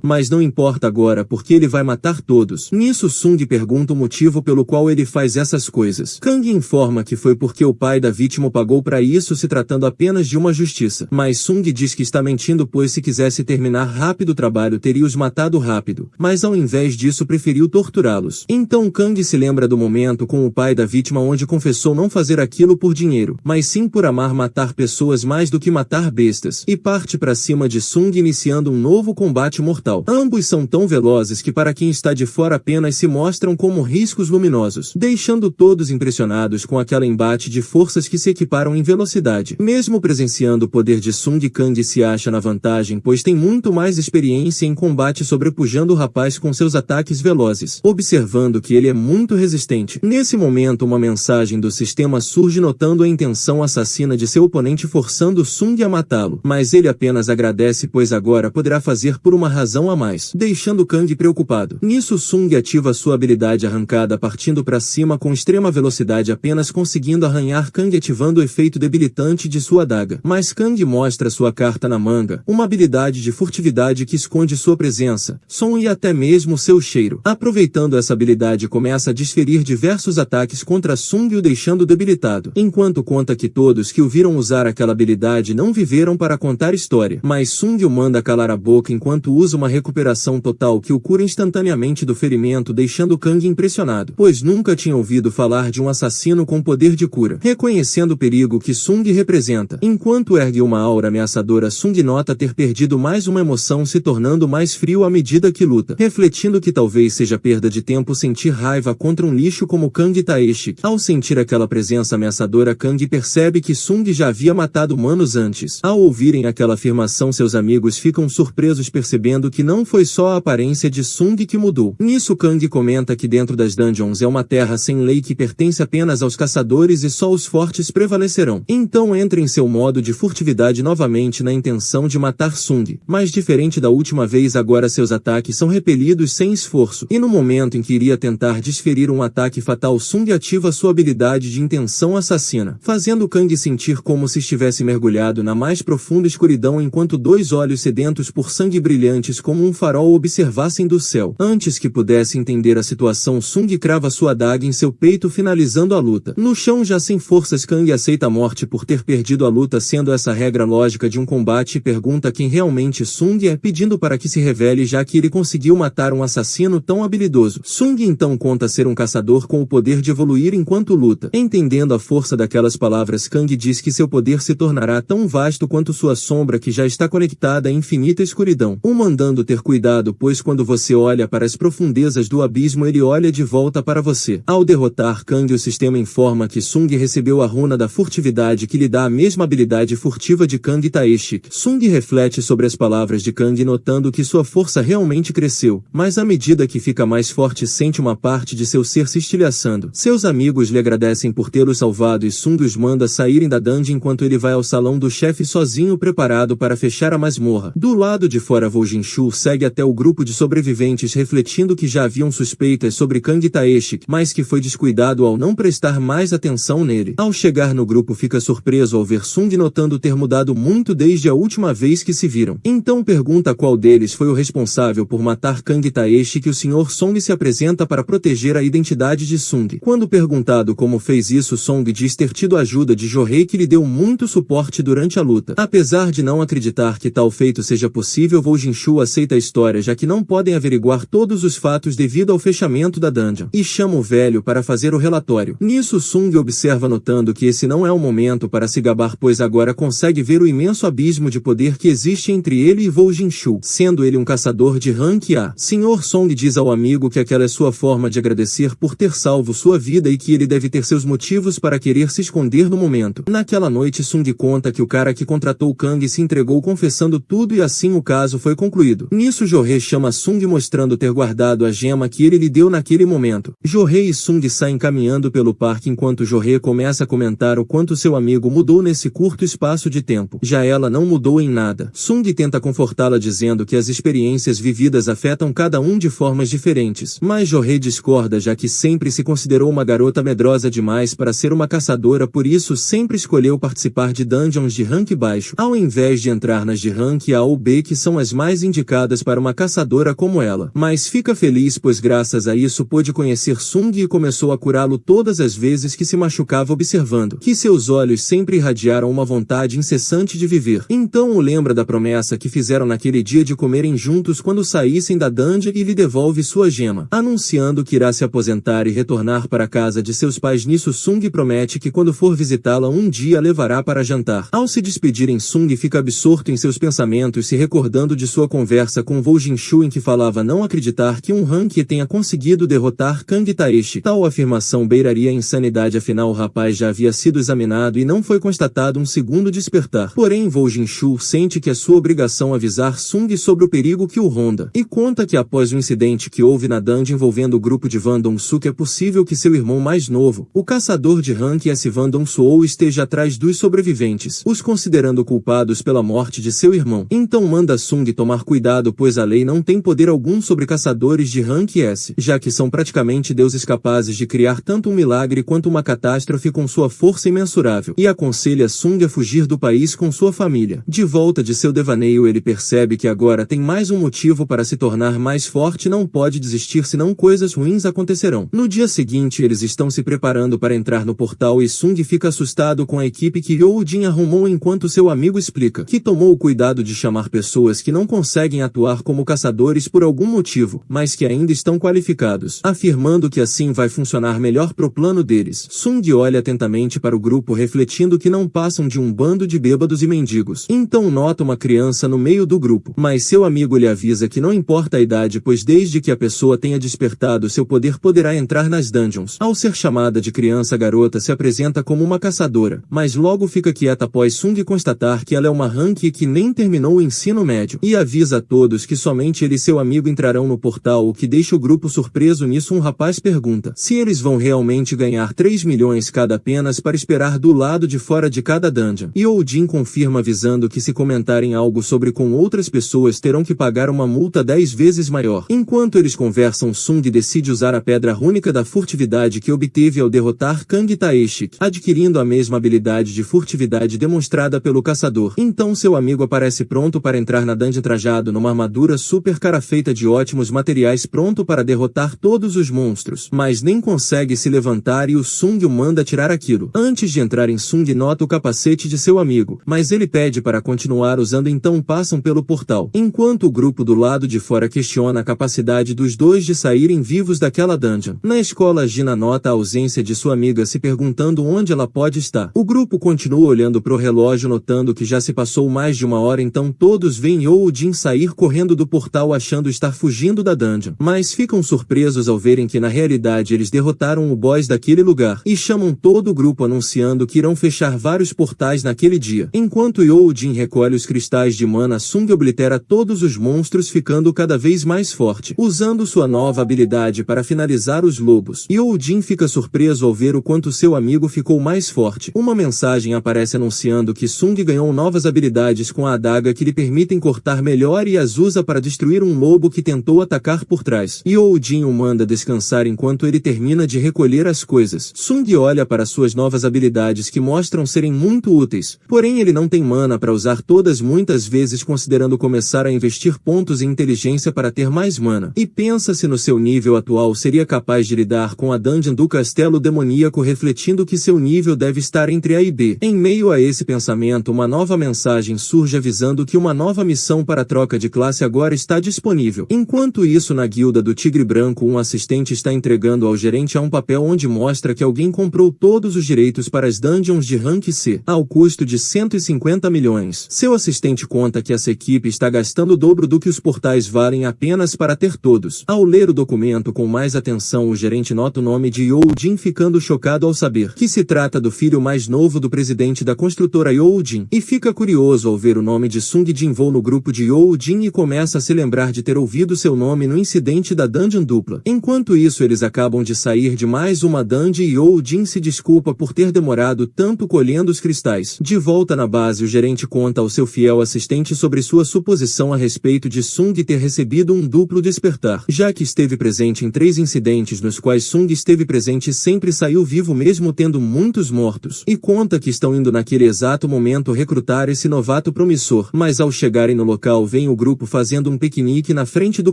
mas não importa agora porque ele vai matar todos. Nisso, Sung pergunta o motivo pelo qual ele faz essas coisas. Kang informa que foi porque o pai da vítima o pagou para isso, se tratando apenas de uma justiça, mas Sung diz que está mentindo, pois se quisesse terminar rápido o trabalho teria os matado rápido, mas ao invés disso preferiu torturá-los. Então Kang se lembra do momento com o pai da vítima onde confessou não fazer aquilo por dinheiro, mas sim por amar matar pessoas mais do que matar bestas, e parte para cima de Sung, iniciando um novo combate mortal. Ambos são tão velozes que para quem está de fora apenas se mostram como riscos luminosos, deixando todos impressionados com aquela embate de forças que se equiparam em velocidade. Mesmo presenciando o poder de Sung, Kang se acha na vantagem, pois tem muito mais experiência em combate, sobrepujando o rapaz com seus ataques velozes, observando que ele é muito resistente. Nesse momento, uma mensagem do sistema surge, notando a intenção assassina de seu oponente, forçando Sung a matá-lo, mas ele apenas agradece, pois agora poderá fazer por uma razão a mais, deixando Kang preocupado. Nisso, Sung ativa sua habilidade arrancada, partindo para cima com extrema velocidade, apenas conseguindo arranhar Kang, ativando o efeito debilitante de sua adaga. Mas Kang mostra sua carta na manga, uma habilidade de furtividade que esconde sua presença, som e até mesmo seu cheiro. Aproveitando essa habilidade, começa a desferir diversos ataques contra Sung, o deixando debilitado, enquanto conta que todos que o viram usar aquela habilidade não viveram para contar história, mas Sung o manda calar a boca enquanto usa uma recuperação total que o cura instantaneamente do ferimento, deixando Kang impressionado, pois nunca tinha ouvido falar de um assassino com poder de cura. Reconhecendo o perigo que Sung representa, enquanto ergue uma aura ameaçadora, Sung nota ter perdido mais uma emoção, se tornando mais frio à medida que luta, refletindo que talvez seja perda de tempo sentir raiva contra um lixo como Kang Taeshik. Ao sentir aquela presença ameaçadora, Kang percebe que Sung já havia matado humanos antes. Ao ouvirem aquela afirmação, seus amigos ficam surpresos, percebendo que não foi só a aparência de Sung que mudou. Nisso, Kang comenta que dentro das dungeons é uma terra sem lei que pertence apenas aos caçadores e só os fortes prevalecerão. Então entra em seu modo de furtividade novamente na intenção de matar Sung, mas diferente da última vez, agora seus ataques são repelidos sem esforço, e no momento em que iria tentar desferir um ataque fatal, Sung ativa sua habilidade de intenção assassina, fazendo Kang sentir como se estivesse mergulhado na mais profunda escuridão, enquanto dois olhos sedentos por sangue brilhantes como um farol observassem do céu. Antes que pudesse entender a situação, Sung crava sua adaga em seu peito, finalizando finalizando a luta. No chão já sem forças, Kang aceita a morte por ter perdido a luta, sendo essa a regra lógica de um combate, e pergunta quem realmente Sung é, pedindo para que se revele, já que ele conseguiu matar um assassino tão habilidoso. Sung então conta ser um caçador com o poder de evoluir enquanto luta. Entendendo a força daquelas palavras, Kang diz que seu poder se tornará tão vasto quanto sua sombra, que já está conectada à infinita escuridão. O mandando ter cuidado, pois quando você olha para as profundezas do abismo, ele olha de volta para você. Ao derrotar Kang, o sistema informa que Sung recebeu a runa da furtividade, que lhe dá a mesma habilidade furtiva de Kang Taeshik. Sung reflete sobre as palavras de Kang, notando que sua força realmente cresceu, mas à medida que fica mais forte, sente uma parte de seu ser se estilhaçando. Seus amigos lhe agradecem por tê-lo salvado e Sung os manda saírem da dungeon enquanto ele vai ao salão do chefe sozinho, preparado para fechar a masmorra. Do lado de fora, Vo Jinshu segue até o grupo de sobreviventes, refletindo que já haviam suspeitas sobre Kang Taeshik, mas que foi descuidado ao não prestar mais atenção nele. Ao chegar no grupo, fica surpreso ao ver Sung, notando ter mudado muito desde a última vez que se viram. Então pergunta qual deles foi o responsável por matar Kang Taeshik, e o Sr. Song se apresenta para proteger a identidade de Sung. Quando perguntado como fez isso, Song diz ter tido a ajuda de Johei, que lhe deu muito suporte durante a luta. Apesar de não acreditar que tal feito seja possível, Vo Jinshu aceita a história, já que não podem averiguar todos os fatos devido ao fechamento da dungeon, e chama o velho para fazer o relatório. Nisso, Sung observa, notando que esse não é o momento para se gabar, pois agora consegue ver o imenso abismo de poder que existe entre ele e Vo Jinshu, sendo ele um caçador de rank A. Sr. Song diz ao amigo que aquela é sua forma de agradecer por ter salvo sua vida e que ele deve ter seus motivos para querer se esconder no momento. Naquela noite, Sung conta que o cara que contratou Kang se entregou confessando tudo, e assim o caso foi concluído. Nisso, Johei chama Sung, mostrando ter guardado a gema que ele lhe deu naquele momento. Johei e Sung saem caminhando pelo parque, enquanto Johei começa a comentar o quanto seu amigo mudou nesse curto espaço de tempo. Já ela não mudou em nada. Sung tenta confortá-la, dizendo que as experiências vividas afetam cada um de formas diferentes, mas Johei discorda, já que sempre se considerou uma garota medrosa demais para ser uma caçadora, por isso sempre escolheu participar de dungeons de rank baixo, ao invés de entrar nas de rank A ou B, que são as mais indicadas para uma caçadora como ela. Mas fica feliz, pois graças a isso pôde conhecer Sung e começou a curá-lo todas as vezes que se machucava, observando que seus olhos sempre irradiaram uma vontade incessante de viver. Então o lembra da promessa que fizeram naquele dia de comerem juntos quando saíssem da dungeon, e lhe devolve sua gema, anunciando que irá se aposentar e retornar para a casa de seus pais. Nisso, Sung promete que quando for visitá-la um dia a levará para jantar. Ao se despedirem, Sung fica absorto em seus pensamentos, se recordando de sua conversa com Vo Jinshu, em que falava não acreditar que um rank tenha conseguido derrotar Kang Taeshik. Tal afirmação beiraria a insanidade, afinal o rapaz já havia sido examinado e não foi constatado um segundo despertar. Porém, Vo Jinshu sente que é sua obrigação avisar Sung sobre o perigo que o ronda, e conta que após o incidente que houve na dungeon envolvendo o grupo de Van Dong-suk, é possível que seu irmão mais novo, o caçador de rank S Van Dong-soo, esteja atrás dos sobreviventes, os considerando culpados pela morte de seu irmão. Então manda Sung tomar cuidado, pois a lei não tem poder algum sobre caçadores de rank S, já que são praticamente deuses capazes de criar tanto um milagre quanto uma catástrofe com sua força imensurável, e aconselha Sung a fugir do país com sua família. De volta de seu devaneio, ele percebe que agora tem mais um motivo para se tornar mais forte, não pode desistir, senão coisas ruins acontecerão. No dia seguinte, eles estão se preparando para entrar no portal e Sung fica assustado com a equipe que Yoo-jin arrumou, enquanto seu amigo explica que tomou o cuidado de chamar pessoas que não conseguem atuar como caçadores por algum motivo, mas que ainda estão qualificados, afirmando que assim vai funcionar melhor pro plano deles. Sung olha atentamente para o grupo, refletindo que não passam de um bando de bêbados e mendigos. Então nota uma criança no meio do grupo, mas seu amigo lhe avisa que não importa a idade, pois desde que a pessoa tenha despertado seu poder poderá entrar nas dungeons. Ao ser chamada de criança, a garota se apresenta como uma caçadora, mas logo fica quieta após Sung constatar que ela é uma rank e que nem terminou o ensino médio, e avisa a todos que somente ele e seu amigo entrarão no portal, o que deixa o grupo surpreso. Nisso um rapaz pergunta se eles vão realmente ganhar 3 milhões cada apenas para esperar do lado de fora de cada dungeon. E Yoo-jin confirma, avisando que se comentarem algo sobre com outras pessoas terão que pagar uma multa 10 vezes maior. Enquanto eles conversam, Sung decide usar a pedra rúnica da furtividade que obteve ao derrotar Kang Taeshik, adquirindo a mesma habilidade de furtividade demonstrada pelo caçador. Então seu amigo aparece pronto para entrar na dungeon, trajado numa armadura super cara feita de ótimos materiais, pronto para derrotar todos os monstros, mas nem consegue se levantar e o Sung o manda tirar aquilo. Antes de entrarem, Sung nota o capacete de seu amigo, mas ele pede para continuar usando, então passam pelo portal. Enquanto o grupo do lado de fora questiona a capacidade dos dois de saírem vivos daquela dungeon. Na escola, Gina nota a ausência de sua amiga, se perguntando onde ela pode estar. O grupo continua olhando pro relógio, notando que já se passou mais de uma hora, então todos veem Yoo-jin sair correndo do portal achando estar fugindo da dungeon. Mas ficam surpresos ao verem que na realidade eles derrotaram o boss daquele lugar e chamam todo o grupo anunciando que irão fechar vários portais naquele dia. Enquanto Yoo-jin recolhe os cristais de mana, Sung oblitera todos os monstros, ficando cada vez mais forte, usando sua nova habilidade para finalizar os lobos. Yoo-jin fica surpreso ao ver o quanto seu amigo ficou mais forte. Uma mensagem aparece anunciando que Sung ganhou novas habilidades com a adaga que lhe permitem cortar melhor e as usa para destruir um lobo que tentou atacar por trás. Yoo-jin o manda descansar enquanto ele termina de recolher as coisas. Sung olha para suas novas habilidades que mostram serem muito úteis, porém ele não tem mana para usar todas, muitas vezes considerando começar a investir pontos em inteligência para ter mais mana, e pensa se no seu nível atual seria capaz de lidar com a dungeon do castelo demoníaco, refletindo que seu nível deve estar entre A e B. Em meio a esse pensamento, uma nova mensagem surge avisando que uma nova missão para troca de classe agora está disponível. Enquanto isso, na guilda do Tigre Branco, um assistente está entregando ao gerente um papel onde mostra que alguém comprou todos os direitos para as dungeons de rank C, ao custo de 150 milhões. Seu assistente conta que essa equipe está gastando o dobro do que os portais valem apenas para ter todos. Ao ler o documento com mais atenção, o gerente nota o nome de Yoo-jin, ficando chocado ao saber que se trata do filho mais novo do presidente da construtora Yoo-jin, e fica curioso ao ver o nome de Sung Jin-woo no grupo de Yoo-jin e começa a se lembrar de ter ouvido seu nome no incidente da dungeon dupla. Enquanto isso, eles acabam de sair de mais uma dungeon e Yoo-jin se desculpa por ter demorado tanto colhendo os cristais. De volta na base, o gerente conta ao seu fiel assistente sobre sua suposição a respeito de Sung ter recebido um duplo despertar, já que esteve presente em 3 incidentes nos quais Sung esteve presente e sempre saiu vivo mesmo tendo muitos mortos, e conta que estão indo naquele exato momento recrutar esse novato promissor, mas ao chegarem no local vem o grupo fazendo um piquenique na frente do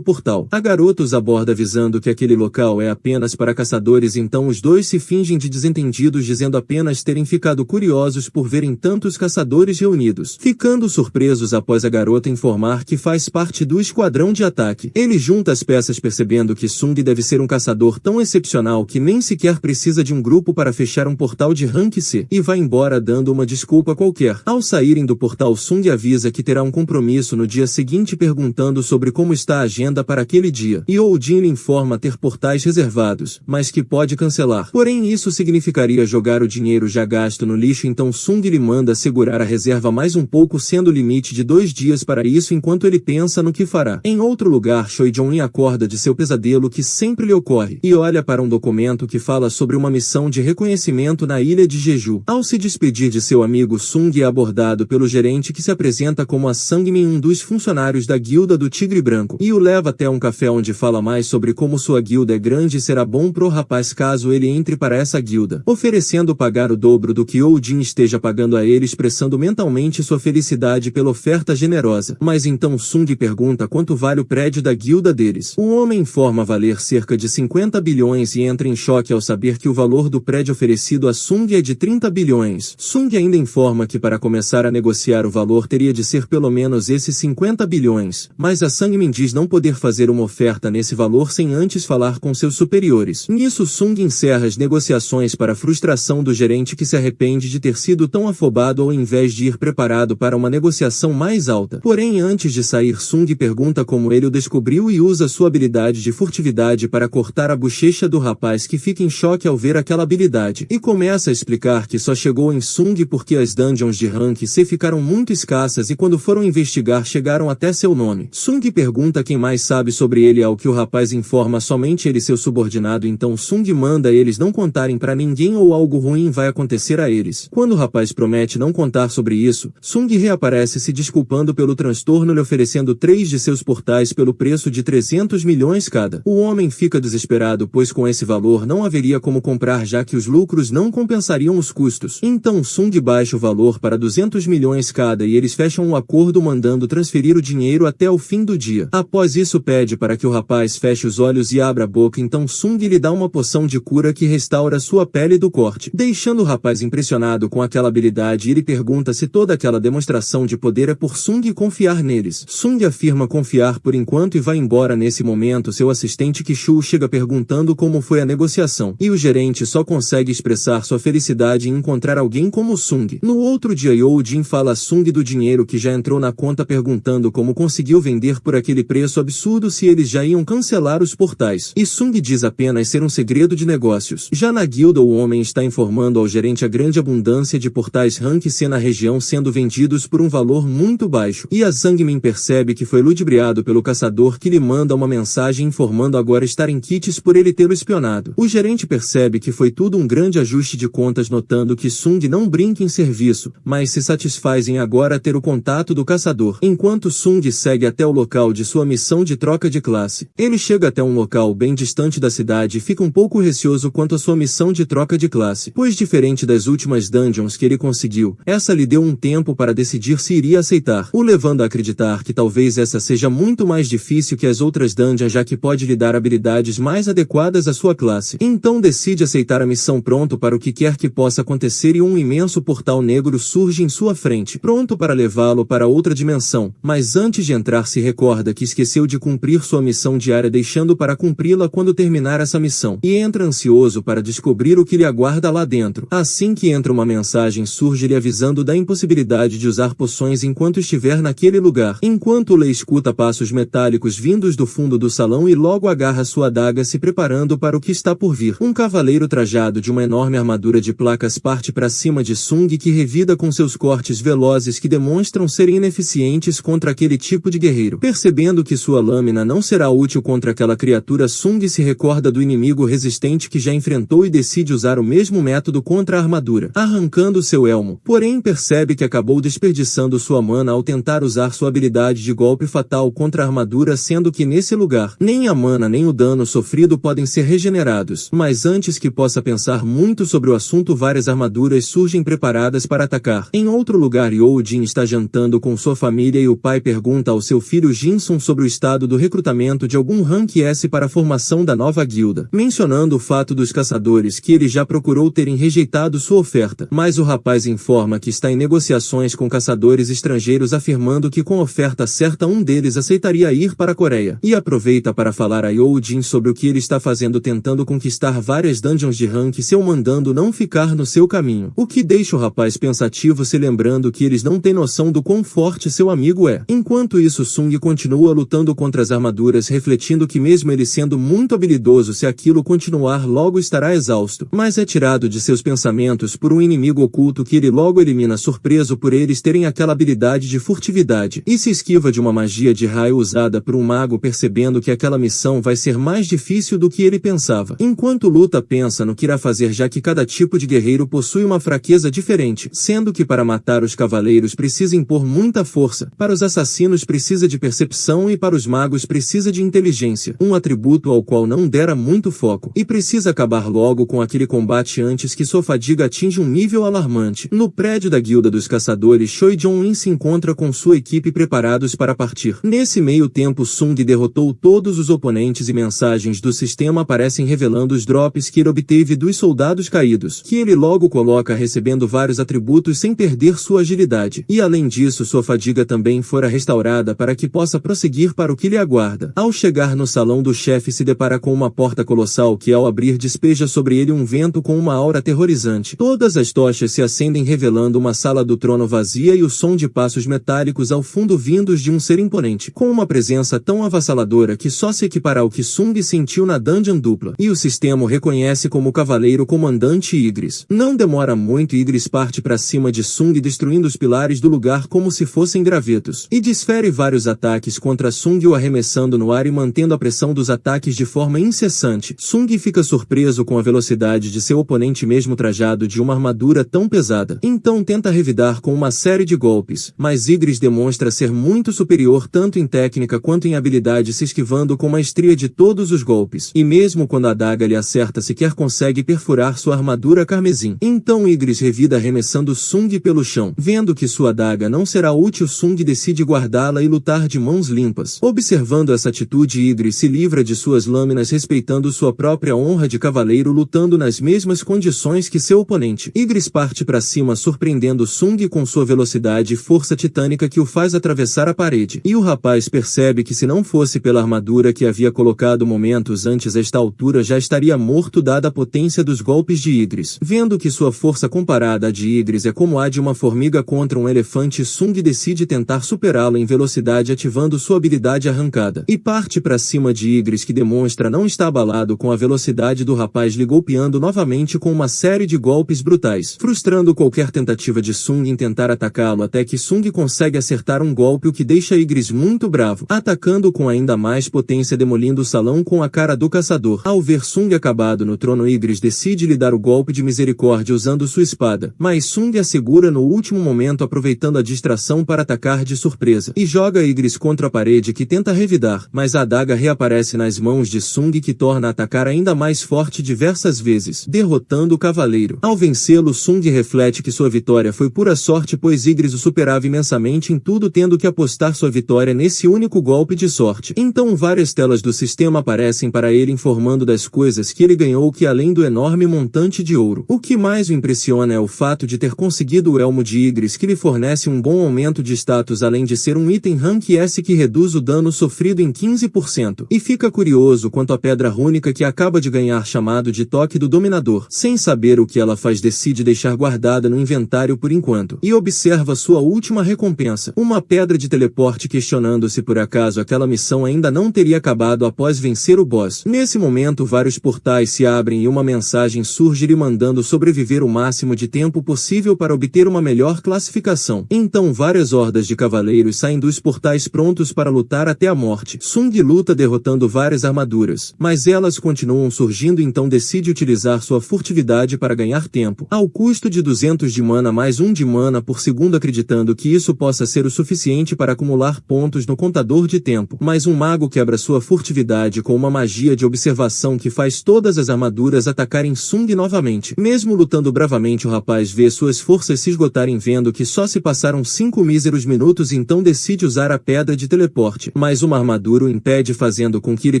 portal. A garota os aborda avisando que aquele local é apenas para caçadores, então os dois se fingem de desentendidos, dizendo apenas terem ficado curiosos por verem tantos caçadores reunidos, ficando surpresos após a garota informar que faz parte do esquadrão de ataque. Ele junta as peças, percebendo que Sung deve ser um caçador tão excepcional que nem sequer precisa de um grupo para fechar um portal de rank C, e vai embora dando uma desculpa qualquer. Ao saírem do portal, Sung avisa que terá um compromisso no dia seguinte, perguntando sobre como está a agenda para aquele dia. Yoo-jin lhe informa ter portais reservados, mas que pode cancelar. Porém, isso significaria jogar o dinheiro já gasto no lixo, então Sung lhe manda segurar a reserva mais um pouco, sendo o limite de 2 dias para isso, enquanto ele pensa no que fará. Em outro lugar, Choi-jong acorda de seu pesadelo que sempre lhe ocorre, e olha para um documento que fala sobre uma missão de reconhecimento na ilha de Jeju. Ao se despedir de seu amigo, Sung é abordado pelo gerente, que se apresenta como a Sangmin, um dos funcionários da guilda do Tigre Branco, e o leva até um café onde fala mais sobre como sua guilda é grande e será bom pro rapaz caso ele entre para essa guilda, oferecendo pagar o dobro do que Yoo-jin esteja pagando a ele, expressando mentalmente sua felicidade pela oferta generosa. Mas então Sung pergunta quanto vale o prédio da guilda deles. O homem informa valer cerca de 50 bilhões e entra em choque ao saber que o valor do prédio oferecido a Sung é de 30 bilhões. Sung ainda informa que para começar a negociar o valor teria de ser pelo menos esses 50 bilhões, mas a Sangmin diz não poder fazer uma oferta nesse valor sem antes falar com seus superiores. Nisso, Sung encerra as negociações, para a frustração do gerente, que se arrepende de ter sido tão afobado ao invés de ir preparado para uma negociação mais alta. Porém, antes de sair, Sung pergunta como ele o descobriu e usa sua habilidade de furtividade para cortar a bochecha do rapaz, que fica em choque ao ver aquela habilidade, e começa a explicar que só chegou em Sung porque as dungeons de rank C ficaram muito escassas e quando foram investigar chegaram até seu nome. Sung pergunta quem mais sabe sobre ele, ao que o rapaz informa somente ele, seu subordinado, então Sung manda eles não contarem pra ninguém ou algo ruim vai acontecer a eles. Quando o rapaz promete não contar sobre isso, Sung reaparece se desculpando pelo transtorno, lhe oferecendo 3 de seus portais pelo preço de 300 milhões cada. O homem fica desesperado, pois com esse valor não haveria como comprar, já que os lucros não compensariam os custos. Então Sung baixa o valor para 200 milhões cada e eles fecham um acordo mandando transferir o dinheiro até o fim do dia. Após isso, pede para que o rapaz feche os olhos e abra a boca, então Sung lhe dá uma poção poção de cura que restaura sua pele do corte. Deixando o rapaz impressionado com aquela habilidade, ele pergunta se toda aquela demonstração de poder é por Sung confiar neles. Sung afirma confiar por enquanto e vai embora. Nesse momento, seu assistente Kishu chega perguntando como foi a negociação, e o gerente só consegue expressar sua felicidade em encontrar alguém como Sung. No outro dia, Yoo-jin fala a Sung do dinheiro que já entrou na conta, perguntando como conseguiu vender por aquele preço absurdo se eles já iam cancelar os portais. E Sung diz apenas ser um segredo de negócios. Já na guilda, o homem está informando ao gerente a grande abundância de portais Rank C na região sendo vendidos por um valor muito baixo. E a Zhangmin percebe que foi ludibriado pelo caçador, que lhe manda uma mensagem informando agora estar em kits por ele tê-lo espionado. O gerente percebe que foi tudo um grande ajuste de contas, notando que Sung não brinca em serviço, mas se satisfaz em agora ter o contato do caçador. Enquanto Sung segue até o local de sua missão de troca de classe, ele chega até um local bem distante da cidade e fica um pouco receoso quanto à sua missão de troca de classe, pois diferente das últimas dungeons que ele conseguiu, essa lhe deu um tempo para decidir se iria aceitar, o levando a acreditar que talvez essa seja muito mais difícil que as outras dungeons, já que pode lhe dar habilidades mais adequadas à sua classe. Então decide aceitar a missão, pronto para o que quer que possa acontecer, e um imenso portal negro surge em sua frente, pronto para levá-lo para outra dimensão, mas antes de entrar se recorda que esqueceu de cumprir sua missão diária, deixando para cumpri-la quando terminar essa missão, e entra ansioso para descobrir o que lhe aguarda lá dentro. Assim que entra, uma mensagem surge lhe avisando da impossibilidade de usar poções enquanto estiver naquele lugar. Enquanto Lê escuta passos metálicos vindos do fundo do salão e logo agarra sua adaga, se preparando para o que está por vir. Um cavaleiro trajado de uma enorme armadura de placas parte para cima de Sung, que revida com seus cortes velozes que demonstram serem ineficientes contra aquele tipo de guerreiro. Percebendo que sua lâmina não será útil contra aquela criatura, Sung se recorda do inimigo resistente que já enfrentou e decide usar o mesmo método contra a armadura, arrancando seu elmo. Porém, percebe que acabou desperdiçando sua mana ao tentar usar sua habilidade de golpe fatal contra a armadura, sendo que nesse lugar, nem a mana nem o dano sofrido podem ser regenerados. Mas antes que possa pensar muito sobre o assunto, várias armaduras surgem preparadas para atacar. Em outro lugar, Yoo-jin está jantando com sua família e o pai pergunta ao seu filho Jinsun sobre o estado do recrutamento de algum Rank S para a formação da nova guilda, mencionando o fato dos caçadores que ele já procurou terem rejeitado sua oferta. Mas o rapaz informa que está em negociações com caçadores estrangeiros, afirmando que com oferta certa um deles aceitaria ir para a Coreia, e aproveita para falar a Yoo-jin sobre o que ele está fazendo, tentando conquistar várias dungeons de Rank C, mandando não ficar no seu caminho, o que deixa o rapaz pensativo, se lembrando que eles não têm noção do quão forte seu amigo é. Enquanto isso, Sung continua lutando contra as armaduras, refletindo que mesmo ele sendo muito habilidoso, se aquilo continuar logo estará exausto, mas é tirado de seus pensamentos por um inimigo oculto que ele logo elimina, surpreso por eles terem aquela habilidade de furtividade, e se esquiva de uma magia de raio usada por um mago, percebendo que aquela missão vai ser mais difícil do que ele pensava. Enquanto luta, pensa no que irá fazer, já que cada tipo de guerreiro possui uma fraqueza diferente, sendo que para matar os cavaleiros precisa impor muita força, para os assassinos precisa de percepção e para os magos precisa de inteligência, um atributo ao qual não dera muito foco, e precisa acabar logo com aquele combate antes que sua fadiga atinja um nível alarmante. No prédio da guilda dos caçadores, Choi Jong-in se encontra com sua equipe preparados para partir. Nesse meio tempo, Sung derrotou todos os oponentes e mensagens do sistema aparecem revelando os drops que ele obteve dos soldados caídos, que ele logo coloca, recebendo vários atributos sem perder sua agilidade. E além disso, sua fadiga também fora restaurada para que possa prosseguir para o que lhe aguarda. Ao chegar no salão do chefe, se depara com uma porta colossal que, ao abrir, despeja sobre ele um vento com uma aura aterrorizante. Todas as tochas se acendem, revelando uma sala do trono vazia e o som de passos metálicos ao fundo vindos de um ser imponente, com uma presença tão avassaladora que só se equipará ao que Sung sentiu na dungeon dupla. E o sistema o reconhece como o cavaleiro comandante Igris. Não demora muito, Igris parte para cima de Sung, destruindo os pilares do lugar como se fossem gravetos, e desfere vários ataques contra Sung, o arremessando no ar e mantendo a pressão dos ataques de forma incessante. Sung fica surpreso com a velocidade de seu oponente, mesmo trajado de uma armadura tão pesada. Então tenta revidar com uma série de golpes, mas Igris demonstra ser muito superior tanto em técnica quanto em habilidade, se esquivando com maestria de todos os golpes, e mesmo quando a adaga lhe acerta, sequer consegue perfurar sua armadura carmesim. Então Igris revida, arremessando Sung pelo chão. Vendo que sua adaga não será útil, Sung decide guardá-la e lutar de mãos limpas. Observando essa atitude, Igris se livra de suas lâminas, respeitando sua própria própria honra de cavaleiro lutando nas mesmas condições que seu oponente. Ygritte parte para cima surpreendendo Sung com sua velocidade e força titânica que o faz atravessar a parede. E o rapaz percebe que se não fosse pela armadura que havia colocado momentos antes a esta altura já estaria morto dada a potência dos golpes de Ygritte. Vendo que sua força comparada à de Ygritte é como a de uma formiga contra um elefante, Sung decide tentar superá-lo em velocidade ativando sua habilidade arrancada. E parte para cima de Ygritte que demonstra não estar abalado com a velocidade do rapaz lhe golpeando novamente com uma série de golpes brutais, frustrando qualquer tentativa de Sung em tentar atacá-lo até que Sung consegue acertar um golpe o que deixa Ygritte muito bravo, atacando com ainda mais potência demolindo o salão com a cara do caçador. Ao ver Sung acabado no trono, Ygritte decide lhe dar o golpe de misericórdia usando sua espada, mas Sung a segura no último momento aproveitando a distração para atacar de surpresa, e joga Ygritte contra a parede que tenta revidar, mas a adaga reaparece nas mãos de Sung que torna a atacar ainda mais forte diversas vezes, derrotando o cavaleiro. Ao vencê-lo, Sung reflete que sua vitória foi pura sorte pois Ygritte o superava imensamente em tudo tendo que apostar sua vitória nesse único golpe de sorte. Então várias telas do sistema aparecem para ele informando das coisas que ele ganhou que além do enorme montante de ouro. O que mais o impressiona é o fato de ter conseguido o elmo de Ygritte que lhe fornece um bom aumento de status além de ser um item rank S que reduz o dano sofrido em 15%. E fica curioso quanto à pedra rúnica que acaba de ganhar chamado de Toque do Dominador. Sem saber o que ela faz decide deixar guardada no inventário por enquanto. E observa sua última recompensa. Uma pedra de teleporte questionando se por acaso aquela missão ainda não teria acabado após vencer o boss. Nesse momento vários portais se abrem e uma mensagem surge lhe mandando sobreviver o máximo de tempo possível para obter uma melhor classificação. Então várias hordas de cavaleiros saem dos portais prontos para lutar até a morte. Sung luta derrotando várias armaduras, mas elas continuam surgindo então decide utilizar sua furtividade para ganhar tempo, ao custo de 200 de mana mais 1 de mana por segundo acreditando que isso possa ser o suficiente para acumular pontos no contador de tempo. Mas um mago quebra sua furtividade com uma magia de observação que faz todas as armaduras atacarem Sung novamente. Mesmo lutando bravamente o rapaz vê suas forças se esgotarem vendo que só se passaram 5 míseros minutos então decide usar a pedra de teleporte, mas uma armadura o impede fazendo com que ele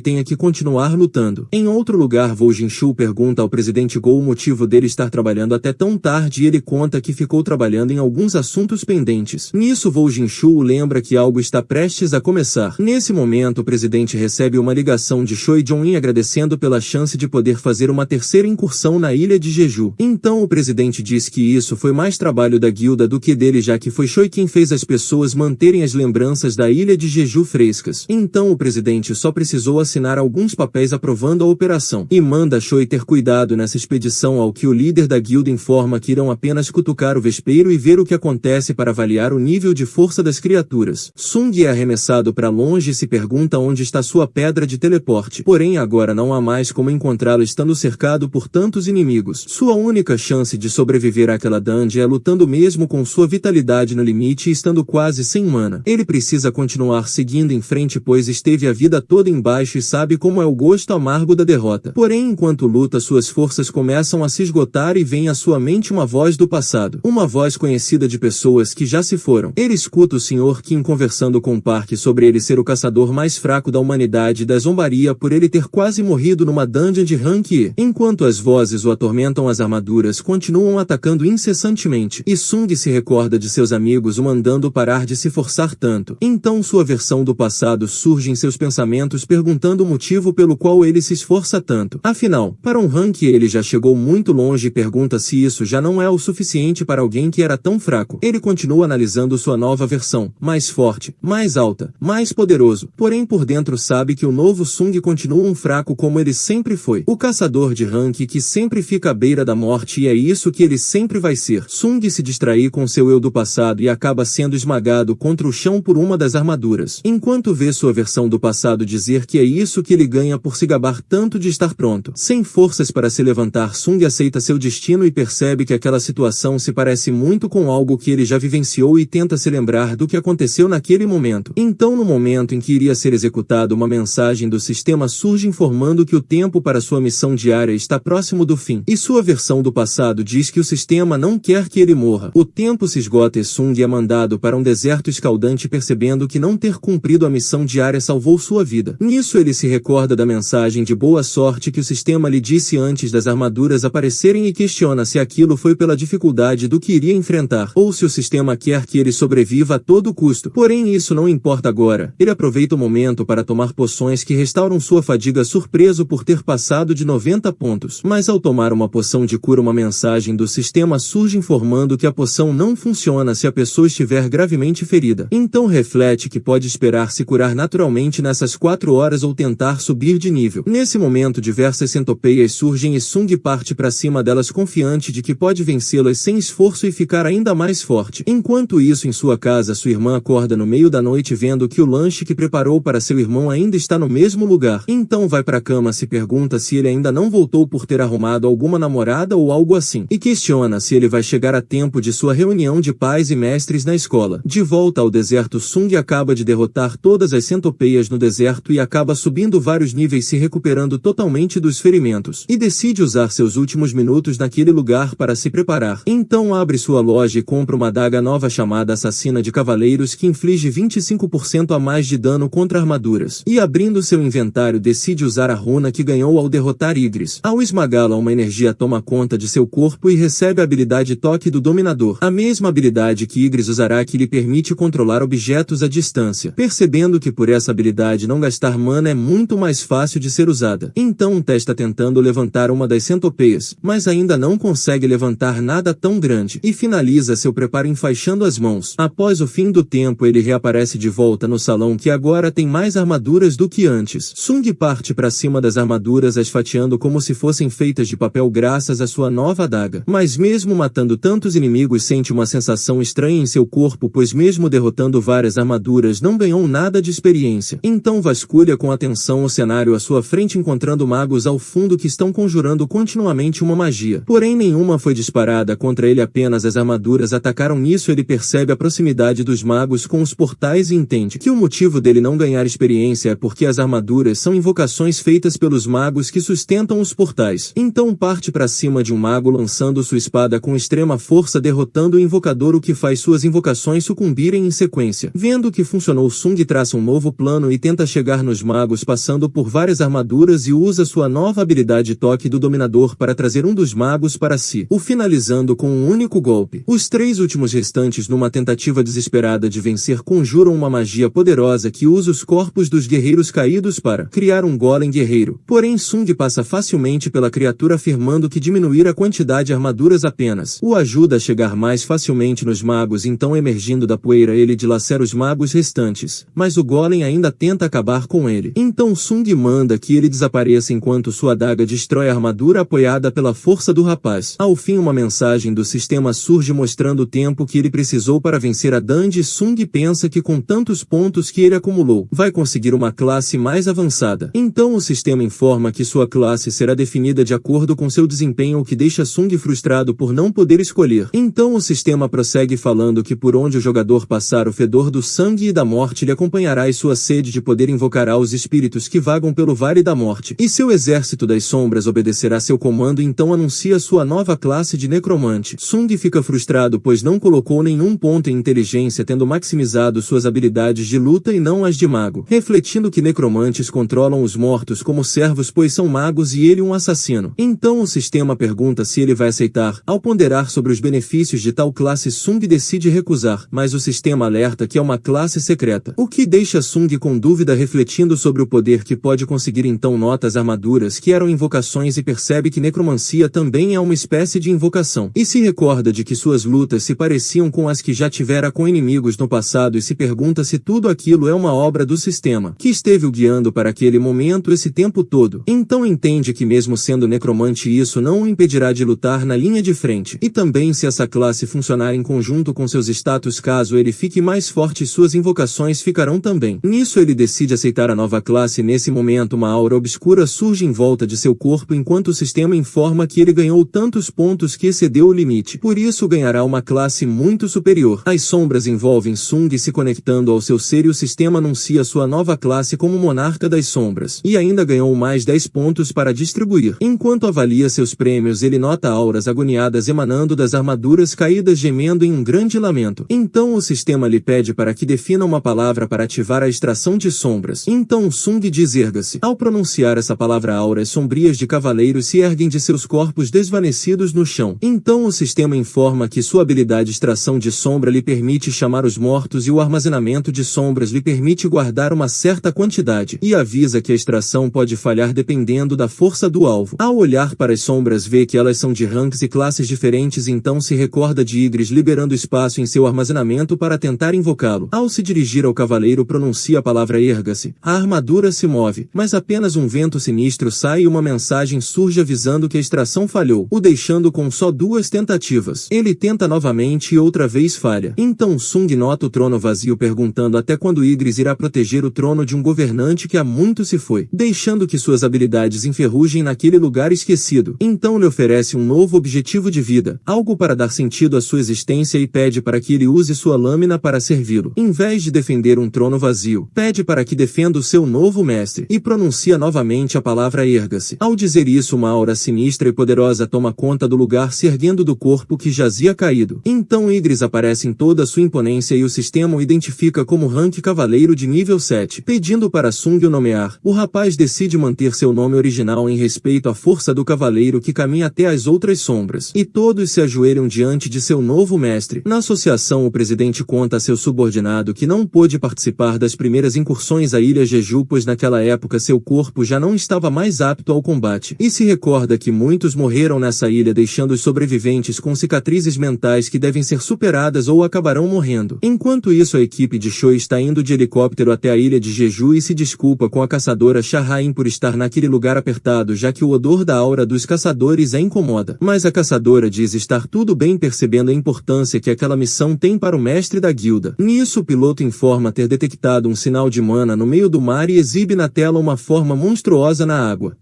tenha que continuar lutando. Em outro lugar Vo Jinshu pergunta ao presidente Go o motivo dele estar trabalhando até tão tarde e ele conta que ficou trabalhando em alguns assuntos pendentes. Nisso Vo Jinshu o lembra que algo está prestes a começar. Nesse momento o presidente recebe uma ligação de Choi Jong-in agradecendo pela chance de poder fazer uma terceira incursão na ilha de Jeju. Então o presidente diz que isso foi mais trabalho da guilda do que dele já que foi Choi quem fez as pessoas manterem as lembranças da ilha de Jeju frescas. Então o presidente só precisou assinar alguns papéis aprovando a operação e manda Choi ter cuidado nessa expedição ao que o líder da guilda informa que irão apenas cutucar o vespeiro e ver o que acontece para avaliar o nível de força das criaturas. Sung é arremessado para longe e se pergunta onde está sua pedra de teleporte. Porém agora não há mais como encontrá-lo estando cercado por tantos inimigos. Sua única chance de sobreviver àquela dungeon é lutando mesmo com sua vitalidade no limite e estando quase sem mana. Ele precisa continuar seguindo em frente pois esteve a vida toda embaixo e sabe como é o gosto amargo da derrota. Porém enquanto luta suas forças começam a se esgotar e vem à sua mente uma voz do passado. Uma voz conhecida de pessoas que já se foram. Ele escuta o Sr. Kim conversando com Park sobre ele ser o caçador mais fraco da humanidade e da zombaria por ele ter quase morrido numa dungeon de rank E. Enquanto as vozes o atormentam as armaduras continuam atacando incessantemente. E Sung se recorda de seus amigos o mandando parar de se forçar tanto. Então sua versão do passado surge em seus pensamentos perguntando o motivo pelo qual ele se esforça tanto. Afinal, para um rank ele já chegou muito longe e pergunta se isso já não é o suficiente para alguém que era tão fraco. Ele continua analisando sua nova versão, mais forte, mais alta, mais poderoso, porém por dentro sabe que o novo Sung continua um fraco como ele sempre foi. O caçador de rank que sempre fica à beira da morte e é isso que ele sempre vai ser. Sung se distrai com seu eu do passado e acaba sendo esmagado contra o chão por uma das armaduras. Enquanto vê sua versão do passado dizer que é isso que ele ganha por se gabar tanto de estar pronto. Sem forças para se levantar, Sung aceita seu destino e percebe que aquela situação se parece muito com algo que ele já vivenciou e tenta se lembrar do que aconteceu naquele momento. Então no momento em que iria ser executado uma mensagem do sistema surge informando que o tempo para sua missão diária está próximo do fim. E sua versão do passado diz que o sistema não quer que ele morra. O tempo se esgota e Sung é mandado para um deserto escaldante percebendo que não ter cumprido a missão diária salvou sua vida. Nisso ele se recorda da mensagem de boa sorte que o sistema lhe disse antes das armaduras aparecerem e questiona se aquilo foi pela dificuldade do que iria enfrentar, ou se o sistema quer que ele sobreviva a todo custo. Porém isso não importa agora. Ele aproveita o momento para tomar poções que restauram sua fadiga, surpreso por ter passado de 90 pontos. Mas ao tomar uma poção de cura, uma mensagem do sistema surge informando que a poção não funciona se a pessoa estiver gravemente ferida. Então reflete que pode esperar se curar naturalmente nessas 4 horas ou tentar subir de nível. Nesse momento diversas centopeias surgem e Sung parte para cima delas confiante de que pode vencê-las sem esforço e ficar ainda mais forte. Enquanto isso, em sua casa, sua irmã acorda no meio da noite vendo que o lanche que preparou para seu irmão ainda está no mesmo lugar. Então vai para a cama, se pergunta se ele ainda não voltou por ter arrumado alguma namorada ou algo assim, e questiona se ele vai chegar a tempo de sua reunião de pais e mestres na escola. De volta ao deserto, Sung acaba de derrotar todas as centopeias no deserto e acaba subindo vários níveis, se recuperando totalmente dos ferimentos, e decide usar seus últimos minutos naquele lugar para se preparar. Então abre sua loja e compra uma adaga nova chamada Assassina de Cavaleiros, que inflige 25% a mais de dano contra armaduras. E abrindo seu inventário, decide usar a runa que ganhou ao derrotar Ygritte. Ao esmagá-la, uma energia toma conta de seu corpo e recebe a habilidade Toque do Dominador, a mesma habilidade que Ygritte usará, que lhe permite controlar objetos à distância. Percebendo que por essa habilidade não gastar mana é muito mais fácil de ser usada, então testa tentando levantar uma das centopeias, mas ainda não consegue levantar nada tão grande, e finaliza seu preparo enfaixando as mãos. Após o fim do tempo, ele reaparece de volta no salão, que agora tem mais armaduras do que antes. Sung parte para cima das armaduras, as fatiando como se fossem feitas de papel graças à sua nova adaga. Mas mesmo matando tantos inimigos, sente uma sensação estranha em seu corpo, pois mesmo derrotando várias armaduras não ganhou nada de experiência. Então vasculha com atenção o cenário à sua frente, encontrando magos ao fundo que estão conjurando continuamente uma magia. Porém nenhuma foi disparada contra ele, apenas as armaduras atacaram. Nisso ele percebe a proximidade dos magos com os portais e entende que o motivo dele não ganhar experiência é porque as armaduras são invocações feitas pelos magos que sustentam os portais. Então parte para cima de um mago lançando sua espada com extrema força, derrotando o invocador, o que faz suas invocações sucumbirem em sequência. Vendo que funcionou, Sung traça um novo plano e tenta chegar nos magos passando por várias armaduras, e usa sua nova habilidade Toque do Dominador para trazer um dos magos para si, o finalizando com um único golpe. Os 3 últimos restantes, numa tentativa desesperada de vencer, conjuram uma magia poderosa que usa os corpos dos guerreiros caídos para criar um golem guerreiro. Porém Sung passa facilmente pela criatura, afirmando que diminuir a quantidade de armaduras apenas o ajuda a chegar mais facilmente nos magos. Então, emergindo da poeira, ele dilacera os magos restantes, mas o golem ainda tenta acabar com ele. Então Sung manda que ele desapareça enquanto sua adaga destrói a armadura apoiada pela força do rapaz. Ao fim, uma mensagem do sistema surge mostrando o tempo que ele precisou para vencer a Dandy. Sung pensa que com tantos pontos que ele acumulou, vai conseguir uma classe mais avançada. Então o sistema informa que sua classe será definida de acordo com seu desempenho, o que deixa Sung frustrado por não poder escolher. Então o sistema prossegue falando que por onde o jogador passar, o fedor do sangue e da morte lhe acompanhará, e sua sede de poder invocará os espíritos que vagam pelo Vale da Morte, e seu exército das sombras obedecerá seu comando. Então anuncia sua nova classe de necromante. Sung fica frustrado pois não colocou nenhum ponto em inteligência, tendo maximizado suas habilidades de luta e não as de mago, refletindo que necromantes controlam os mortos como servos, pois são magos e ele um assassino. Então o sistema pergunta se ele vai aceitar. Ao ponderar sobre os benefícios de tal classe, Sung decide recusar, mas o sistema alerta que é uma classe secreta, o que deixa Sung com dúvida, refletindo sobre o poder que pode conseguir. Então nota as armaduras que eram invocações e percebe que necromancia também é uma espécie de invocação, e se recorda de que suas lutas se pareciam com as que já tivera com inimigos no passado, e se pergunta se tudo aquilo é uma obra do sistema, que esteve o guiando para aquele momento esse tempo todo. Então entende que mesmo sendo necromante, isso não o impedirá de lutar na linha de frente, e também se essa classe funcionar em conjunto com seus status, caso ele fique mais forte, suas invocações ficarão também. Nisso ele decide aceitar a nova classe. Nesse momento uma aura obscura surge em volta de seu corpo, enquanto o sistema informa que ele ganhou tantos pontos que excedeu o limite, por isso ganhará uma classe muito superior. As sombras envolvem Sung se conectando ao seu ser, e o sistema anuncia sua nova classe como Monarca das Sombras, e ainda ganhou mais 10 pontos para distribuir. Enquanto avalia seus prêmios, ele nota auras agoniadas emanando das armaduras caídas, gemendo em um grande lamento. Então o sistema lhe pede para que defina uma palavra para ativar a extração de sombras. Então Sung diz: erga-se. Ao pronunciar pronunciar essa palavra, auras sombrias de cavaleiros se erguem de seus corpos desvanecidos no chão. Então o sistema informa que sua habilidade extração de sombra lhe permite chamar os mortos e o armazenamento de sombras lhe permite guardar uma certa quantidade, e avisa que a extração pode falhar dependendo da força do alvo. Ao olhar para as sombras vê que elas são de ranks e classes diferentes, então se recorda de Idris liberando espaço em seu armazenamento para tentar invocá-lo. Ao se dirigir ao cavaleiro pronuncia a palavra erga-se. A armadura se move, mas apenas um vento sinistro sai e uma mensagem surge avisando que a extração falhou, o deixando com só 2 tentativas. Ele tenta novamente e outra vez falha. Então Sung nota o trono vazio perguntando até quando Idris irá proteger o trono de um governante que há muito se foi, deixando que suas habilidades enferrujem naquele lugar esquecido. Então lhe oferece um novo objetivo de vida, algo para dar sentido à sua existência e pede para que ele use sua lâmina para servi-lo. Em vez de defender um trono vazio, pede para que defenda o seu novo mestre, e pronuncia novamente a palavra erga-se. Ao dizer isso, uma aura sinistra e poderosa toma conta do lugar se erguendo do corpo que jazia caído. Então Idris aparece em toda a sua imponência e o sistema o identifica como rank cavaleiro de nível 7. Pedindo para Sung o nomear, o rapaz decide manter seu nome original em respeito à força do cavaleiro que caminha até as outras sombras, e todos se ajoelham diante de seu novo mestre. Na associação, o presidente conta a seu subordinado que não pôde participar das primeiras incursões à ilha Jeju, pois naquela época seu corpo já não estava mais apto ao combate, e se recorda que muitos morreram nessa ilha, deixando os sobreviventes com cicatrizes mentais que devem ser superadas ou acabarão morrendo. Enquanto isso, a equipe de Choi está indo de helicóptero até a ilha de Jeju e se desculpa com a caçadora Shahrain por estar naquele lugar apertado, já que o odor da aura dos caçadores a incomoda. Mas a caçadora diz estar tudo bem, percebendo a importância que aquela missão tem para o mestre da guilda. Nisso, o piloto informa ter detectado um sinal de mana no meio do mar e exibe na tela uma forma monstruosa na água.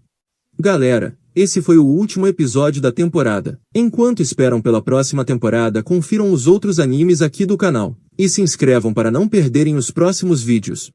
Galera, esse foi o último episódio da temporada. Enquanto esperam pela próxima temporada, confiram os outros animes aqui do canal, e se inscrevam para não perderem os próximos vídeos.